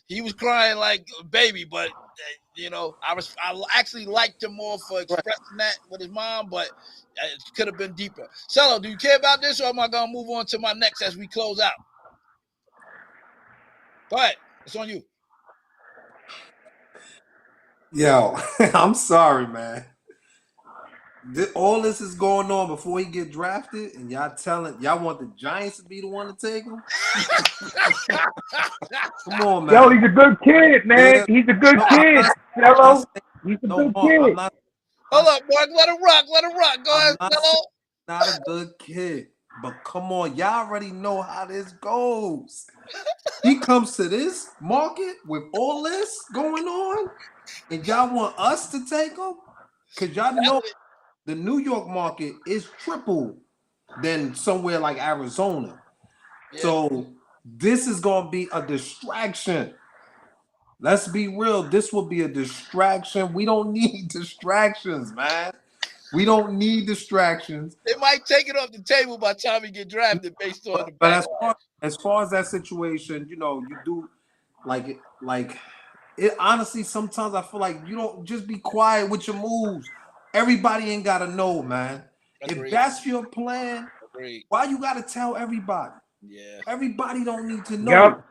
he was crying like a baby. But I actually liked him more for expressing that with his mom, but it could have been deeper. Cello, do you care about this, or am I gonna move on to my next as we close out? Go ahead, it's on you. Yo, I'm sorry, man. All this is going on before he get drafted, and y'all want the Giants to be the one to take him? Come on, man. Yo, he's a good kid, man. Yeah. He's a good kid. Hello, he's a good kid. Hold up, Mark. Let him rock. Go ahead, Cello. Not a good kid, but come on, y'all already know how this goes. He comes to this market with all this going on, and y'all want us to take him? Because y'all know the New York market is triple than somewhere like Arizona. Yeah. So this is going to be a distraction. Let's be real. This will be a distraction. We don't need distractions, man. We don't need distractions. They might take it off the table by the time he get drafted based on the But as far as that situation, you do like it honestly, sometimes I feel like you don't just be quiet with your moves. Everybody ain't gotta know, man. Agreed. If that's your plan, why you gotta tell everybody? Yeah. Everybody don't need to know. Yep.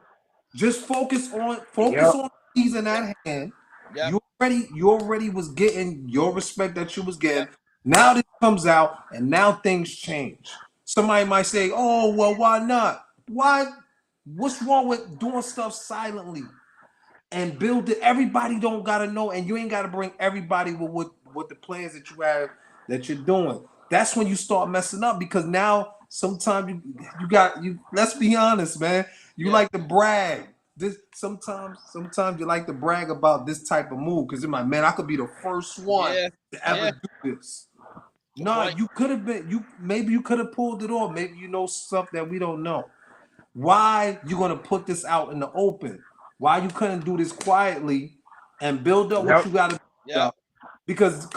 Just focus on the season at hand. Yep. You already was getting your respect that you was getting. Now this comes out and now things change. Somebody might say, "Oh, well, why not? Why? What's wrong with doing stuff silently and build it? Everybody don't gotta know, and you ain't gotta bring everybody with what the plans that you have that you're doing." That's when you start messing up, because now sometimes you let's be honest, man. You like to brag. This sometimes you like to brag about this type of move because you're like, man, I could be the first one to ever do this. No, you could have been. Maybe you could have pulled it off. Maybe you know stuff that we don't know. Why you gonna put this out in the open? Why you couldn't do this quietly and build up what you got to build up? Because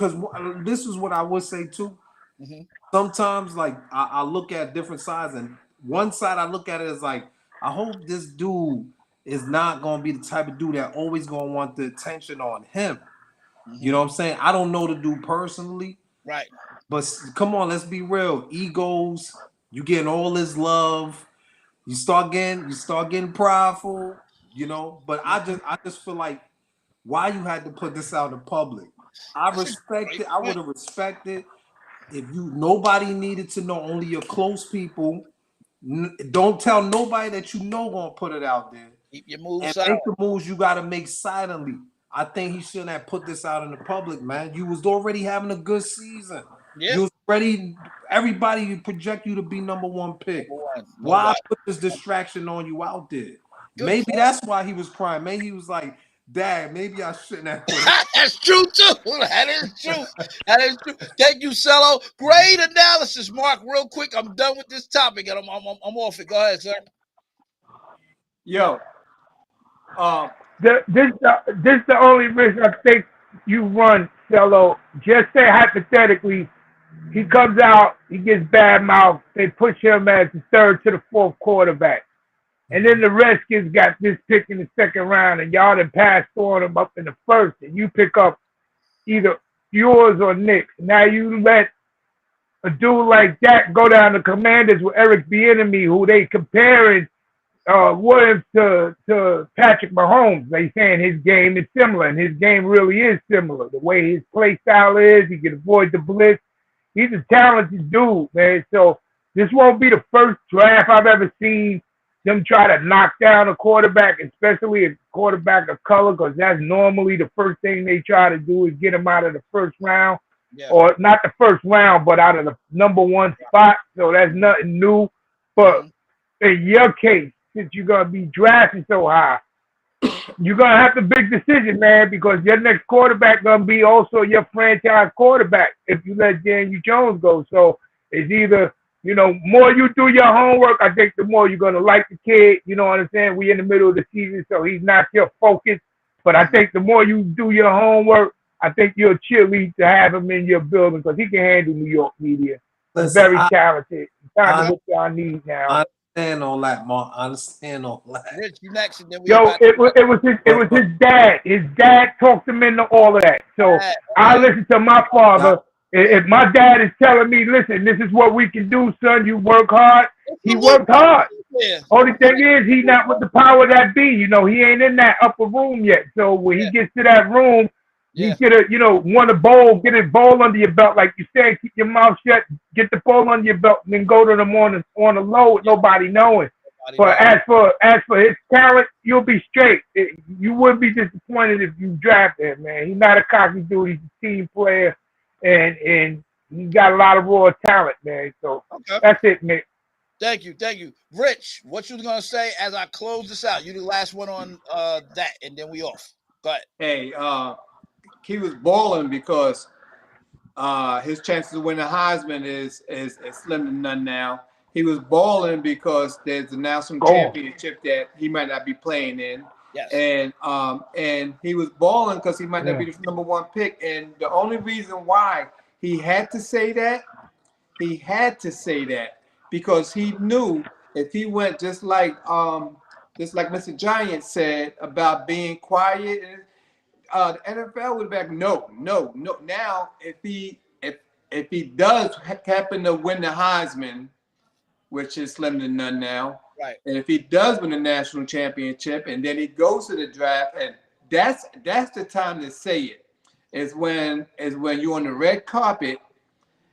this is what I would say too. Mm-hmm. Sometimes, like I look at different sides, and one side I look at it as like, I hope this dude is not gonna be the type of dude that always gonna want the attention on him. Mm-hmm. You know what I'm saying? I don't know the dude personally, right? But come on, let's be real. Egos, you getting all this love, you start getting prideful, But I just feel like, why you had to put this out in public? I respect it. I would have respected if nobody needed to know, only your close people. Don't tell nobody that gonna put it out there. Keep your moves and make the moves you gotta make silently. I think he shouldn't have put this out in the public, man. You was already having a good season. Yeah. You was Ready? Everybody project you to be number one pick. Number one, no Why doubt. put this distraction on you out there? Good Maybe point. that's why he was crying. Maybe he was like, Dad, maybe I shouldn't have put it. That's true too. That is true. That is true. Thank you, Cello. Great analysis, Mark. Real quick, I'm done with this topic and I'm off it. Go ahead, sir. Yo, This the only risk I think you run, Cello. Just say hypothetically, he comes out, he gets bad mouth, they push him as the third to the fourth quarterback. And then the Redskins got this pick in the second round, and y'all done passed on him up in the first, and you pick up either yours or Nick's. Now you let a dude like that go down to Commanders with Eric Bieniemy, who they comparing Williams to Patrick Mahomes. They saying his game is similar, and his game really is similar. The way his play style is, he can avoid the blitz. He's a talented dude, man. So this won't be the first draft I've ever seen them try to knock down a quarterback, especially a quarterback of color, because that's normally the first thing they try to do is get him out of the first round. Yeah. Or not the first round, but out of the number one spot. So that's nothing new. But in your case, since you're going to be drafting so high, you're going to have the big decision, man, because your next quarterback going to be also your franchise quarterback if you let Daniel Jones go. So it's either, more you do your homework, I think the more you're going to like the kid. You know what I'm saying? We're in the middle of the season, so he's not your focus. But I think the more you do your homework, I think you're a cheerleader to have him in your building because he can handle New York media. He's very talented. Kind of what y'all need now. I understand all that, Mark. I understand all that. Rich, you next, and then we it was his dad. His dad talked him into all of that. So I listen to my father. If my dad is telling me, listen, this is what we can do, son, you work hard, he worked hard. Yeah. Only thing is, he's not with the power that be. He ain't in that upper room yet. So when he gets to that room, you get want a bowl, get a bowl under your belt, like you said, keep your mouth shut, get the bowl under your belt, and then go to them on the low with nobody knowing. But as for his talent, you'll be straight. You wouldn't be disappointed if you draft him, man. He's not a cocky dude. He's a team player. And he got a lot of raw talent, man. So that's it, Nick. Thank you. Rich, what you was gonna say as I close this out? You the last one on that, and then we off. Go ahead. Hey, he was balling because his chances of winning Heisman is slim to none now. He was balling because there's a national championship that he might not be playing in. Yes. And he was balling because he might not be the number one pick. And the only reason why he had to say that because he knew if he went just like Mr. Giant said about being quiet, the NFL would be like, no. Now if he does happen to win the Heisman, which is slim to none now. Right. And if he does win the national championship and then he goes to the draft, and that's the time to say it, is when you're on the red carpet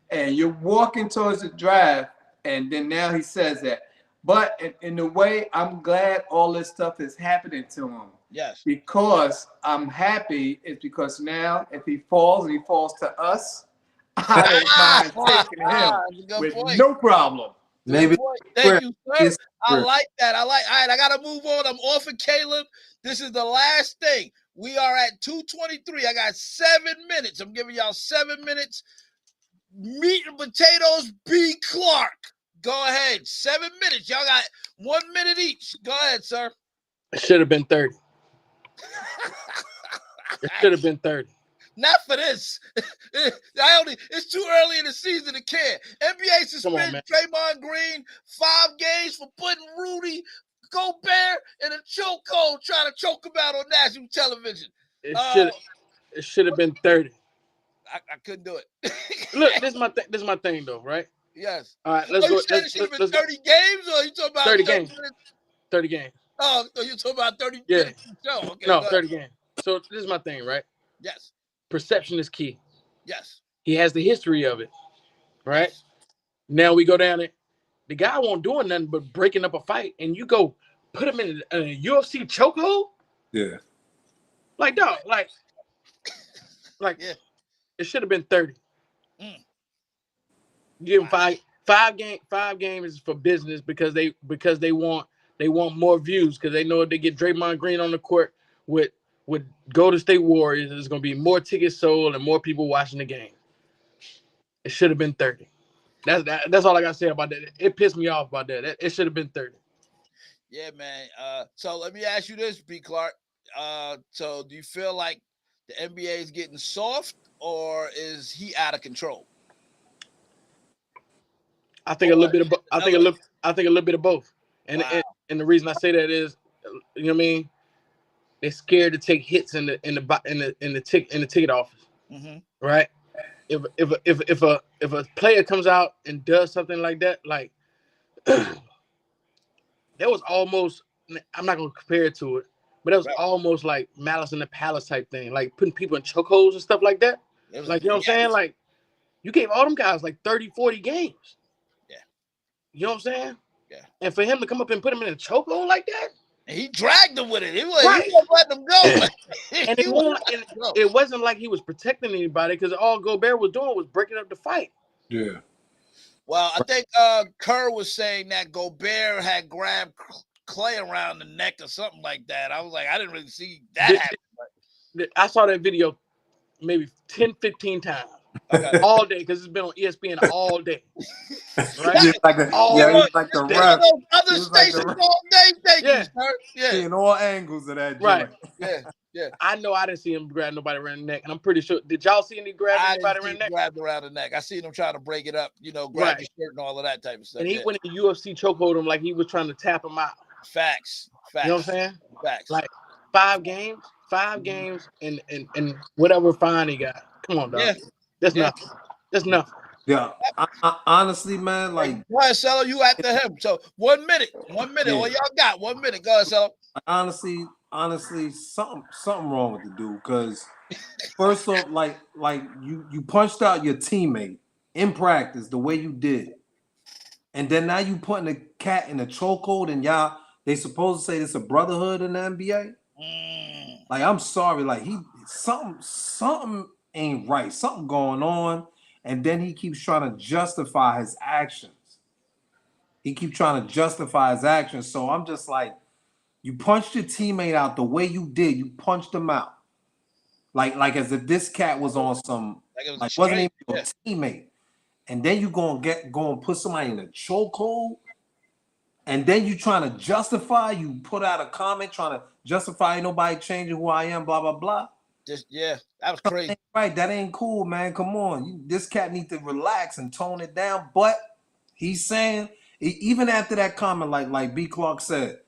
and you're walking towards the draft, and then now he says that. But in a way, I'm glad all this stuff is happening to him. Yes. Because I'm happy is because now if he falls and he falls to us, I don't mind taking him with no problem. Maybe. Thank you, sir. I like that. All right, I gotta move on. I'm off of Caleb. This is the last thing. We are at 2:23. I got 7 minutes. I'm giving y'all 7 minutes. Meat and potatoes, B. Clark. Go ahead. 7 minutes. Y'all got 1 minute each. Go ahead, sir. It should have been 30. It should have been 30. Not for this. It's too early in the season to care. NBA suspended Draymond Green 5 games for putting Rudy Gobert in a chokehold, trying to choke him out on national television. It should have been 30. I couldn't do it. Look, this is my thing though, right? Yes. All right, let's go. It should have been 30 games, or you talking about 30 games? 30 games. Oh, so you talking about 30 Yeah. games? Okay, no, 30 games. So this is my thing, right? Yes. Perception is key. Yes. He has the history of it, right? Yes. Now we go down it. The guy won't do nothing but breaking up a fight, and you go put him in a UFC chokehold? Yeah. Like, dog, like yeah. It should have been 30. You give them five games for business because they want more views because they know if they get Draymond Green on the court with Golden State Warriors, there's gonna be more tickets sold and more people watching the game. It should have been 30. That's all I gotta say about that. It pissed me off about that. It should have been 30. Yeah, man. So let me ask you this, B. Clark. So do you feel like the NBA is getting soft, or is he out of control? I think a little bit of I think a little bit of both. And Wow. and the reason I say that is, you know what I mean? They're scared to take hits in the ticket office, right? If a player comes out and does something like that, like that was almost, I'm not gonna compare it to it, but that was almost like Malice in the Palace type thing, like putting people in chokeholds and stuff like that. Like, you know what I'm saying? Like, you gave all them guys like 30, 40 games. Yeah. You know what I'm saying? Yeah. And for him to come up and put him in a chokehold like that, and he dragged him with it. He was Right. he wouldn't let them go. and it wasn't like he was protecting anybody because all Gobert was doing was breaking up the fight. Yeah. Well, I think Kerr was saying that Gobert had grabbed Clay around the neck or something like that. I was like, I didn't really see that happen. I saw that video maybe 10, 15 times. Okay. All day because it's been on ESPN all day. Right? Just like the, All yeah, day. he's like the They ref. on other He was like stations the- all day. Thank Yeah. you, sir. Yeah, Seeing all angles of that Right. joint. yeah. I know I didn't see him grab nobody around the neck, and I'm pretty sure. Did y'all see any grab I anybody didn't see around him the neck? grabbed around the neck. I seen him trying to break it up, grab Right. his shirt and all of that type of stuff. And he went in the UFC chokehold him like he was trying to tap him out. Facts. You know what I'm saying? Facts. Like 5 games, and whatever fine he got. Come on, dog. Yeah. That's Yeah. nothing. That's nothing. Yeah. Honestly, man, like Go ahead, Cello. You after him. So 1 minute. 1 minute. Yeah. All y'all got 1 minute. Go ahead, Cello. honestly, something wrong with the dude. Because first off, like you punched out your teammate in practice the way you did, and then now you putting the cat in a chokehold, and y'all they supposed to say it's a brotherhood in the NBA. Like, I'm sorry, like something ain't right, something going on, and then he keeps trying to justify his actions. So I'm just like, you punched your teammate out the way you did. You punched him out, like as if this cat was on some, like wasn't even your teammate. And then you go and put somebody in a chokehold, and then you trying to justify. You put out a comment trying to justify ain't nobody changing who I am. Blah blah blah. That was crazy. Right, that ain't cool, man. Come on, this cat need to relax and tone it down. But he's saying, even after that comment, like B. Clark said,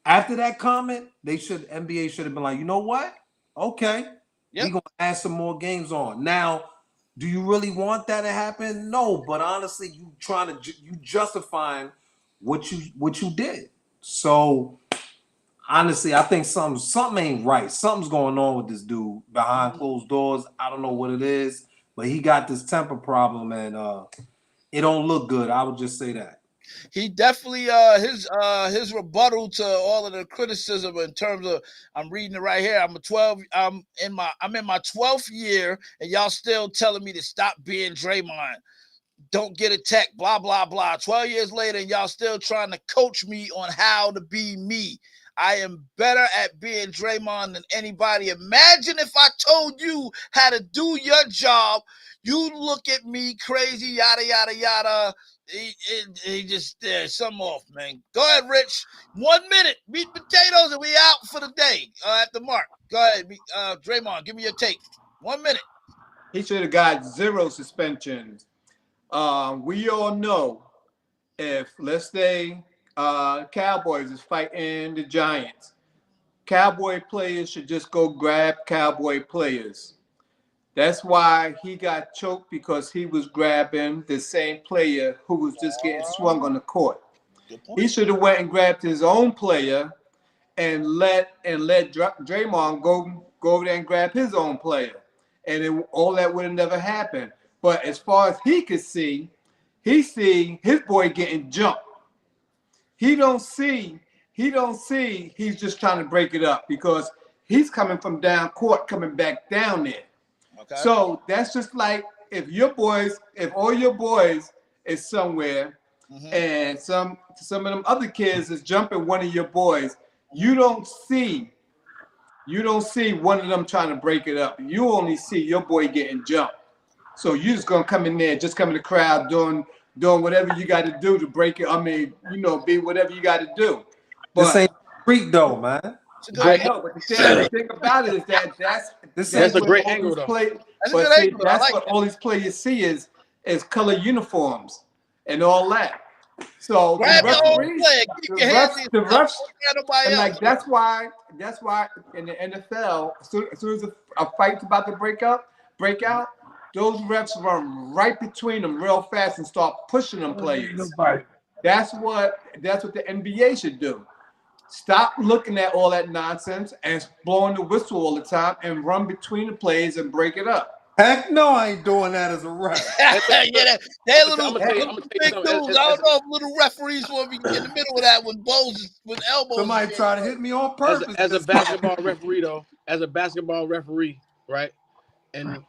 after that comment, NBA should have been like, you know what? Okay, we gonna add some more games on. Now, do you really want that to happen? No, but honestly, you justifying what you did. So honestly, I think something ain't right. Something's going on with this dude behind closed doors. I don't know what it is, but he got this temper problem, and it don't look good. I would just say that. He definitely his rebuttal to all of the criticism in terms of, I'm reading it right here. I'm in my 12th year, and y'all still telling me to stop being Draymond. Don't get a tech, blah blah blah. 12 years later, and y'all still trying to coach me on how to be me. I am better at being Draymond than anybody. Imagine if I told you how to do your job. You look at me crazy, yada yada yada. He just some off, man. Go ahead, Rich. 1 minute, meat and potatoes, and we out for the day. At the mark. Go ahead, Draymond. Give me your take. 1 minute. He should have got 0 suspensions. We all know if, let's say, Cowboys is fighting the Giants, Cowboy players should just go grab Cowboy players. That's why he got choked, because he was grabbing the same player who was just getting swung on the court. He should have went and grabbed his own player and let Draymond go over there and grab his own player, and all that would have never happened. But as far as he could see, he see his boy getting jumped. He don't see he's just trying to break it up, because he's coming from down court, coming back down there. Okay. So that's just like if all your boys is somewhere, and some of them other kids is jumping one of your boys. You don't see one of them trying to break it up. You only see your boy getting jumped. So you're just gonna come in there, just come in the crowd doing whatever you got to do to break it. I mean, be whatever you got to do. But this ain't street though, man. I know, but the thing about it is that's a great angle though. That's what all these players see is color uniforms and all that. So Grab the your own referees, flag. Keep your hands in the refs, nobody and else. like that's why in the NFL, as soon as a fight's about to break out, those refs run right between them real fast and start pushing them players. That's what the NBA should do. Stop looking at all that nonsense and blowing the whistle all the time and run between the players and break it up. Heck no, I ain't doing that as a ref. They little I'm gonna tell you big something. dudes. I don't know if little referees will be in the middle of that with elbows. Somebody try to hit me on purpose. As a basketball referee though, right? And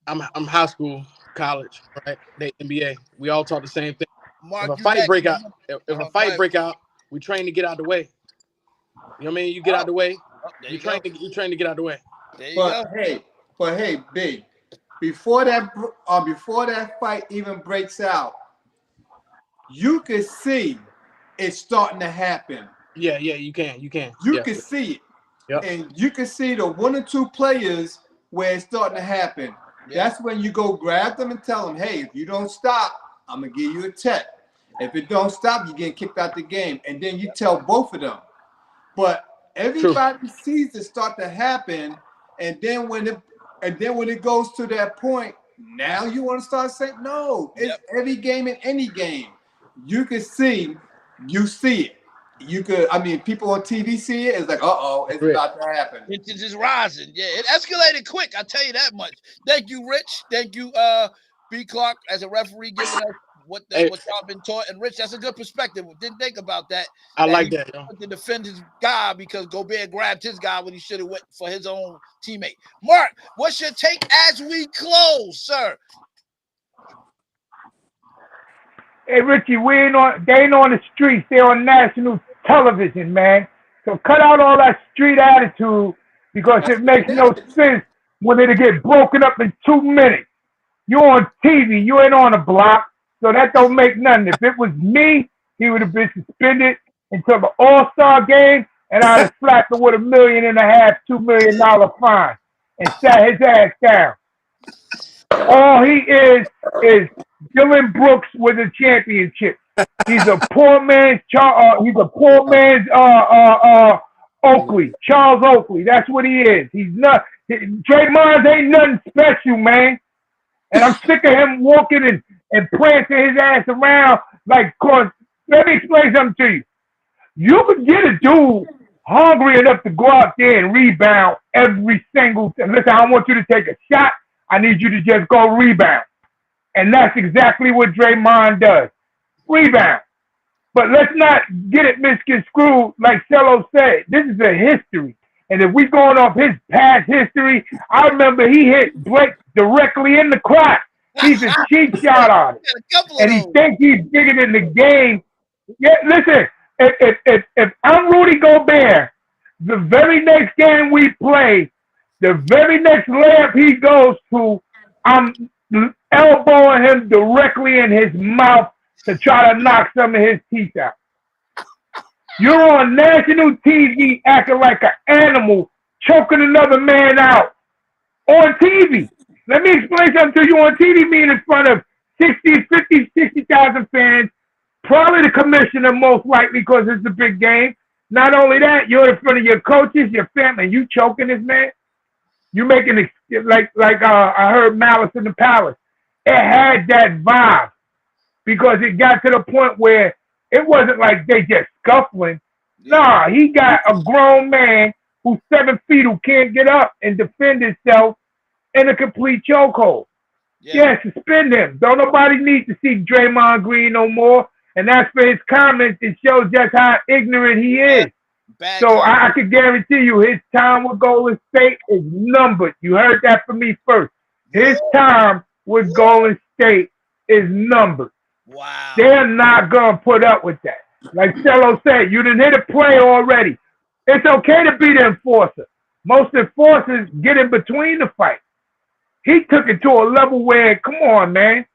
I'm high school, college, right? They NBA. We all talk the same thing. Mark, If a fight break out, we train to get out the way. You know what I mean? You get out the way. You train to get out the way. There you go. But hey, big. Before that fight even breaks out, you can see it's starting to happen. Yeah, you can. You can see it. Yep. And you can see the one or two players where it's starting to happen. Yeah. That's when you go grab them and tell them, hey, if you don't stop, I'm going to give you a check. If it don't stop, you're getting kicked out the game. And then you tell both of them. But everybody sees it start to happen. And then when it goes to that point, now you want to start saying, no, it's every game in any game. You see it. People on TV see it. It's like, it's about to happen. It's just rising. Yeah, it escalated quick. I'll tell you that much. Thank you, Rich. Thank you, B. Clark, as a referee, giving us what y'all been taught. And Rich, that's a good perspective. Didn't think about that. I like that. To defend his guy because Gobert grabbed his guy when he should have went for his own teammate. Mark, what's your take as we close, sir? Hey, Richie, they ain't on the streets. They're on national television, man. So cut out all that street attitude because it makes no sense when they get broken up in 2 minutes. You're on TV. You ain't on a block. So that don't make nothing. If it was me, he would have been suspended until the All-Star game, and I'd have slapped him with $1.5 million, $2 million fine and sat his ass down. All he is Dylan Brooks with a championship. He's a poor man's Oakley, Charles Oakley. That's what he is. He's not. Draymond ain't nothing special, man. And I'm sick of him walking and prancing his ass around cause let me explain something to you. You could get a dude hungry enough to go out there and rebound every single time. Listen, I don't want you to take a shot. I need you to just go rebound. And that's exactly what Draymond does. Rebound. But let's not get it misconstrued like Cello said. This is a history. And if we going off his past history, I remember he hit Blake directly in the crotch. He's a cheap shot on it. And he thinks he's bigger than the game. Yeah, listen, if I'm Rudy Gobert, the very next game we play, the very next layup he goes to, I'm elbowing him directly in his mouth to try to knock some of his teeth out. You're on national TV acting like an animal, choking another man out on TV. Let me explain something to you. On TV, being in front of 60,000 fans, probably the commissioner most likely because it's a big game. Not only that, you're in front of your coaches, your family, and you choking this man. You making it like I heard Malice in the Palace. It had that vibe because it got to the point where it wasn't like they just scuffling. Nah, he got a grown man who's 7 feet who can't get up and defend himself in a complete chokehold. Yeah, suspend him. Don't nobody need to see Draymond Green no more. And that's for his comments. It shows just how ignorant he is. So I can guarantee you his time with Golden State is numbered. You heard that from me first. His time with Golden State is numbered. Wow. They're not gonna put up with that. Like Cello said, you didn't hit a play already. It's okay to be the enforcer. Most enforcers get in between the fight. He took it to a level where, come on, man.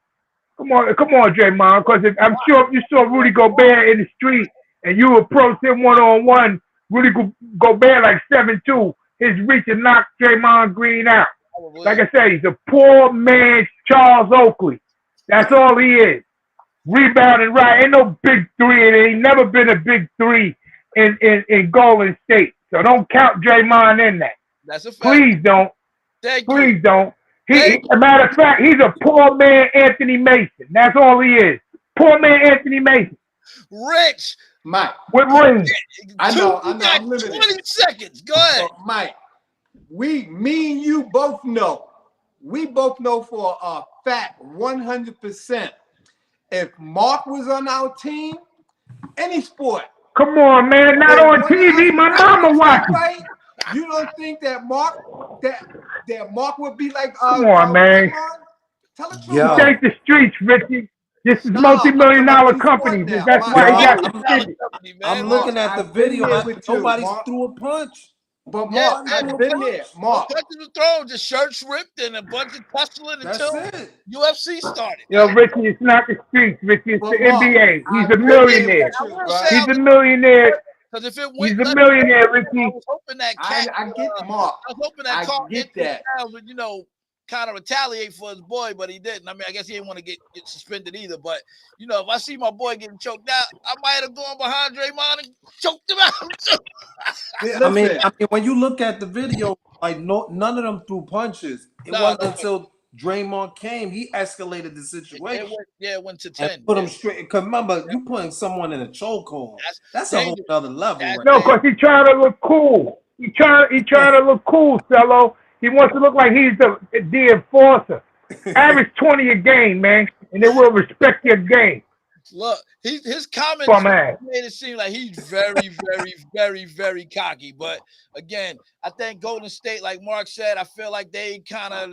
Come on, Draymond. Because I'm sure if you saw Rudy Gobert in the street and you approached him one-on-one, Rudy Gobert like 7'2", his reach and knocked Draymond Green out. Like I said, he's a poor man's Charles Oakley. That's all he is. Rebounding right. Ain't no big three, and ain't never been a big three in Golden State. So don't count Draymond in that. That's a fact. Please don't. Please you. don't. As a matter of fact, he's a poor man Anthony Mason. That's all he is. Poor man Anthony Mason. Rich. Mike. With rings. I know. You I'm got limited. 20 seconds. Go ahead. So, Mike, me and you both know. We both know for a fact 100%. If Mark was on our team, any sport. Come on, man. Not on TV. My mama watching. Right? You don't think that Mark would be like come on, man. Tell the truth. Yo. This ain't the streets, Richie. This is multi-million-dollar companies. That's why he got suspended. I'm looking at the video. Nobody threw a punch. But Yeah, Mark, I've been there. Mark. Punches were thrown, just shirts ripped, and a bunch of tussling until it. UFC started. Yo, Richie, it's not the streets, Richie. It's But the Mark, NBA. He's I a millionaire. I will say He's a millionaire. because if it He's went, a millionaire, I Richie. was hoping that I cat. get Mark. I was hoping that I Carl get that. would, kind of retaliate for his boy, but he didn't. I mean, I guess he didn't want to get suspended either. But if I see my boy getting choked out, I might have gone behind Draymond and choked him out. I mean, when you look at the video, like none of them threw punches. It wasn't until Draymond came, he escalated the situation. It went to 10. And put him straight. Because remember, you putting someone in a chokehold. That's a whole other level. Right No, because he's trying to look cool. He trying to look cool, Cello. He wants to look like he's the enforcer. Average 20 a game, man, and they will respect your game. Look, his comments made it seem like he's very, very, very, very cocky. But again, I think Golden State, like Mark said, I feel like they kind of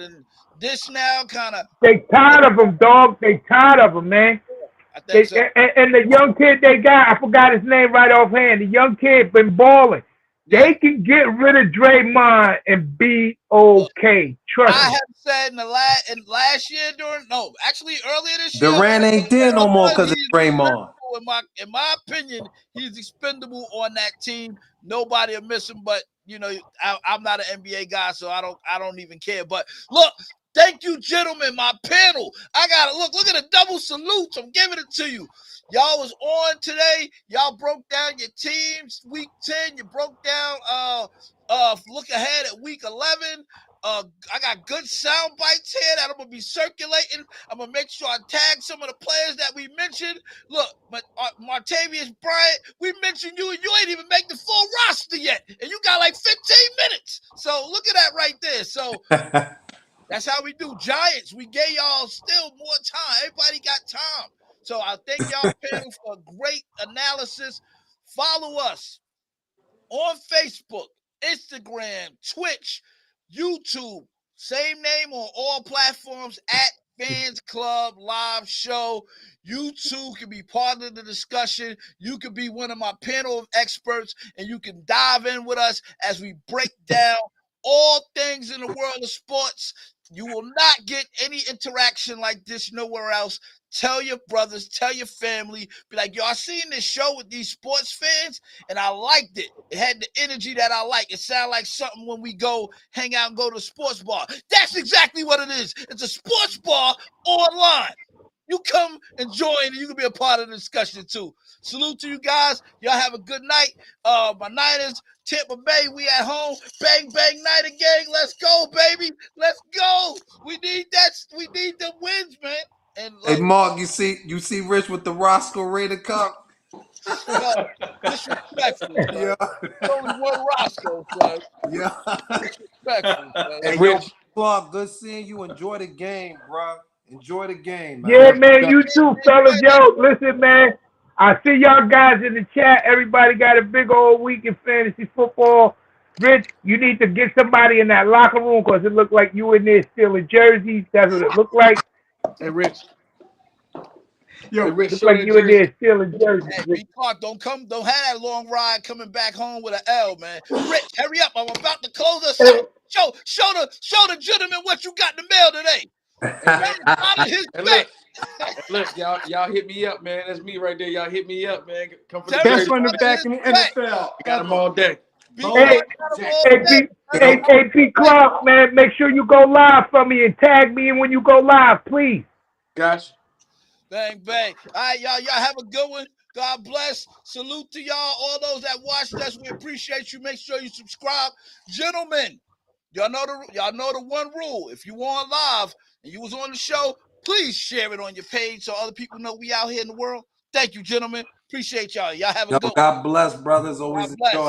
They tired of him, dog. They tired of him, man. I think so. And the young kid they got, I forgot his name right offhand. The young kid been balling. They can get rid of Draymond and be okay. Trust me. I have said in last year earlier this year. Durant ain't there no more because of Draymond. In my opinion, he's expendable on that team. Nobody will miss him, but I'm not an NBA guy, so I don't even care. But look, thank you, gentlemen, my panel. I gotta look at the double salutes. I'm giving it to you. Y'all was on today. Y'all broke down your teams week 10. You broke down look ahead at week 11. I got good sound bites here that I'm gonna be circulating. I'm gonna make sure I tag some of the players that we mentioned. Look, Martavius Bryant, we mentioned you and you ain't even make the full roster yet, and you got like 15 minutes. So look at that right there. So that's how we do. Giants, we gave y'all still more time. Everybody got time. So I thank y'all panel for a great analysis. Follow us on Facebook, Instagram, Twitch, YouTube. Same name on all platforms at Fans Club Live Show. You too can be part of the discussion. You can be one of my panel of experts, and you can dive in with us as we break down all things in the world of sports. You will not get any interaction like this nowhere else. Tell your brothers, tell your family, be like, yo, I seen this show with these sports fans and I liked it. It had the energy that I like. It sounded like something when we go hang out and go to a sports bar. That's exactly what it is. It's a sports bar online. You come and join and you can be a part of the discussion too. Salute to you guys. Y'all have a good night. My Niners, Tampa Bay, we at home. Bang, bang, Niner gang. Let's go, baby. Let's go. We need that. We need the wins, man. And hey, Mark, you see Rich with the Roscoe Raider Cup? Disrespectful, son. Yeah. Only one Roscoe, son. Yeah. Disrespectful, son. Hey, Rich Clark, good seeing you. Enjoy the game, bro. Enjoy the game, man. Yeah, man, you too, fellas. Yo, listen, man. I see y'all guys in the chat. Everybody got a big old week in fantasy football. Rich, you need to get somebody in that locker room because it looked like you in there stealing jerseys. That's what it looked like. Hey, Rich. Yo, Rich Looks like Shorter you in jersey. there stealing jerseys. Hey, B Clark, don't have that long ride coming back home with an L, man. Rich, hurry up. I'm about to close us out. Show the gentleman what you got in the mail today. Out of his And back. look, y'all hit me up, man. That's me right there. Y'all hit me up, man. Come for the Terry, best jersey. running back in the Back. NFL. Got them all day. B Hey, Clark got him all day. Hey, P. Clark, man, make sure you go live for me and tag me in when you go live, please. Gotcha. Bang, bang. All right, y'all have a good one. God bless. Salute to y'all, all those that watched us. We appreciate you. Make sure you subscribe. Gentlemen, y'all know the one rule. If you on live and you was on the show, please share it on your page so other people know we out here in the world. Thank you, gentlemen. Appreciate y'all. Y'all have a Yo, good one. God bless, brothers. Always God bless. enjoy.